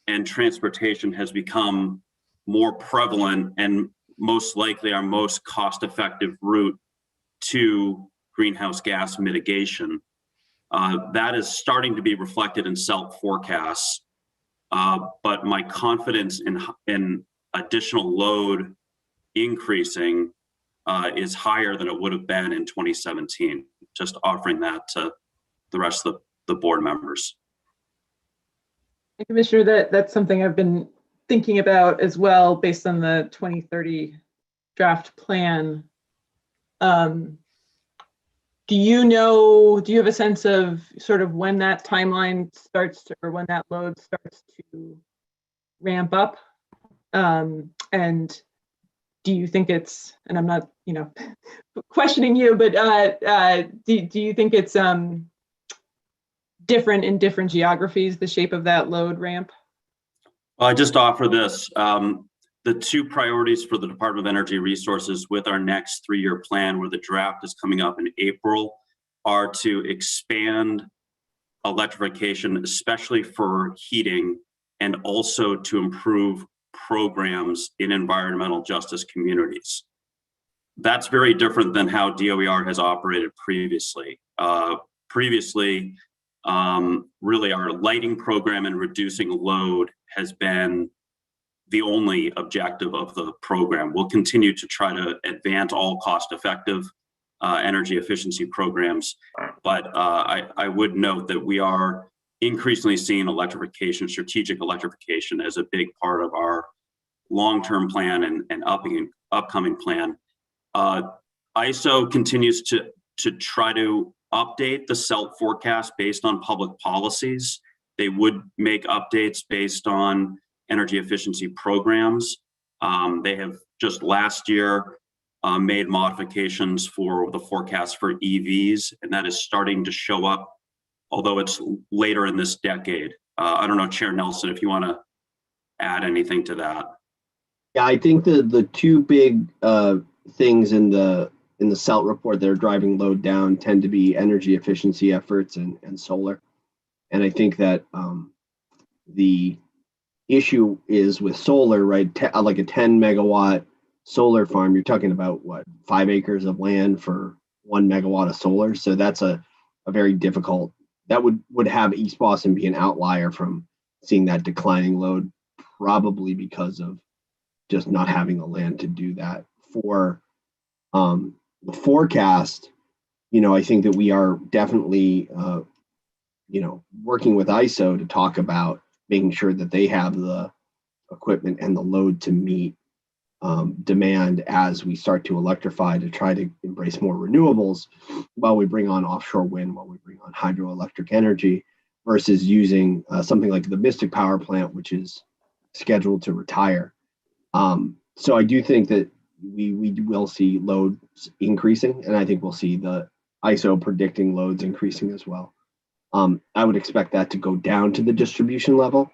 S3: and transportation has become more prevalent and most likely our most cost-effective route to greenhouse gas mitigation. That is starting to be reflected in SELP forecasts, but my confidence in additional load increasing is higher than it would have been in 2017. just offering that to the rest of the board members.
S2: Commissioner, that's something I've been thinking about as well, based on the 2030 draft plan. Do you have a sense of sort of when that timeline starts to, or when that load starts to ramp up? And do you think it's, and I'm not, questioning you, but do you think it's different in different geographies, the shape of that load ramp?
S3: Well, I just offer this. The two priorities for the Department of Energy Resources with our next 3-year plan, where the draft is coming up in April, are to expand electrification, especially for heating, and also to improve programs in environmental justice communities. That's very different than how DOER has operated previously. Really our lighting program and reducing load has been the only objective of the program. We'll continue to try to advance all cost-effective energy efficiency programs, but I would note that we are increasingly seeing electrification, strategic electrification, as a big part of our long-term plan and upcoming plan. ISO continues to try to update the SELT forecast based on public policies. They would make updates based on energy efficiency programs. They have just last year made modifications for the forecast for EVs, and that is starting to show up, although it's later in this decade. I don't know, Chair Nelson, if you want to add anything to that.
S18: Yeah, I think the two big things in the SELT report that are driving load down tend to be energy efficiency efforts and solar. And I think that the issue is with solar, right? Like a 10 megawatt solar farm, you're talking about what, 5 acres of land for 1 megawatt of solar. So that's a very difficult, that would have East Boston be an outlier from seeing that declining load, probably because of just not having the land to do that. For the forecast, I think that we are definitely, working with ISO to talk about making sure that they have the equipment and the load to meet demand as we start to electrify, to try to embrace more renewables while we bring on offshore wind, while we bring on hydroelectric energy, versus using something like the Mystic Power Plant, which is scheduled to retire. So I do think that we will see loads increasing, and I think we'll see the ISO predicting loads increasing as well. I would expect that to go down to the distribution level.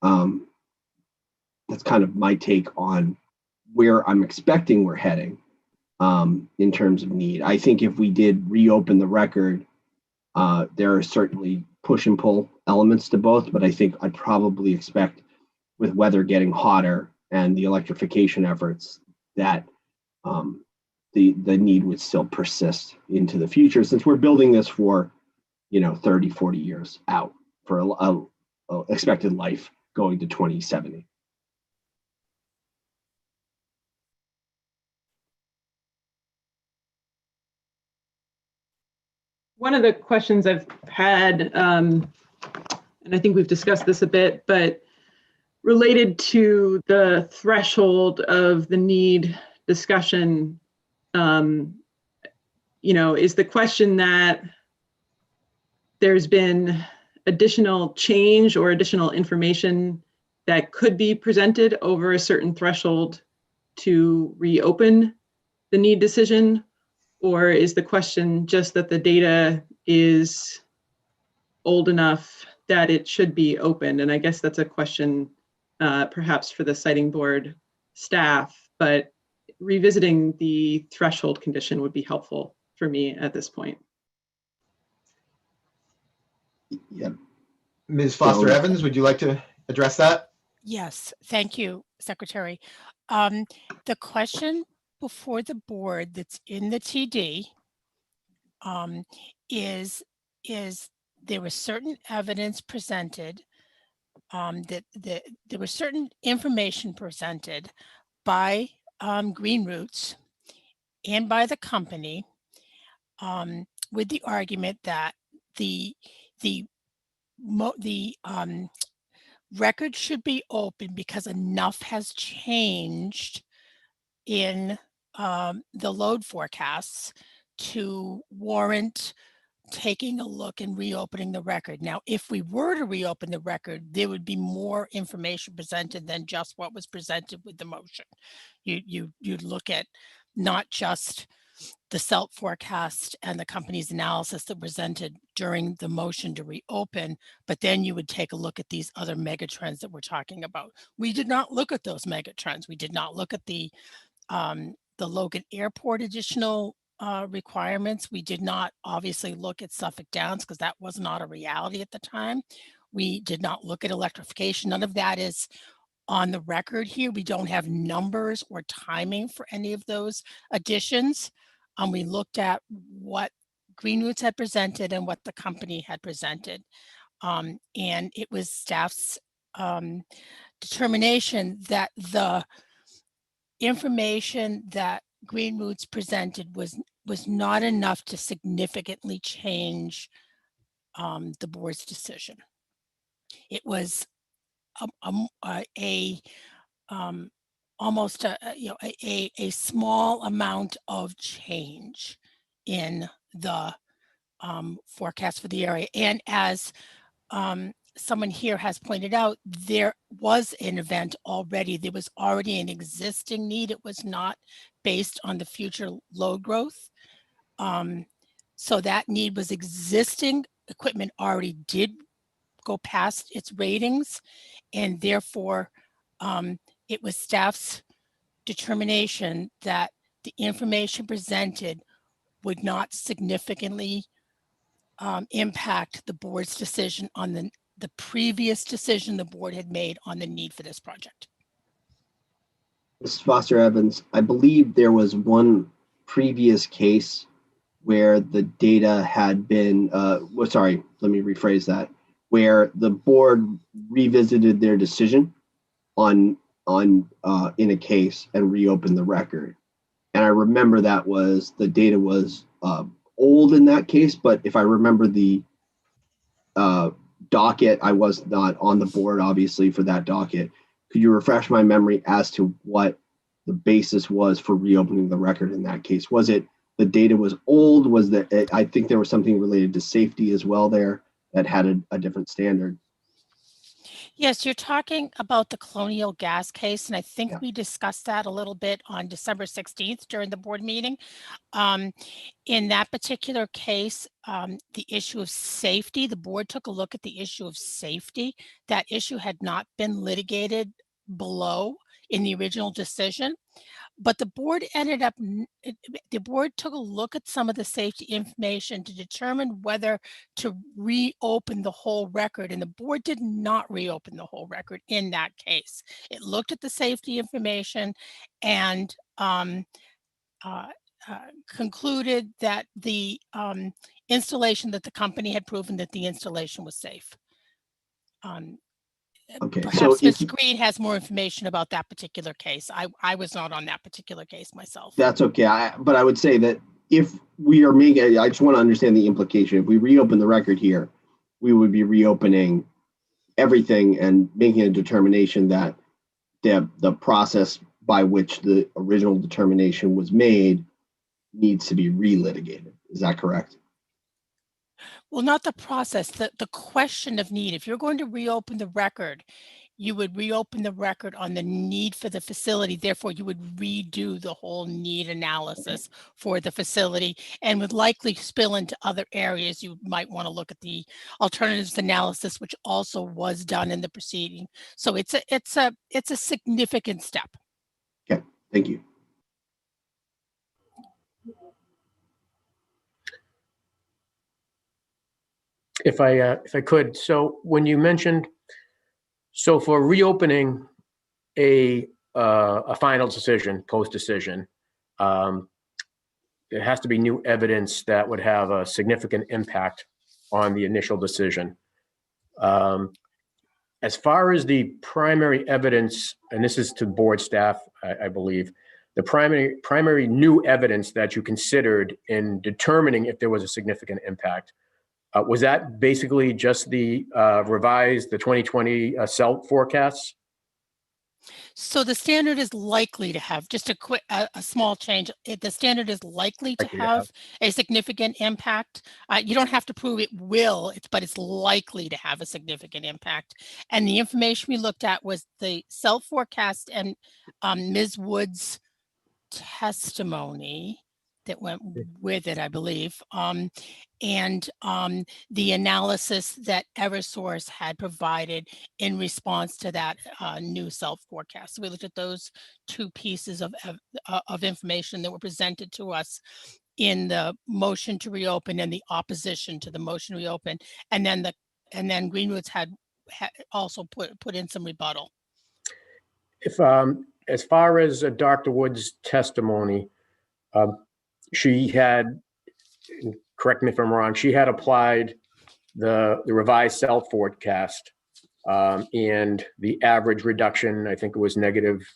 S18: That's kind of my take on where I'm expecting we're heading in terms of need. I think if we did reopen the record, there are certainly push and pull elements to both, but I think I'd probably expect, with weather getting hotter and the electrification efforts, that the need would still persist into the future, since we're building this for 30, 40 years out, for a expected life going to 2070.
S2: One of the questions I've had, and I think we've discussed this a bit, but related to the threshold of the need discussion, is the question that there's been additional change or additional information that could be presented over a certain threshold to reopen the need decision? Or is the question just that the data is old enough that it should be opened? And I guess that's a question perhaps for the siting board staff, but revisiting the threshold condition would be helpful for me at this point.
S1: Yeah. Ms. Foster Evans, would you like to address that?
S14: Yes, thank you, Secretary. The question before the board that's in the TD is there was certain evidence presented, that there was certain information presented by Green Roots and by the company with the argument that the record should be open because enough has changed in the load forecasts to warrant taking a look and reopening the record. Now, if we were to reopen the record, there would be more information presented than just what was presented with the motion. You'd look at not just the SELT forecast and the company's analysis that presented during the motion to reopen, but then you would take a look at these other mega trends that we're talking about. We did not look at those mega trends. We did not look at the Logan Airport additional requirements. We did not obviously look at Suffolk Downs because that was not a reality at the time. We did not look at electrification. None of that is on the record here. We don't have numbers or timing for any of those additions. We looked at what Green Roots had presented and what the company had presented. And it was staff's determination that the information that Green Roots presented was not enough to significantly change the board's decision. It was almost a small amount of change in the forecast for the area. And as someone here has pointed out, there was an event already. There was already an existing need. It was not based on the future load growth. So that need was existing. Equipment already did go past its ratings, and therefore it was staff's determination that the information presented would not significantly impact the board's decision on the previous decision the board had made on the need for this project.
S18: Mrs. Foster Evans, I believe there was one previous case where the data had been, sorry, let me rephrase that, where the board revisited their decision in a case and reopened the record. And I remember the data was old in that case, but if I remember the docket, I was not on the board, obviously, for that docket. Could you refresh my memory as to what the basis was for reopening the record in that case? Was it the data was old? Was that, I think there was something related to safety as well there that had a different standard.
S14: Yes, you're talking about the Colonial Gas case, and I think we discussed that a little bit on December 16th during the board meeting. In that particular case, the issue of safety, the board took a look at the issue of safety. That issue had not been litigated below in the original decision, but the board took a look at some of the safety information to determine whether to reopen the whole record, and the board did not reopen the whole record in that case. It looked at the safety information and concluded that the installation, that the company had proven that the installation was safe.
S18: Okay,
S14: perhaps Ms. Green has more information about that particular case. I was not on that particular case myself.
S18: That's okay. But I would say that if we are making, I just want to understand the implication. If we reopen the record here, we would be reopening everything and making a determination that the process by which the original determination was made needs to be relitigated. Is that correct?
S14: Well, not the process, the question of need. If you're going to reopen the record, you would reopen the record on the need for the facility. Therefore, you would redo the whole need analysis for the facility and would likely spill into other areas. You might want to look at the alternatives analysis, which also was done in the proceeding. So it's a significant step.
S18: Okay, thank you.
S13: If I could, so when you mentioned, so for reopening a final decision, post-decision, there has to be new evidence that would have a significant impact on the initial decision. As far as the primary evidence, and this is to board staff, I believe, the primary new evidence that you considered in determining if there was a significant impact, was that basically just the revised, the 2020 SELT forecasts?
S14: So the standard is likely to have, just a small change. The standard is likely to have a significant impact. You don't have to prove it will, but it's likely to have a significant impact. And the information we looked at was the SELT forecast and Ms. Wood's testimony that went with it, I believe, and the analysis that Eversource had provided in response to that new SELT forecast. So we looked at those two pieces of information that were presented to us in the motion to reopen and the opposition to the motion to reopen, and then Greenwoods had also put in some rebuttal.
S13: If as far as Dr. Wood's testimony, she had, correct me if I'm wrong, she had applied the revised SELT forecast and the average reduction, I think it was negative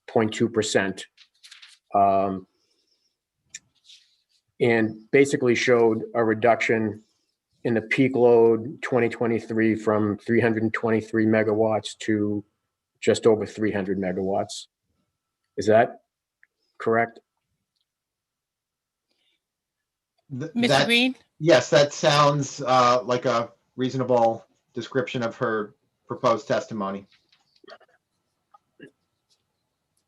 S13: 0.2%, and basically showed a reduction in the peak load 2023 from 323 megawatts to just over 300 megawatts. Is that correct?
S14: Mr. Green?
S1: Yes, that sounds like a reasonable description of her proposed testimony.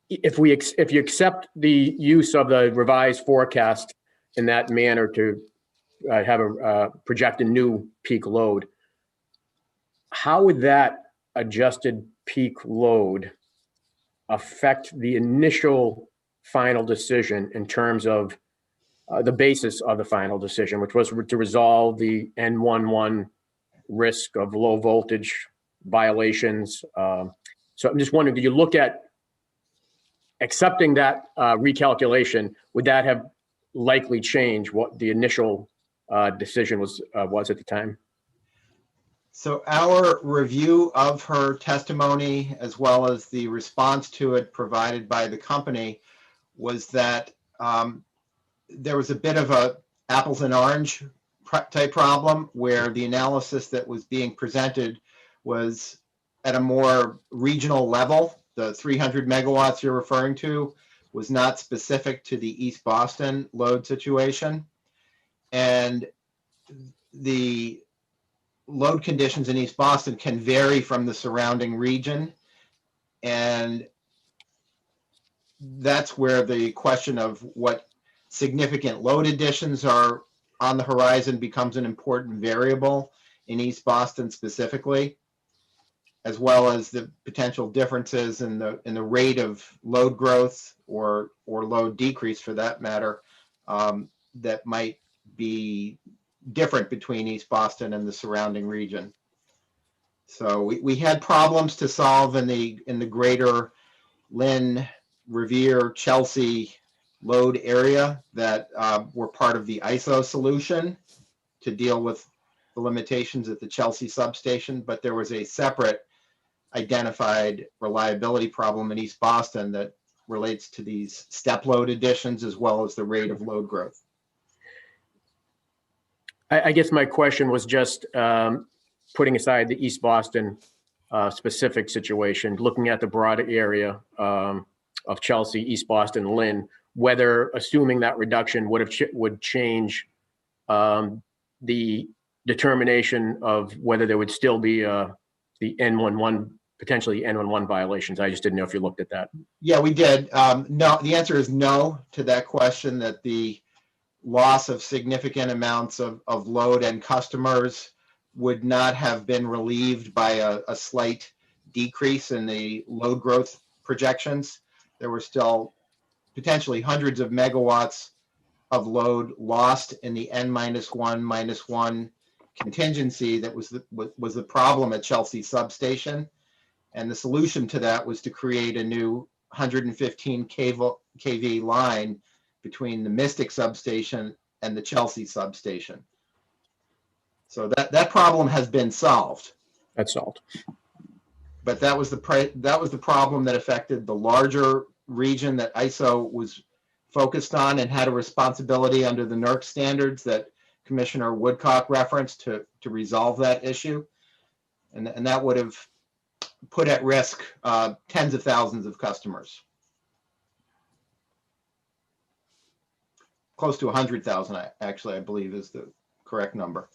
S13: If you accept the use of the revised forecast in that manner to have a projected new peak load, how would that adjusted peak load affect the initial final decision in terms of the basis of the final decision, which was to resolve the N11 risk of low voltage violations? So I'm just wondering, did you look at accepting that recalculation? Would that have likely changed what the initial decision was at the time?
S1: So our review of her testimony, as well as the response to it provided by the company, was that there was a bit of a apples and orange type problem where the analysis that was being presented was at a more regional level. The 300 megawatts you're referring to was not specific to the East Boston load situation. And the load conditions in East Boston can vary from the surrounding region. And that's where the question of what significant load additions are on the horizon becomes an important variable in East Boston specifically, as well as the potential differences in the rate of load growth or load decrease, for that matter, that might be different between East Boston and the surrounding region. So we had problems to solve in the greater Lynn, Revere, Chelsea load area that were part of the ISO solution to deal with the limitations at the Chelsea substation, but there was a separate identified reliability problem in East Boston that relates to these step load additions as well as the rate of load growth.
S13: I guess my question was just putting aside the East Boston specific situation, looking at the broader area of Chelsea, East Boston, Lynn, whether assuming that reduction would change the determination of whether there would still be the N11, potentially N11 violations. I just didn't know if you looked at that.
S1: Yeah, we did. No, the answer is no to that question, that the loss of significant amounts of load and customers would not have been relieved by a slight decrease in the load growth projections. There were still potentially hundreds of megawatts of load lost in the N-1 contingency that was the problem at Chelsea substation. And the solution to that was to create a new 115 kV line between the Mystic substation and the Chelsea substation. So that problem has been solved.
S13: That's solved.
S1: But that was the problem that affected the larger region that ISO was focused on and had a responsibility under the NERC standards that Commissioner Woodcock referenced to resolve that issue. And that would have put at risk tens of thousands of customers. Close to 100,000, actually, I believe is the correct number.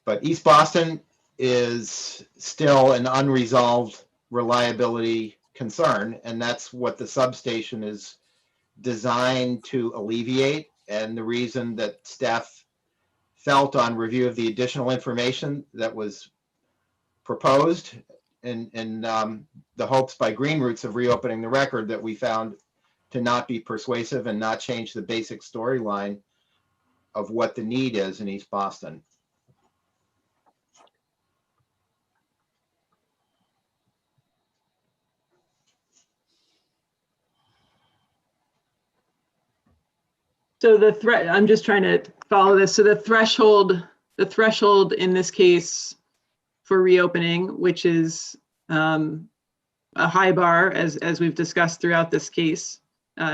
S1: But East Boston is still an unresolved reliability concern, and that's what the substation is designed to alleviate. And the reason that staff felt on review of the additional information that was proposed and the hopes by Green Roots of reopening the record that we found to not be persuasive and not change the basic storyline of what the need is in East Boston.
S2: So the threat, I'm just trying to follow this. So the threshold in this case for reopening, which is a high bar as we've discussed throughout this case,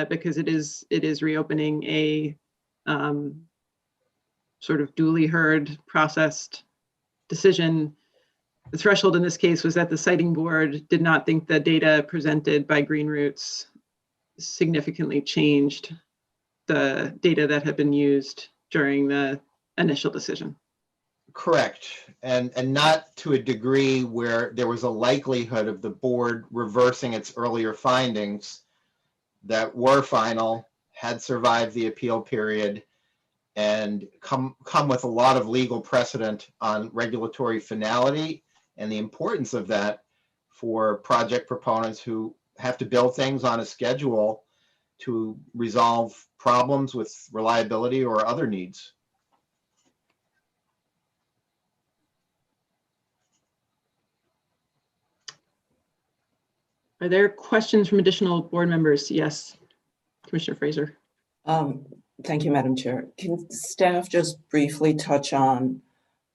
S2: because it is reopening a sort of duly heard, processed decision. The threshold in this case was that the siting board did not think the data presented by Green Roots significantly changed the data that had been used during the initial decision.
S1: Correct. And not to a degree where there was a likelihood of the board reversing its earlier findings that were final, had survived the appeal period, and come with a lot of legal precedent on regulatory finality and the importance of that for project proponents who have to build things on a schedule to resolve problems with reliability or other needs.
S2: Are there questions from additional board members? Yes, Commissioner Fraser.
S15: Thank you, Madam Chair. Can staff just briefly touch on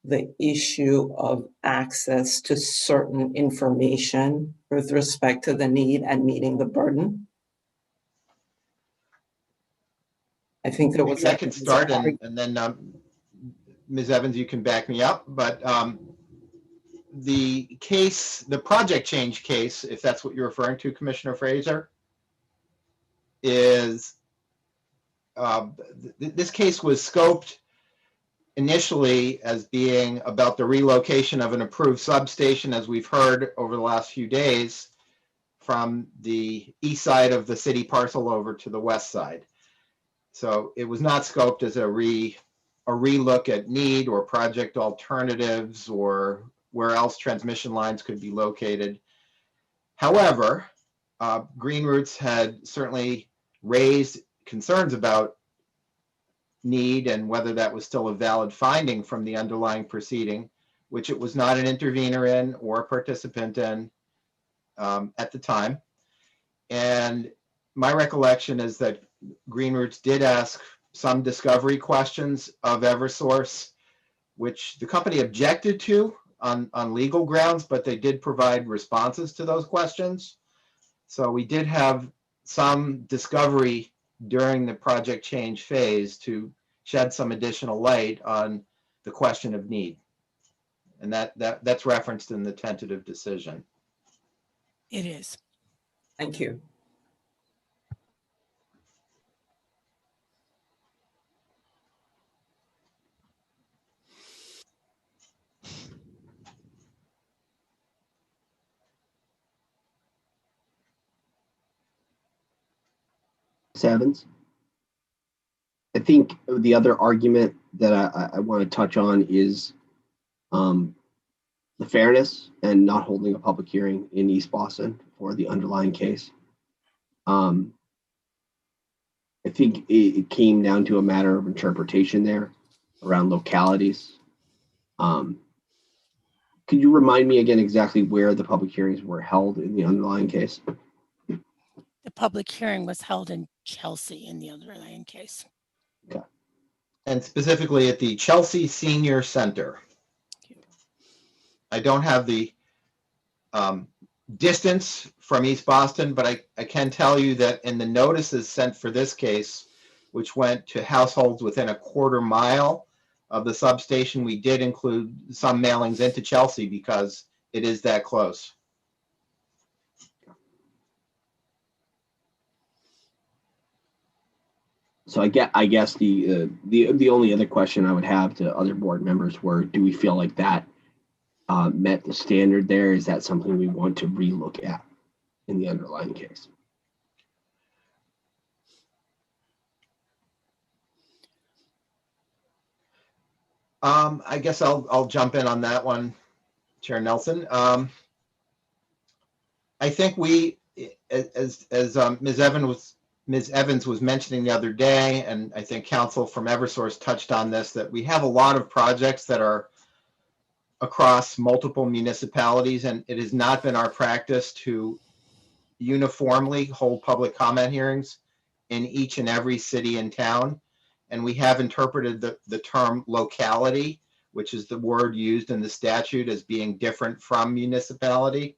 S15: the issue of access to certain information with respect to the need and meeting the burden? I think there was.
S1: I can start and then Ms. Evans, you can back me up, but the case, the project change case, if that's what you're referring to, Commissioner Fraser, is this case was scoped initially as being about the relocation of an approved substation, as we've heard over the last few days, from the east side of the city parcel over to the west side. So it was not scoped as a relook at need or project alternatives or where else transmission lines could be located. However, Green Roots had certainly raised concerns about need and whether that was still a valid finding from the underlying proceeding, which it was not an intervener in or a participant in at the time. And my recollection is that Green Roots did ask some discovery questions of Eversource, which the company objected to on legal grounds, but they did provide responses to those questions. So we did have some discovery during the project change phase to shed some additional light on the question of need. And that's referenced in the tentative decision.
S14: It is.
S15: Thank you.
S18: Evans. I think the other argument that I want to touch on is the fairness and not holding a public hearing in East Boston for the underlying case. I think it came down to a matter of interpretation there around localities. Could you remind me again exactly where the public hearings were held in the underlying case?
S14: The public hearing was held in Chelsea in the underlying case.
S1: Okay. And specifically at the Chelsea Senior Center. I don't have the distance from East Boston, but I can tell you that in the notices sent for this case, which went to households within a quarter mile of the substation, we did include some mailings into Chelsea because it is that close.
S18: So I guess the only other question I would have to other board members were, do we feel like that met the standard there? Is that something we want to relook at in the underlying case?
S1: I guess I'll jump in on that one, Chair Nelson. I think we, as Ms. Evans was mentioning the other day, and I think counsel from Eversource touched on this, that we have a lot of projects that are across multiple municipalities, and it has not been our practice to uniformly hold public comment hearings in each and every city and town. And we have interpreted the term locality, which is the word used in the statute, as being different from municipality.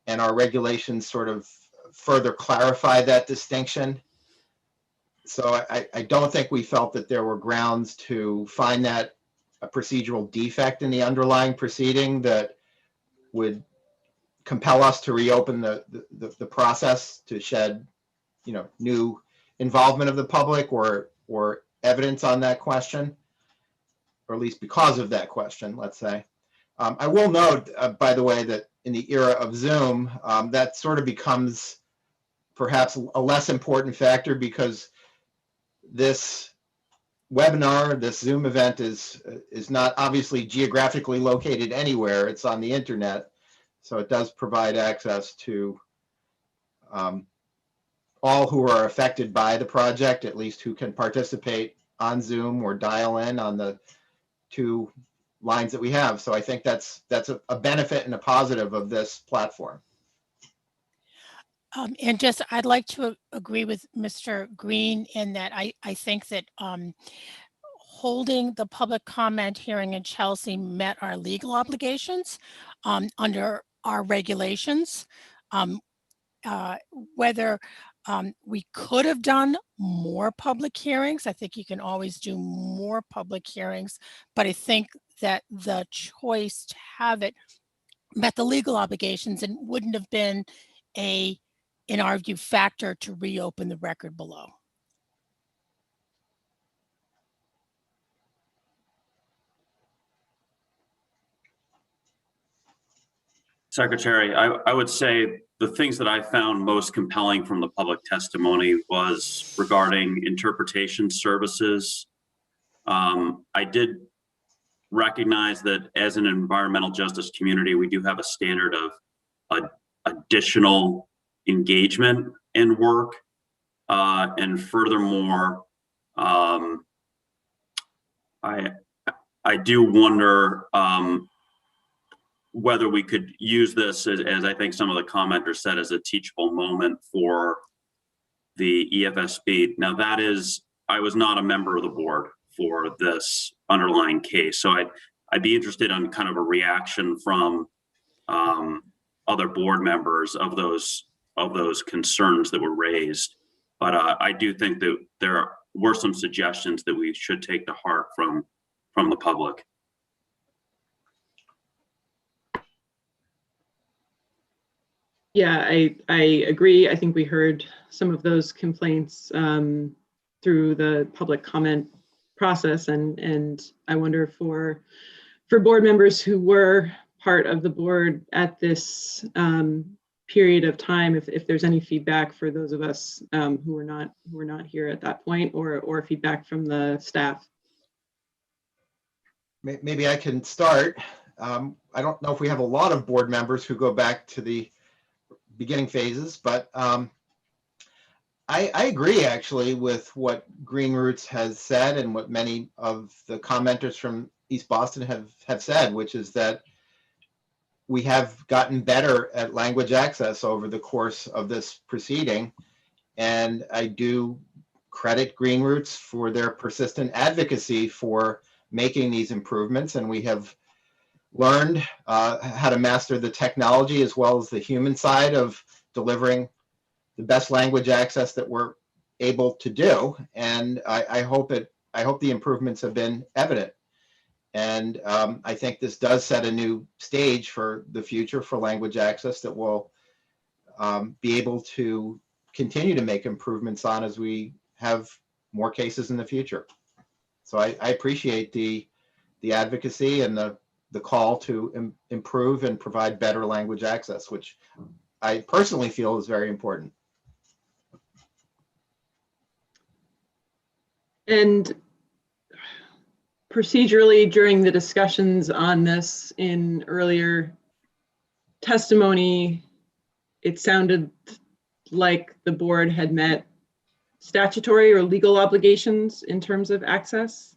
S1: And our regulations sort of further clarify that distinction. So I don't think we felt that there were grounds to find that a procedural defect in the underlying proceeding that would compel us to reopen the process to shed, new involvement of the public or evidence on that question, or at least because of that question, let's say. I will note, by the way, that in the era of Zoom, that sort of becomes perhaps a less important factor, because this webinar, this Zoom event is not obviously geographically located anywhere. It's on the internet. So it does provide access to all who are affected by the project, at least who can participate on Zoom or dial in on the 2 lines that we have. So I think that's a benefit and a positive of this platform.
S14: And just, I'd like to agree with Mr. Green in that I think that holding the public comment hearing in Chelsea met our legal obligations under our regulations. Whether we could have done more public hearings, I think you can always do more public hearings, but I think that the choice to have it met the legal obligations and wouldn't have been in our view, factor to reopen the record below.
S3: Secretary, I would say the things that I found most compelling from the public testimony was regarding interpretation services. I did recognize that as an environmental justice community, we do have a standard of additional engagement and work. And furthermore, I do wonder whether we could use this as I think some of the commenters said, as a teachable moment for the EFSB. Now that is, I was not a member of the board for this underlying case. So I'd be interested in kind of a reaction from other board members of those concerns that were raised. But I do think that there were some suggestions that we should take to heart from the public.
S2: Yeah, I agree. I think we heard some of those complaints through the public comment process, and I wonder for board members who were part of the board at this period of time, if there's any feedback for those of us who were not here at that point, or feedback from the staff.
S1: Maybe I can start. I don't know if we have a lot of board members who go back to the beginning phases, but I agree actually with what Green Roots has said and what many of the commenters from East Boston have said, which is that we have gotten better at language access over the course of this proceeding. And I do credit Green Roots for their persistent advocacy for making these improvements. And we have learned how to master the technology as well as the human side of delivering the best language access that we're able to do. And I hope the improvements have been evident. And I think this does set a new stage for the future for language access that will be able to continue to make improvements on as we have more cases in the future. So I appreciate the advocacy and the call to improve and provide better language access, which I personally feel is very important.
S2: And procedurally, during the discussions on this in earlier testimony, it sounded like the board had met statutory or legal obligations in terms of access.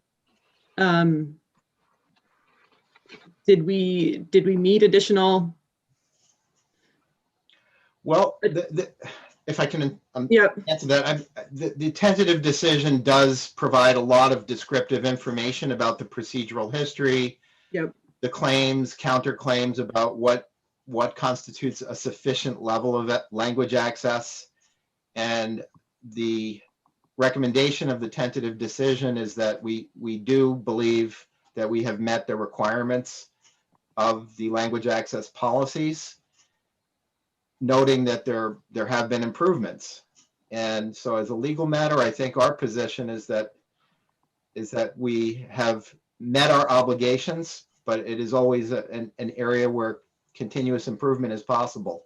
S2: Did we meet additional?
S1: Well, if I can answer that, the tentative decision does provide a lot of descriptive information about the procedural history, the claims, counterclaims about what constitutes a sufficient level of language access. And the recommendation of the tentative decision is that we do believe that we have met the requirements of the language access policies, noting that there have been improvements. And so as a legal matter, I think our position is that we have met our obligations, but it is always an area where continuous improvement is possible.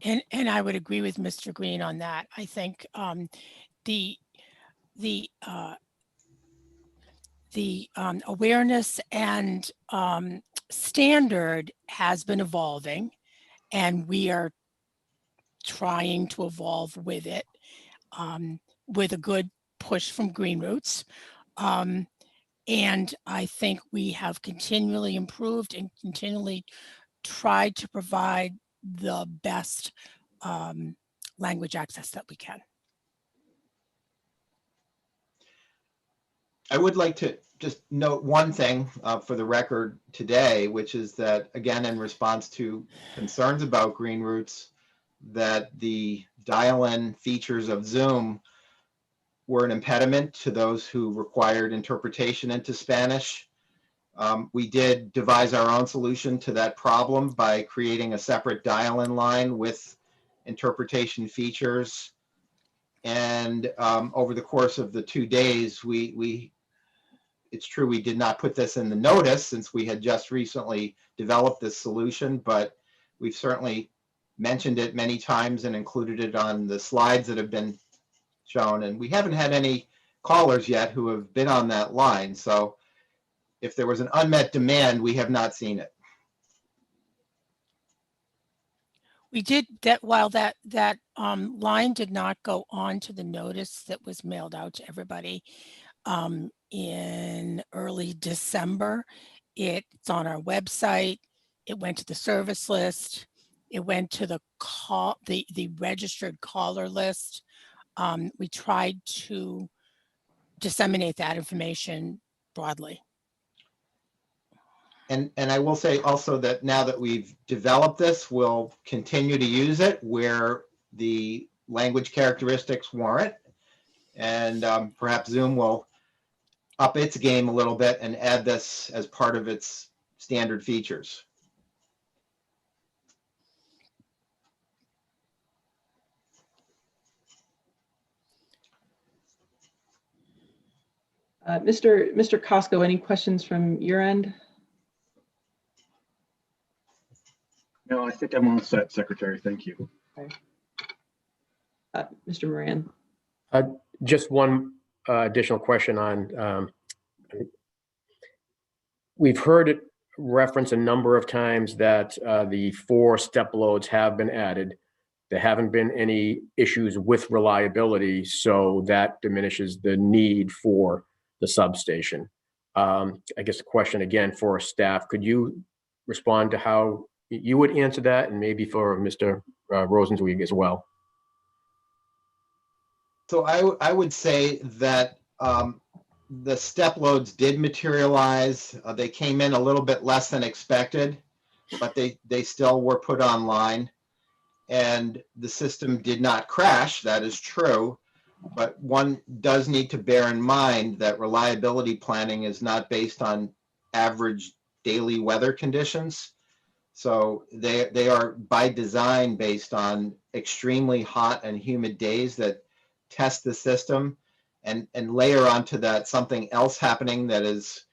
S14: And I would agree with Mr. Green on that. I think the awareness and standard has been evolving, and we are trying to evolve with it, with a good push from Green Roots. And I think we have continually improved and continually tried to provide the best language access that we can.
S1: I would like to just note one thing for the record today, which is that, again, in response to concerns about Green Roots, that the dial-in features of Zoom were an impediment to those who required interpretation into Spanish. We did devise our own solution to that problem by creating a separate dial-in line with interpretation features. And over the course of the 2 days, it's true we did not put this in the notice since we had just recently developed this solution, but we've certainly mentioned it many times and included it on the slides that have been shown. And we haven't had any callers yet who have been on that line. So if there was an unmet demand, we have not seen it.
S14: We did that while that line did not go on to the notice that was mailed out to everybody in early December. It's on our website. It went to the service list. It went to the registered caller list. We tried to disseminate that information broadly.
S1: And I will say also that now that we've developed this, we'll continue to use it where the language characteristics warrant. And perhaps Zoom will up its game a little bit and add this as part of its standard features.
S2: Mr. Costco, any questions from your end?
S13: No, I think I'm all set, Secretary. Thank you.
S2: Okay. Mr. Moran.
S13: Just one additional question on, we've heard it referenced a number of times that the 4 step loads have been added. There haven't been any issues with reliability, so that diminishes the need for the substation. I guess the question again for staff, could you respond to how you would answer that, and maybe for Mr. Rosenzweig as well?
S1: So I would say that the step loads did materialize. They came in a little bit less than expected, but they still were put online. And the system did not crash, that is true. But one does need to bear in mind that reliability planning is not based on average daily weather conditions. So they are by design based on extremely hot and humid days that test the system, and layer onto that something else happening that is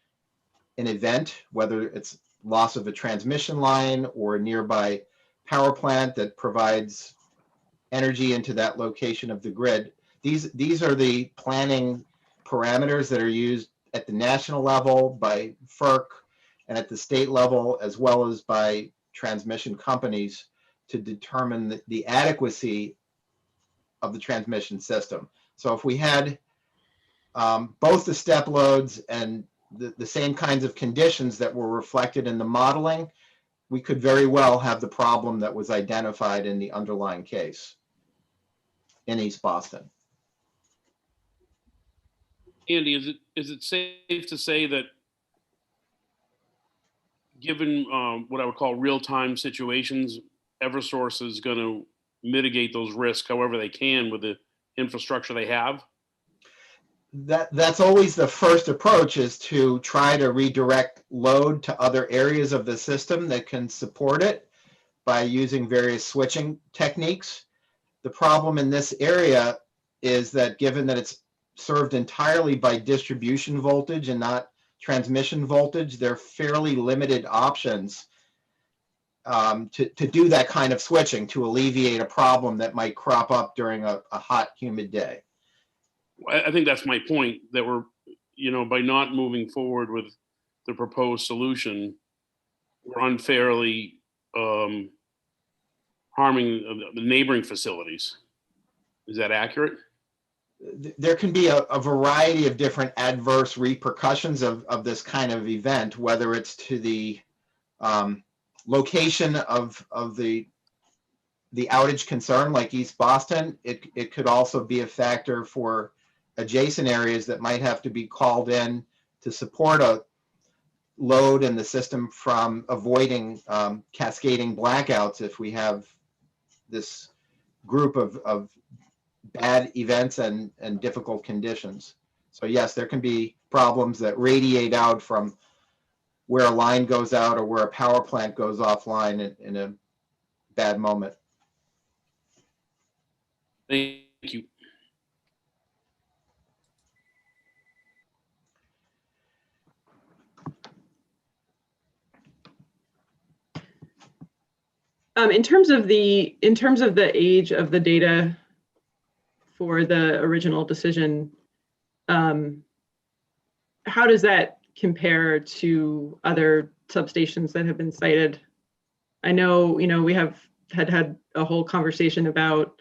S1: an event, whether it's loss of a transmission line or a nearby power plant that provides energy into that location of the grid. These are the planning parameters that are used at the national level by FERC and at the state level, as well as by transmission companies, to determine the adequacy of the transmission system. So if we had both the step loads and the same kinds of conditions that were reflected in the modeling, we could very well have the problem that was identified in the underlying case in East Boston.
S12: Andy, is it safe to say that given what I would call real-time situations, Eversource is going to mitigate those risks however they can with the infrastructure they have?
S1: That's always the first approach, is to try to redirect load to other areas of the system that can support it by using various switching techniques. The problem in this area is that given that it's served entirely by distribution voltage and not transmission voltage, there are fairly limited options to do that kind of switching to alleviate a problem that might crop up during a hot, humid day.
S12: I think that's my point, that we're, by not moving forward with the proposed solution, we're unfairly harming the neighboring facilities. Is that accurate?
S1: There can be a variety of different adverse repercussions of this kind of event, whether it's to the location of the outage concern, like East Boston. It could also be a factor for adjacent areas that might have to be called in to support a load in the system from avoiding cascading blackouts if we have this group of bad events and difficult conditions. So yes, there can be problems that radiate out from where a line goes out or where a power plant goes offline in a bad moment.
S12: Thank you.
S2: In terms of the age of the data for the original decision, how does that compare to other substations that have been cited? I know, we have had a whole conversation about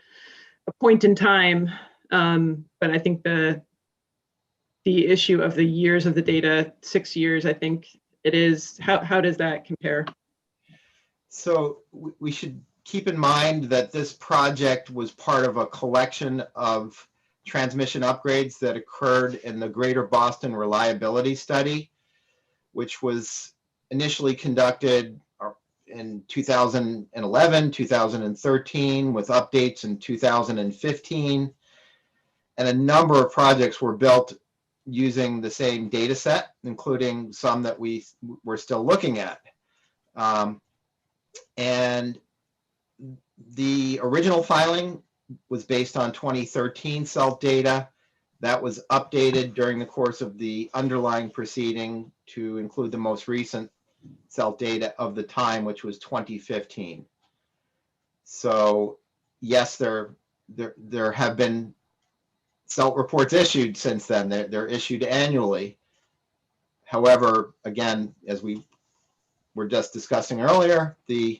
S2: a point in time, but I think the issue of the years of the data, 6 years, I think it is. How does that compare?
S1: So we should keep in mind that this project was part of a collection of transmission upgrades that occurred in the Greater Boston Reliability Study, which was initially conducted in 2011, 2013, with updates in 2015. And a number of projects were built using the same data set, including some that we're still looking at. And the original filing was based on 2013 SELT data. That was updated during the course of the underlying proceeding to include the most recent SELT data of the time, which was 2015. So yes, there have been SELT reports issued since then. They're issued annually. However, again, as we were just discussing earlier, the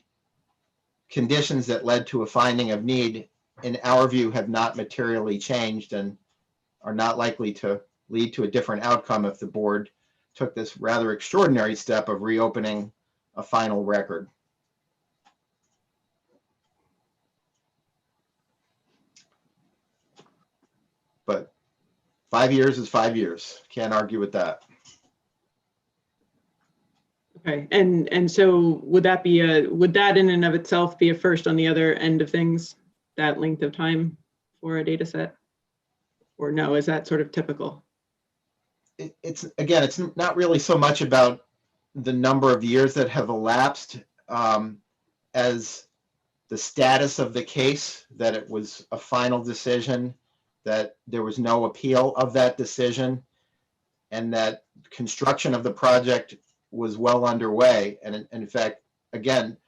S1: conditions that led to a finding of need, in our view, have not materially changed and are not likely to lead to a different outcome if the board took this rather extraordinary step of reopening a final record. But 5 years is 5 years. Can't argue with that.
S2: Okay, and so would that in and of itself be a first on the other end of things, that length of time for a data set? Or no, is that sort of typical?
S1: It's not really so much about the number of years that have elapsed as the status of the case, that it was a final decision, that there was no appeal of that decision, and that construction of the project was well underway. And in fact, again,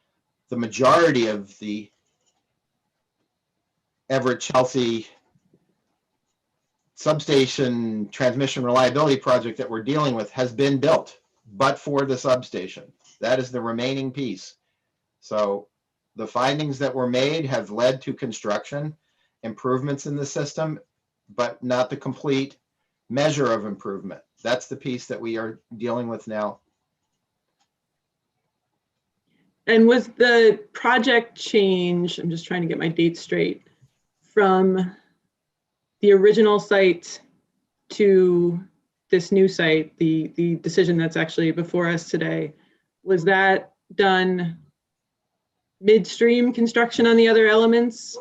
S1: the majority of the Everett Chelsea substation transmission reliability project that we're dealing with has been built, but for the substation. That is the remaining piece. So the findings that were made have led to construction improvements in the system, but not the complete measure of improvement. That's the piece that we are dealing with now.
S2: And was the project change, I'm just trying to get my dates straight, from the original site to this new site, the decision that's actually before us today, was that done midstream construction on the other elements?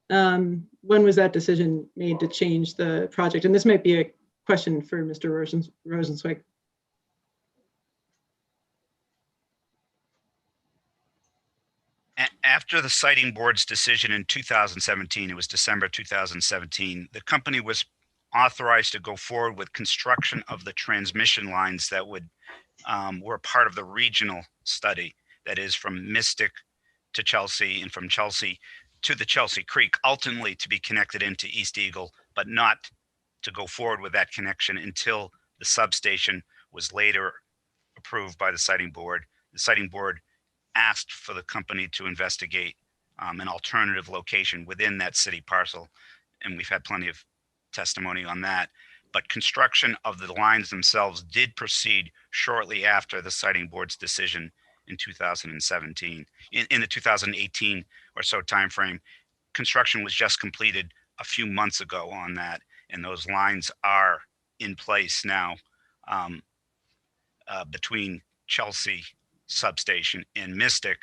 S2: When was that decision made to change the project? And this might be a question for Mr. Rosenzweig.
S23: After the siting board's decision in 2017, it was December 2017, the company was authorized to go forward with construction of the transmission lines that were part of the regional study, that is from Mystic to Chelsea and from Chelsea to the Chelsea Creek, ultimately to be connected into East Eagle, but not to go forward with that connection until the substation was later approved by the siting board. The siting board asked for the company to investigate an alternative location within that city parcel, and we've had plenty of testimony on that. But construction of the lines themselves did proceed shortly after the siting board's decision in 2017. In the 2018 or so timeframe, construction was just completed a few months ago on that, and those lines are in place now between Chelsea substation and Mystic,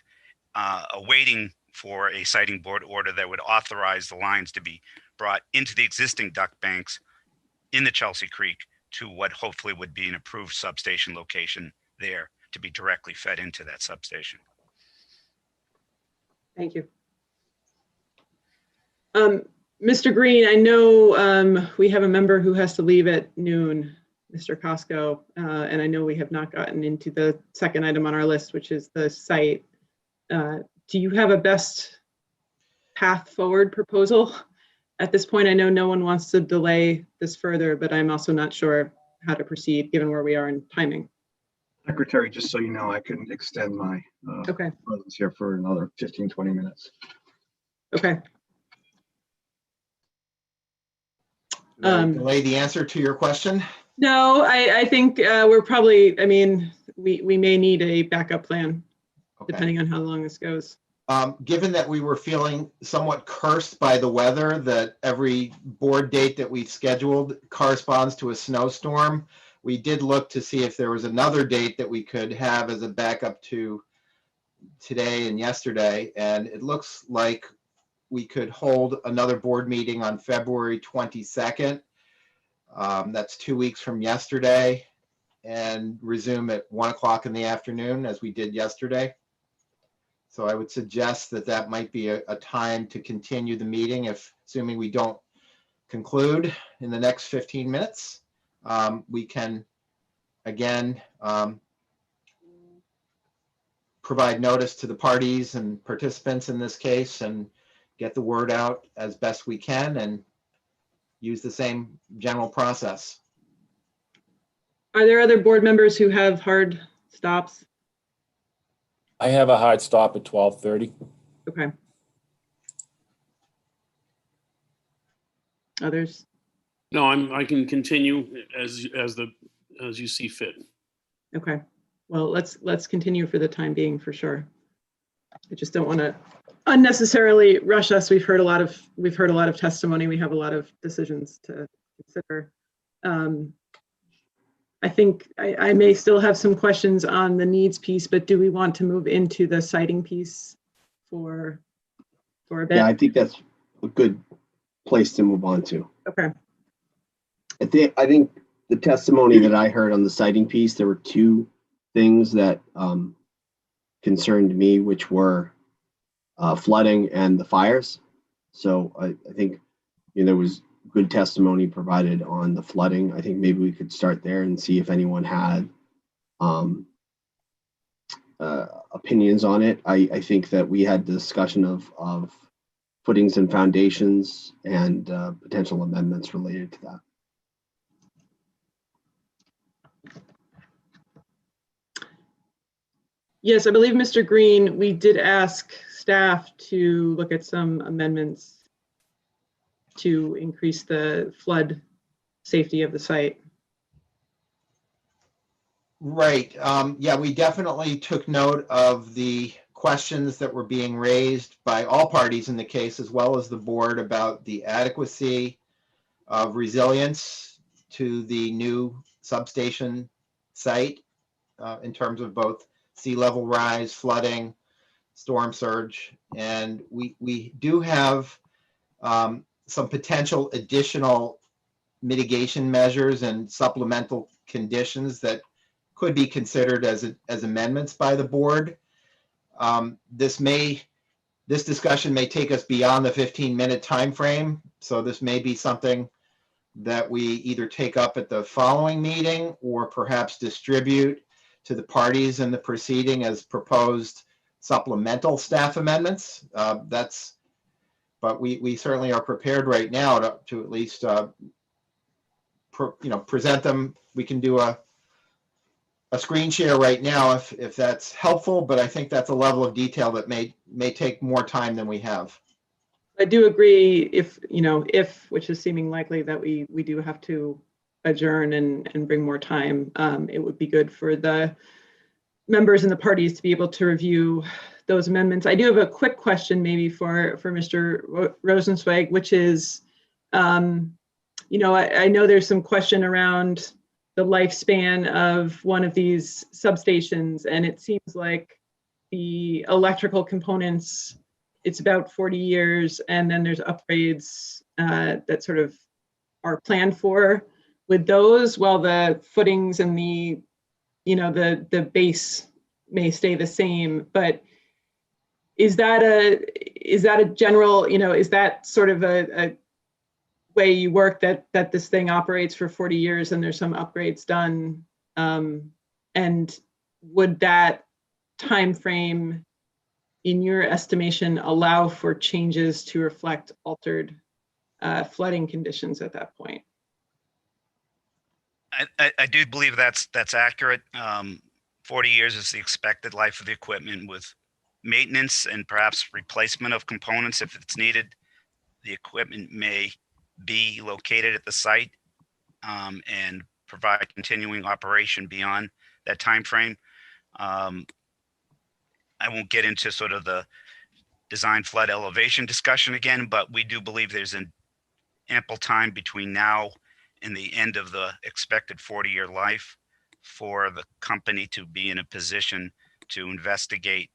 S23: awaiting for a siting board order that would authorize the lines to be brought into the existing duct banks in the Chelsea Creek to what hopefully would be an approved substation location there to be directly fed into that substation.
S2: Thank you. Mr. Green, I know we have a member who has to leave at noon, Mr. Costco, and I know we have not gotten into the second item on our list, which is the site. Do you have a best path forward proposal at this point? I know no one wants to delay this further, but I'm also not sure how to proceed given where we are in timing.
S16: Secretary, just so you know, I can extend my presence here for another 15, 20 minutes.
S2: Okay.
S1: Delay the answer to your question?
S2: No, I think we're probably, I mean, we may need a backup plan depending on how long this goes.
S1: Given that we were feeling somewhat cursed by the weather, that every board date that we've scheduled corresponds to a snowstorm, we did look to see if there was another date that we could have as a backup to today and yesterday. And it looks like we could hold another board meeting on February 22nd. That's 2 weeks from yesterday, and resume at 1 o'clock in the afternoon as we did yesterday. So I would suggest that that might be a time to continue the meeting, if assuming we don't conclude in the next 15 minutes. We can, again, provide notice to the parties and participants in this case and get the word out as best we can and use the same general process.
S2: Are there other board members who have hard stops?
S17: I have a hard stop at 12:30.
S2: Okay. Others?
S12: No, I can continue as you see fit.
S2: Okay. Well, let's continue for the time being, for sure. I just don't want to unnecessarily rush us. We've heard a lot of testimony. We have a lot of decisions to consider. I think I may still have some questions on the needs piece, but do we want to move into the siting piece for a bit?
S18: Yeah, I think that's a good place to move on to.
S2: Okay.
S18: I think the testimony that I heard on the siting piece, there were two things that concerned me, which were flooding and the fires. So I think there was good testimony provided on the flooding. I think maybe we could start there and see if anyone had opinions on it. I think that we had the discussion of footings and foundations and potential amendments related to that.
S2: Yes, I believe Mr. Green, we did ask staff to look at some amendments to increase the flood safety of the site.
S1: Right. Yeah, we definitely took note of the questions that were being raised by all parties in the case, as well as the board, about the adequacy of resilience to the new substation site in terms of both sea level rise, flooding, storm surge. And we do have some potential additional mitigation measures and supplemental conditions that could be considered as amendments by the board. This discussion may take us beyond the 15-minute time frame, so this may be something that we either take up at the following meeting or perhaps distribute to the parties in the proceeding as proposed supplemental staff amendments. But we certainly are prepared right now to at least present them. We can do a screen share right now if that's helpful, but I think that's a level of detail that may take more time than we have.
S2: I do agree if, which is seeming likely, that we do have to adjourn and bring more time. It would be good for the members and the parties to be able to review those amendments. I do have a quick question maybe for Mr. Rosenzweig, which is, I know there's some question around the lifespan of one of these substations, and it seems like the electrical components, it's about 40 years, and then there's upgrades that sort of are planned for with those, while the footings and the base may stay the same. But is that a general, is that sort of a way you work, that this thing operates for 40 years and there's some upgrades done? And would that time frame, in your estimation, allow for changes to reflect altered flooding conditions at that point?
S23: I do believe that's accurate. 40 years is the expected life of the equipment, with maintenance and perhaps replacement of components if it's needed. The equipment may be located at the site and provide continuing operation beyond that time frame. I won't get into sort of the design flood elevation discussion again, but we do believe there's an ample time between now and the end of the expected 40-year life for the company to be in a position to investigate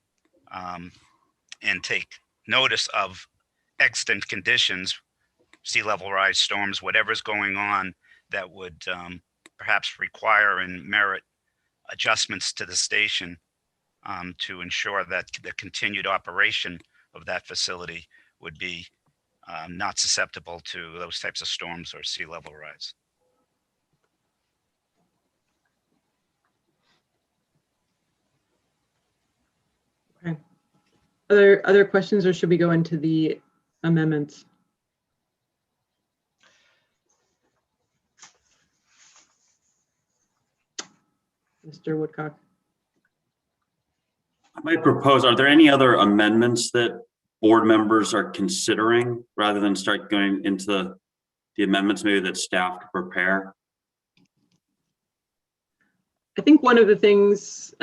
S23: and take notice of extant conditions, sea level rise, storms, whatever's going on that would perhaps require and merit adjustments to the station to ensure that the continued operation of that facility would be not susceptible to those types of storms or sea level rise.
S2: Okay. Other questions, or should we go into the amendments? Mr. Woodcock.
S3: I might propose, are there any other amendments that board members are considering rather than start going into the amendments maybe that staff could prepare?
S2: I think one of the things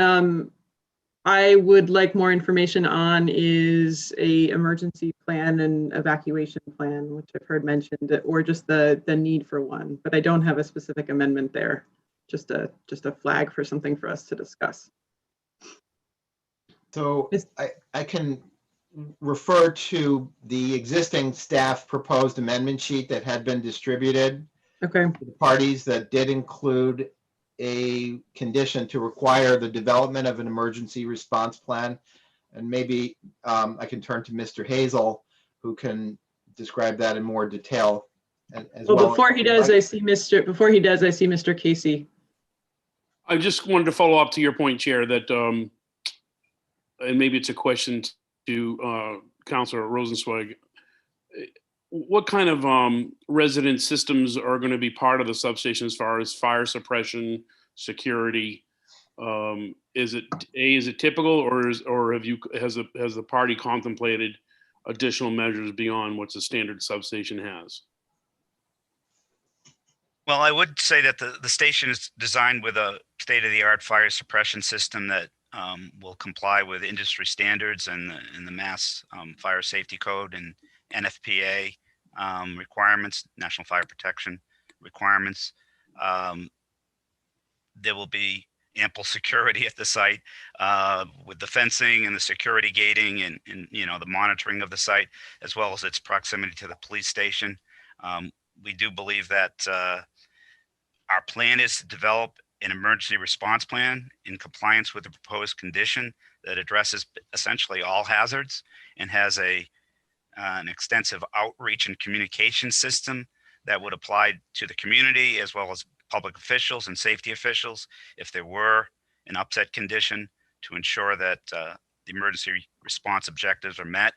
S2: I would like more information on is a emergency plan and evacuation plan, which I've heard mentioned, or just the need for one, but I don't have a specific amendment there. Just a flag for something for us to discuss.
S1: So I can refer to the existing staff proposed amendment sheet that had been distributed.
S2: Okay.
S1: To the parties that did include a condition to require the development of an emergency response plan. And maybe I can turn to Mr. Hazel, who can describe that in more detail.
S2: Well, before he does, I see Mr. Casey.
S12: I just wanted to follow up to your point, Chair, that, and maybe it's a question to Councilor Rosenzweig. What kind of resident systems are going to be part of the substation as far as fire suppression, security? Is it typical, or has the party contemplated additional measures beyond what the standard substation has?
S23: Well, I would say that the station is designed with a state-of-the-art fire suppression system that will comply with industry standards and the Mass Fire Safety Code and NFPA requirements, National Fire Protection requirements. There will be ample security at the site with the fencing and the security gating and the monitoring of the site, as well as its proximity to the police station. We do believe that our plan is to develop an emergency response plan in compliance with the proposed condition that addresses essentially all hazards and has an extensive outreach and communication system that would apply to the community as well as public officials and safety officials if there were an upset condition, to ensure that the emergency response objectives are met.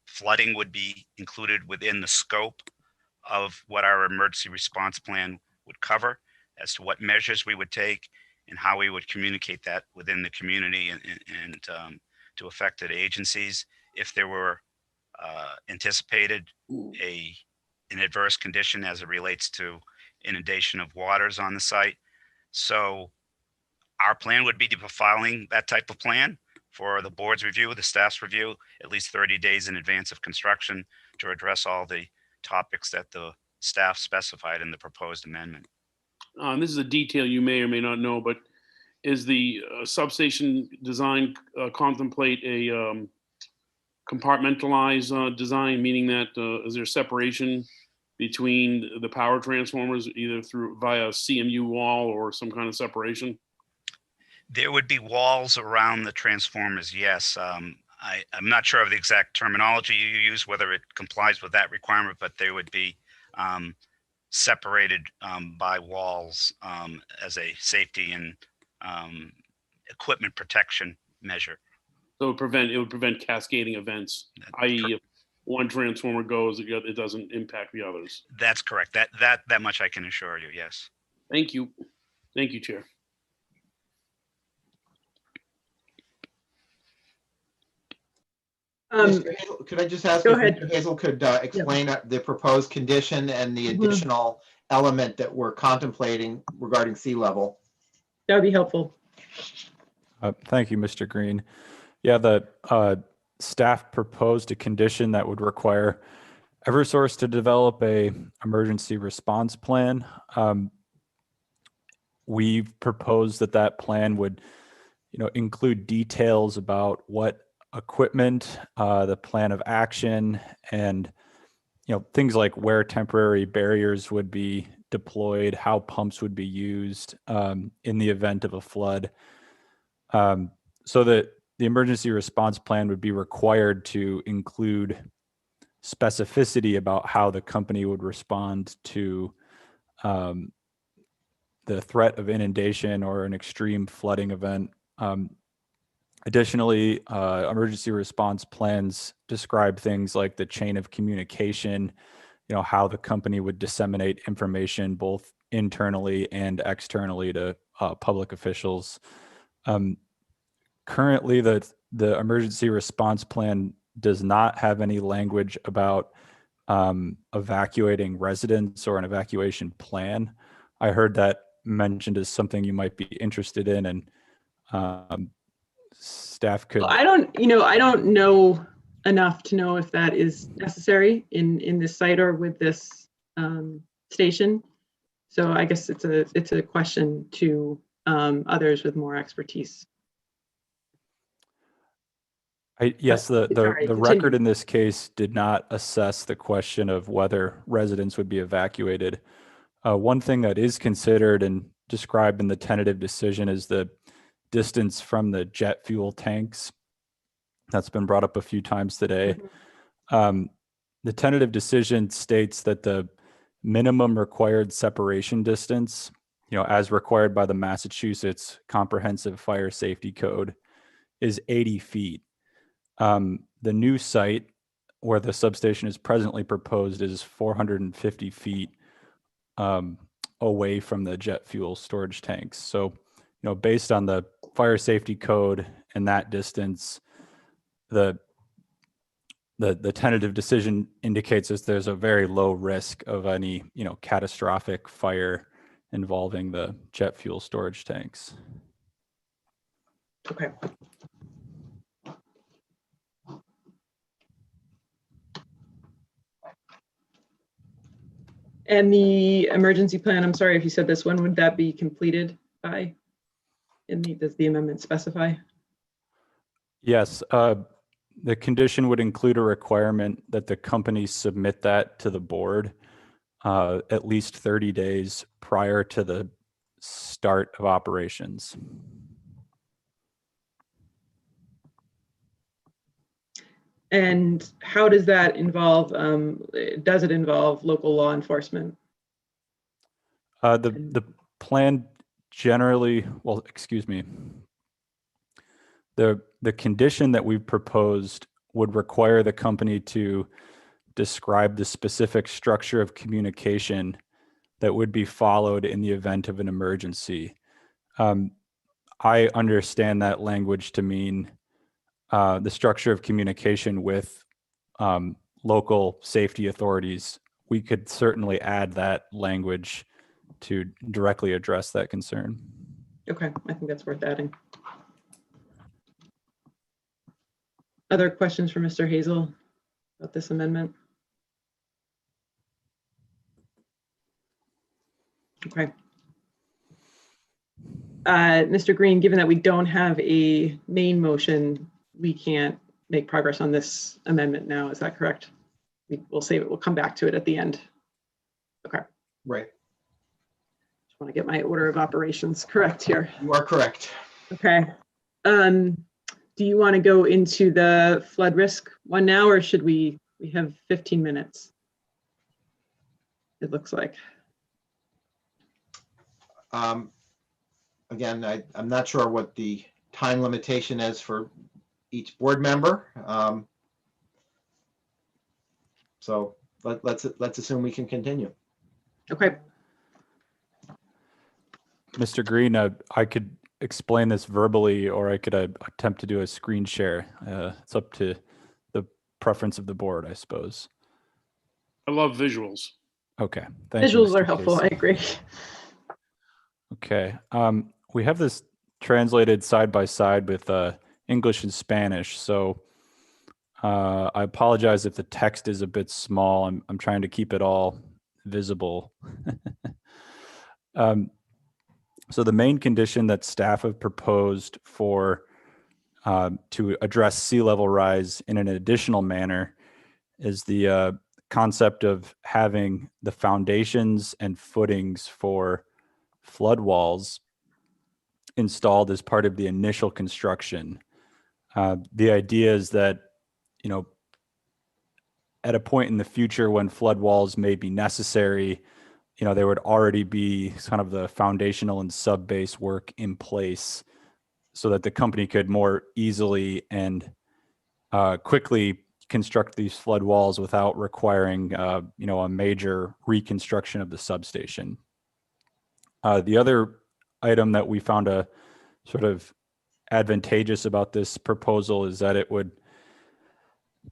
S23: Flooding would be included within the scope of what our emergency response plan would cover, as to what measures we would take and how we would communicate that within the community and to affected agencies. If there were anticipated an adverse condition as it relates to inundation of waters on the site. So our plan would be to be filing that type of plan for the board's review, the staff's review, at least 30 days in advance of construction to address all the topics that the staff specified in the proposed amendment.
S12: This is a detail you may or may not know, but is the substation design contemplate a compartmentalized design, meaning that is there separation between the power transformers, either via CMU wall or some kind of separation?
S23: There would be walls around the transformers, yes. I'm not sure of the exact terminology you use, whether it complies with that requirement, but they would be separated by walls as a safety and equipment protection measure.
S12: So it would prevent cascading events, i.e. if one transformer goes, it doesn't impact the others.
S23: That's correct. That much I can assure you, yes.
S12: Thank you. Thank you, Chair.
S1: Mr. Hazel, could I just ask
S2: go
S1: if
S2: ahead.
S1: Mr. Hazel could explain the proposed condition and the additional element that we're contemplating regarding sea level?
S2: That would be helpful.
S19: Thank you, Mr. Green. Yeah, the staff proposed a condition that would require Eversource to develop a emergency response plan. We've proposed that plan would, include details about what equipment, the plan of action, and things like where temporary barriers would be deployed, how pumps would be used in the event of a flood, so that the emergency response plan would be required to include specificity about how the company would respond to the threat of inundation or an extreme flooding event. Additionally, emergency response plans describe things like the chain of communication, how the company would disseminate information both internally and externally to public officials. Currently, the emergency response plan does not have any language about evacuating residents or an evacuation plan. I heard that mentioned as something you might be interested in, and staff could.
S2: I don't know enough to know if that is necessary in this site or with this station. So I guess it's a question to others with more expertise.
S19: Yes, the
S2: Sorry,
S19: record in this case did not assess the question of whether residents would be evacuated. One thing that is considered and described in the tentative decision is the distance from the jet fuel tanks. That's been brought up a few times today. The tentative decision states that the minimum required separation distance, as required by the Massachusetts Comprehensive Fire Safety Code, is 80 feet. The new site where the substation is presently proposed is 450 feet away from the jet fuel storage tanks. So, based on the fire safety code and that distance, the tentative decision indicates that there's a very low risk of any, catastrophic fire involving the jet fuel storage tanks.
S2: Okay. And the emergency plan, I'm sorry if you said this, when would that be completed by? Does the amendment specify?
S19: Yes, the condition would include a requirement that the company submit that to the board at least 30 days prior to the start of operations.
S2: And how does that involve, does it involve local law enforcement?
S19: The plan generally, well, excuse me, the condition that we've proposed would require the company to describe the specific structure of communication that would be followed in the event of an emergency. I understand that language to mean the structure of communication with local safety authorities. We could certainly add that language to directly address that concern.
S2: Okay, I think that's worth adding. Other questions for Mr. Hazel about this amendment? Okay. Mr. Green, given that we don't have a main motion, we can't make progress on this amendment now. Is that correct? We'll save it. We'll come back to it at the end. Okay.
S1: Right.
S2: Just want to get my order of operations correct here.
S1: You are correct.
S2: Okay. Do you want to go into the flood risk one now, or should we have 15 minutes? It looks like.
S1: Again, I'm not sure what the time limitation is for each board member. So let's assume we can continue.
S2: Okay.
S19: Mr. Green, I could explain this verbally, or I could attempt to do a screen share. It's up to the preference of the board, I suppose.
S12: I love visuals.
S19: Okay. Thank you,
S2: Visuals
S19: Mr.
S2: are helpful.
S19: Casey.
S2: I agree.
S19: Okay. We have this translated side by side with English and Spanish. So I apologize if the text is a bit small. I'm trying to keep it all visible. So the main condition that staff have proposed for to address sea level rise in an additional manner is the concept of having the foundations and footings for flood walls installed as part of the initial construction. The idea is that, at a point in the future when flood walls may be necessary, there would already be kind of the foundational and sub-base work in place so that the company could more easily and quickly construct these flood walls without requiring, a major reconstruction of the substation. The other item that we found a sort of advantageous about this proposal is that it would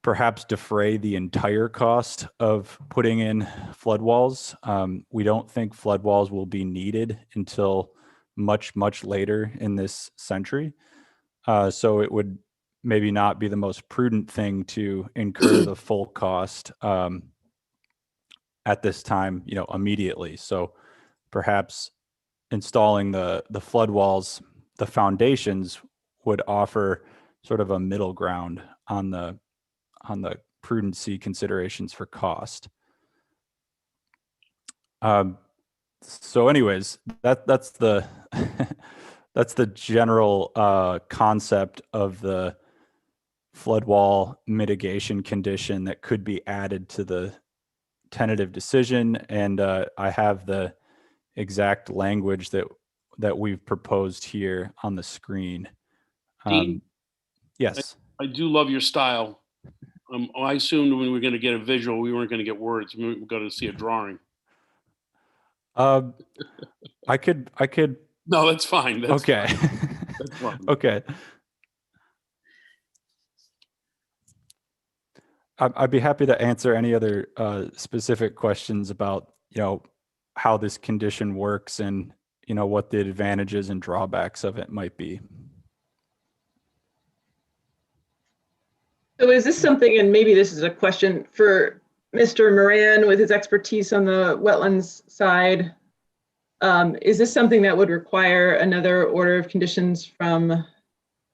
S19: perhaps defray the entire cost of putting in flood walls. We don't think flood walls will be needed until much, much later in this century. So it would maybe not be the most prudent thing to incur the full cost at this time, immediately. So perhaps installing the flood walls, the foundations would offer sort of a middle ground on the prudency considerations for cost. So anyways, that's the that's the general concept of the flood wall mitigation condition that could be added to the tentative decision. And I have the exact language that we've proposed here on the screen.
S12: Dean?
S19: Yes.
S12: I do love your style. I assumed when we were going to get a visual, we weren't going to get words. We were going to see a drawing.
S19: I could.
S12: No, that's fine. That's
S19: okay.
S12: Fine. That's fine.
S19: Okay. I'd be happy to answer any other specific questions about, how this condition works and, what the advantages and drawbacks of it might be.
S2: So is this something, and maybe this is a question for Mr. Moran with his expertise on the wetlands side, is this something that would require another order of conditions from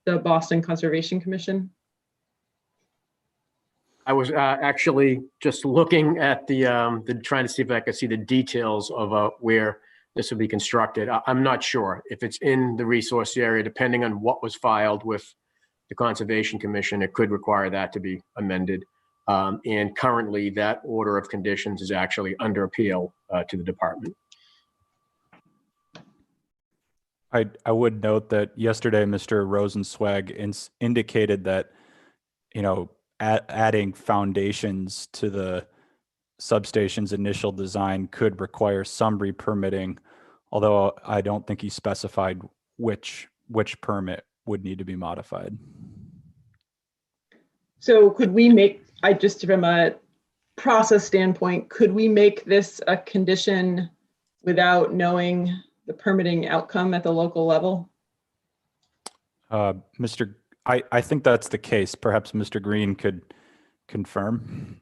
S2: the Boston Conservation Commission?
S13: I was actually just looking at the trying to see if I could see the details of where this would be constructed. I'm not sure if it's in the resource area, depending on what was filed with the Conservation Commission, it could require that to be amended. And currently that order of conditions is actually under appeal to the department.
S19: I would note that yesterday, Mr. Rosenzweig indicated that, adding foundations to the substation's initial design could require some re-permitting, although I don't think he specified which permit would need to be modified.
S2: So could we make, just from a process standpoint, could we make this a condition without knowing the permitting outcome at the local level?
S19: I think that's the case. Perhaps Mr. Green could confirm.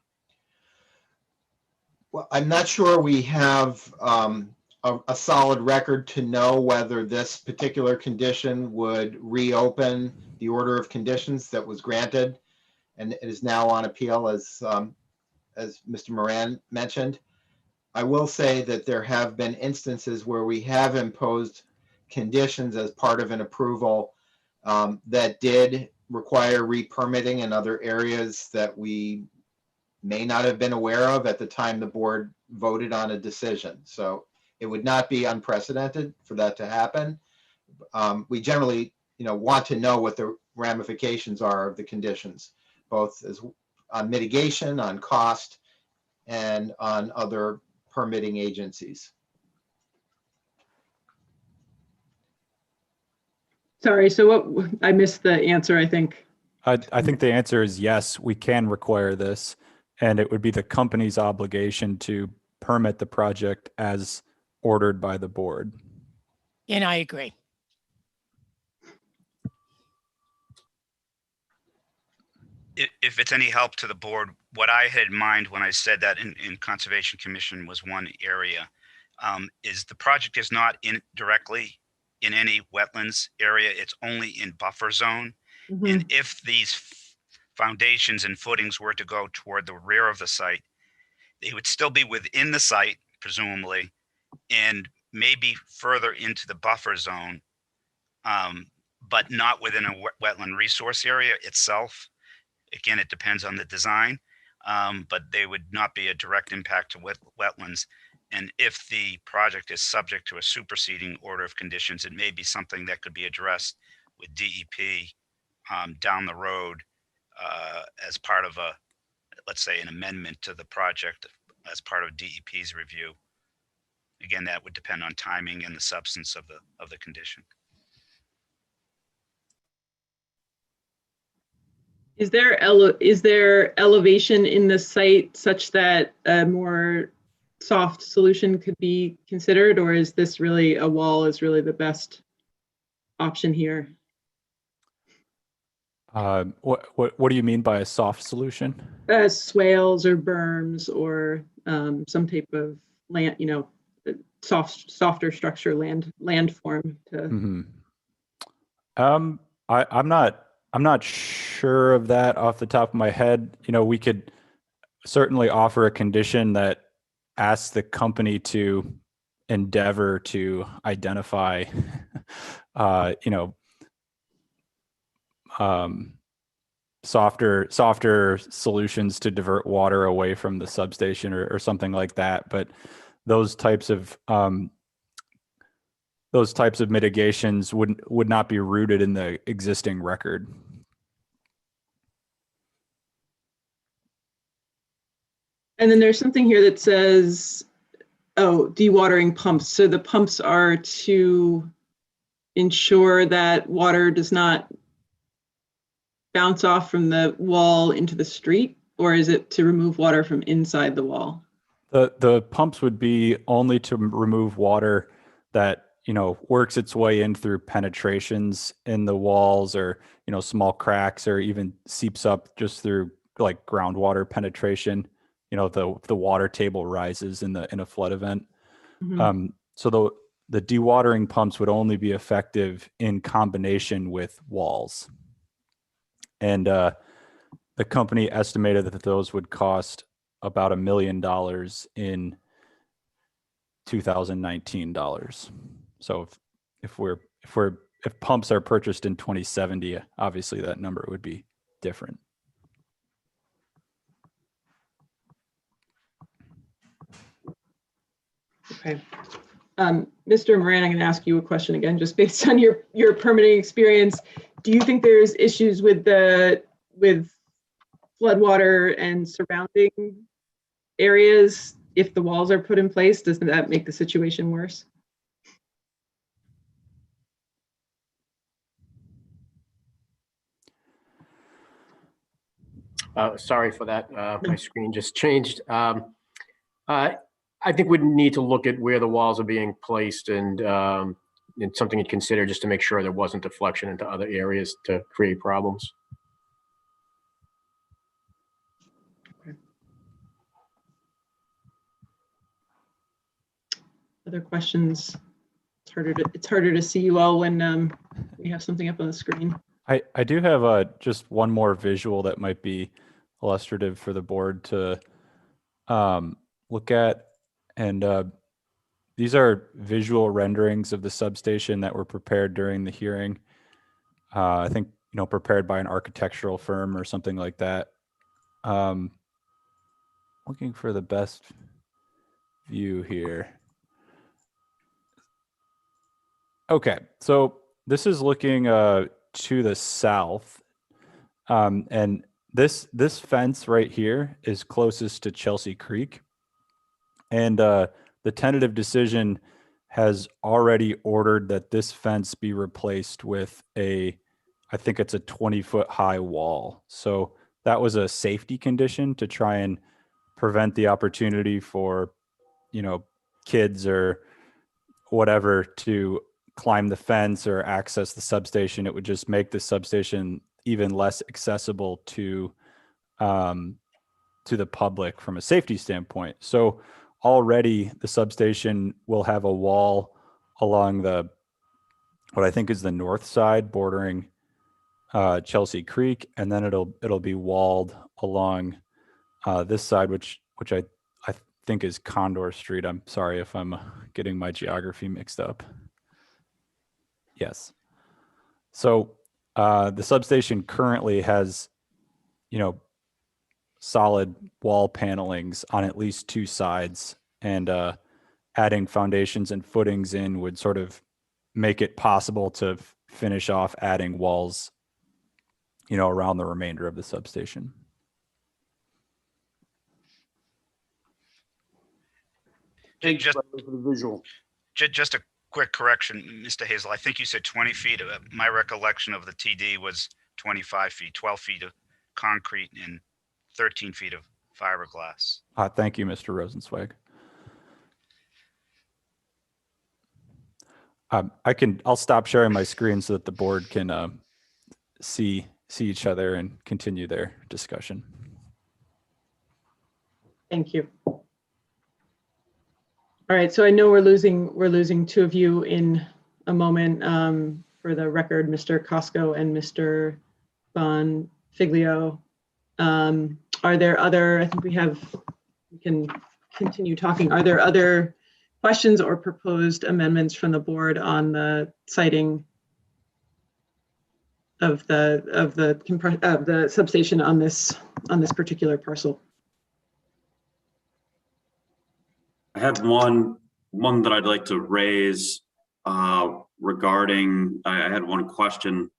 S1: Well, I'm not sure we have a solid record to know whether this particular condition would reopen the order of conditions that was granted and it is now on appeal, as Mr. Moran mentioned. I will say that there have been instances where we have imposed conditions as part of an approval that did require re-permitting in other areas that we may not have been aware of at the time the board voted on a decision. So it would not be unprecedented for that to happen. We generally, want to know what the ramifications are of the conditions, both as on mitigation, on cost, and on other permitting agencies.
S2: Sorry, so what, I missed the answer, I think.
S19: I think the answer is yes, we can require this, and it would be the company's obligation to permit the project as ordered by the board.
S14: And I agree.
S23: If it's any help to the board, what I had in mind when I said that in Conservation Commission was one area, is the project is not directly in any wetlands area. It's only in buffer zone.
S2: Mm-hmm.
S23: And if these foundations and footings were to go toward the rear of the site, they would still be within the site, presumably, and maybe further into the buffer zone, but not within a wetland resource area itself. Again, it depends on the design, but they would not be a direct impact to wetlands. And if the project is subject to a superseding order of conditions, it may be something that could be addressed with DEP down the road as part of let's say, an amendment to the project as part of DEP's review. Again, that would depend on timing and the substance of the condition.
S2: Is there elevation in the site such that a more soft solution could be considered, or is this really a wall is really the best option here?
S19: What do you mean by a soft solution?
S2: Swales or berms or some type of land, softer structure, landform to.
S19: Mm-hmm. I'm not sure of that off the top of my head. We could certainly offer a condition that asks the company to endeavor to identify, softer solutions to divert water away from the substation or something like that. But those types of mitigations would not be rooted in the existing record.
S2: And then there's something here that says, dewatering pumps. So the pumps are to ensure that water does not bounce off from the wall into the street, or is it to remove water from inside the wall?
S19: The pumps would be only to remove water that works its way in through penetrations in the walls, or small cracks, or even seeps up just through like groundwater penetration. The water table rises in a flood event.
S2: Mm-hmm.
S19: So the dewatering pumps would only be effective in combination with walls. And the company estimated that those would cost about $1 million in 2019 dollars. So if pumps are purchased in 2070, obviously that number would be different.
S2: Okay. Mr. Moran, I'm going to ask you a question again, just based on your permitting experience. Do you think there's issues with floodwater and surrounding areas if the walls are put in place? Does that make the situation worse?
S13: Sorry for that. My screen just changed. I think we'd need to look at where the walls are being placed and something to consider just to make sure there wasn't deflection into other areas to create problems.
S2: Okay. Other questions? It's harder to see you all when we have something up on the screen.
S19: I do have just one more visual that might be illustrative for the board to look at. And these are visual renderings of the substation that were prepared during the hearing. I think, prepared by an architectural firm or something like that. Looking for the best view here. Okay, so this is looking to the south. And this fence right here is closest to Chelsea Creek. And the tentative decision has already ordered that this fence be replaced with I think it's a 20-foot high wall. So that was a safety condition to try and prevent the opportunity for, kids or whatever to climb the fence or access the substation. It would just make the substation even less accessible to the public from a safety standpoint. So already the substation will have a wall along what I think is the north side bordering Chelsea Creek, and then it'll be walled along this side, which I think is Condor Street. I'm sorry if I'm getting my geography mixed up. Yes. So the substation currently has, solid wall panelings on at least two sides, and adding foundations and footings in would sort of make it possible to finish off adding walls, around the remainder of the substation.
S12: Thanks for the visual.
S23: Just a quick correction, Mr. Hazel. I think you said 20 feet. My recollection of the TD was 25 feet, 12 feet of concrete and 13 feet of fiberglass.
S19: Thank you, Mr. Rosenzweig. I'll stop sharing my screen so that the board can see see each other and continue their discussion.
S2: Thank you. All right, so I know we're losing two of you in a moment. For the record, Mr. Costco and Mr. Bonfiglio. Are there other, I think we can continue talking. Are there other questions or proposed amendments from the board on the siting of the substation on this particular parcel?
S3: I had one that I'd like to raise regarding, I had one question,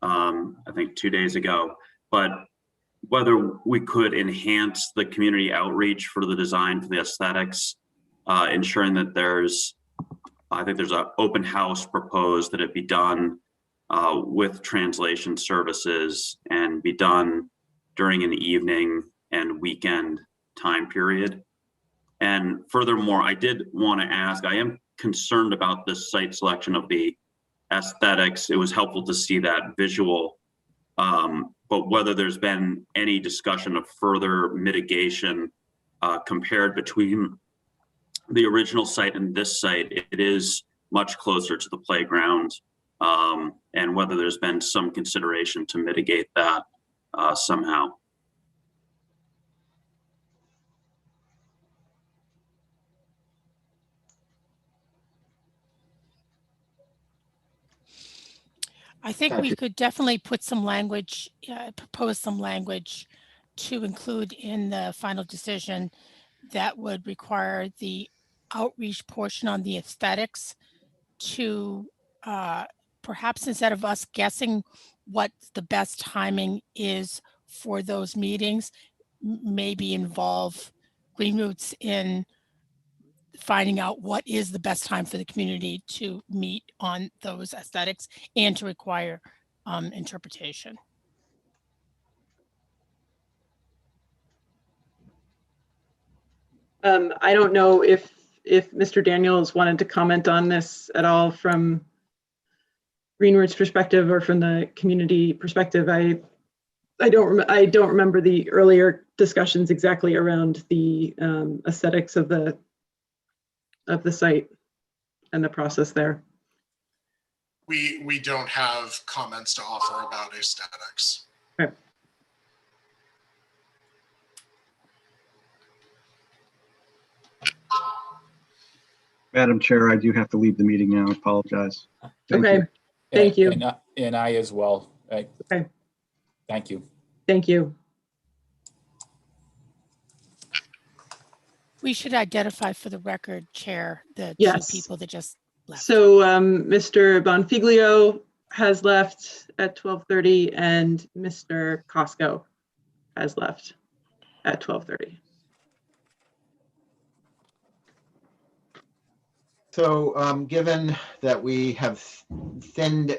S3: I think 2 days ago, but whether we could enhance the community outreach for the design for the aesthetics, ensuring that I think there's an open house proposed that it be done with translation services and be done during an evening and weekend time period. And furthermore, I did want to ask, I am concerned about the site selection of the aesthetics. It was helpful to see that visual, but whether there's been any discussion of further mitigation compared between the original site and this site. It is much closer to the playground, and whether there's been some consideration to mitigate that somehow.
S14: I think we could definitely put some language, propose some language to include in the final decision that would require the outreach portion on the aesthetics to perhaps, instead of us guessing what the best timing is for those meetings, maybe involve Green Roots in finding out what is the best time for the community to meet on those aesthetics and to require interpretation.
S2: I don't know if Mr. Daniels wanted to comment on this at all from Greenwood's perspective or from the community perspective. I don't remember the earlier discussions exactly around the aesthetics of the site and the process there.
S10: We don't have comments to offer about aesthetics.
S2: Okay.
S16: Madam Chair, I do have to leave the meeting now. I apologize.
S2: Okay, thank you.
S17: And I as well.
S2: Okay.
S17: Thank you.
S2: Thank you.
S14: We should identify for the record, Chair, the
S2: Yes.
S14: two people that just left.
S2: So Mr. Bonfiglio has left at 12:30 and Mr. Costco has left at 12:30.
S1: So given that we have thinned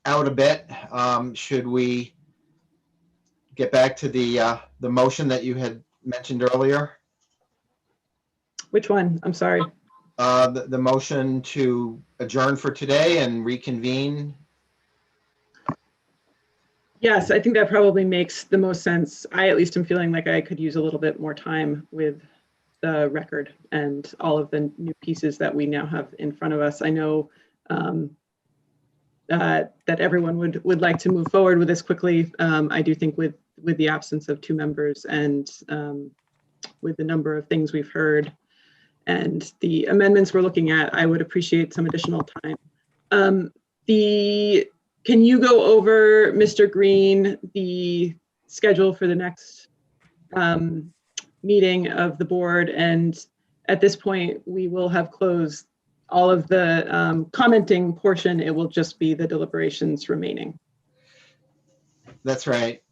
S1: out a bit, should we get back to the motion that you had mentioned earlier?
S2: Which one? I'm sorry.
S1: The motion to adjourn for today and reconvene.
S2: Yes, I think that probably makes the most sense. I at least am feeling like I could use a little bit more time with the record and all of the new pieces that we now have in front of us. I know that everyone would like to move forward with this quickly. I do think with the absence of two members and with the number of things we've heard and the amendments we're looking at, I would appreciate some additional time. Can you go over, Mr. Green, the schedule for the next meeting of the board? And at this point, we will have closed all of the commenting portion. It will just be the deliberations remaining.
S1: That's right.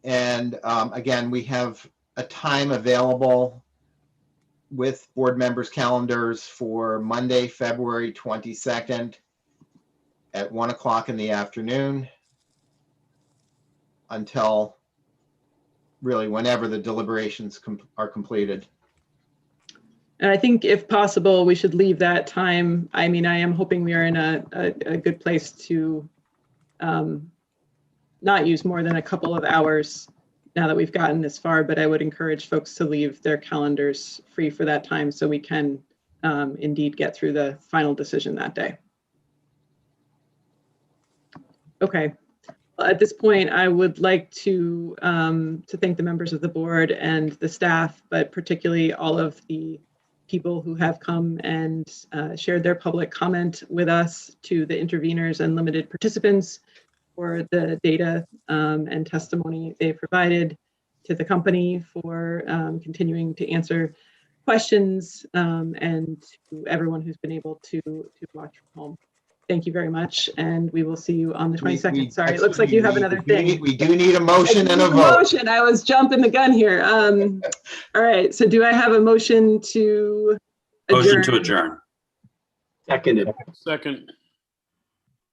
S1: And again, we have a time available with board members' calendars for Monday, February 22nd at 1 o'clock in the afternoon until really whenever the deliberations are completed.
S2: And I think if possible, we should leave that time. I mean, I am hoping we are in a good place to not use more than a couple of hours now that we've gotten this far, but I would encourage folks to leave their calendars free for that time so we can indeed get through the final decision that day. Okay. Well, at this point, I would like to thank the members of the board and the staff, but particularly all of the people who have come and shared their public comment with us, to the interveners and limited participants for the data and testimony they provided, to the company for continuing to answer questions, and to everyone who's been able to watch from home. Thank you very much, and we will see you on the 22nd. Sorry, it looks like you have another thing.
S1: We do need a motion and a vote.
S2: Motion. I was jumping the gun here. All right. So do I have a motion to adjourn?
S3: Motion to adjourn.
S18: Seconded.
S12: Second.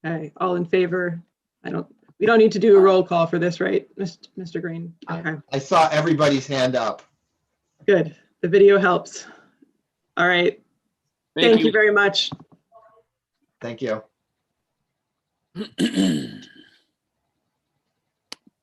S2: Okay. All in favor? We don't need to do a roll call for this, right, Mr. Green? Okay.
S1: I saw everybody's hand up.
S2: Good. The video helps. All right. Thank you very much.
S1: Thank you.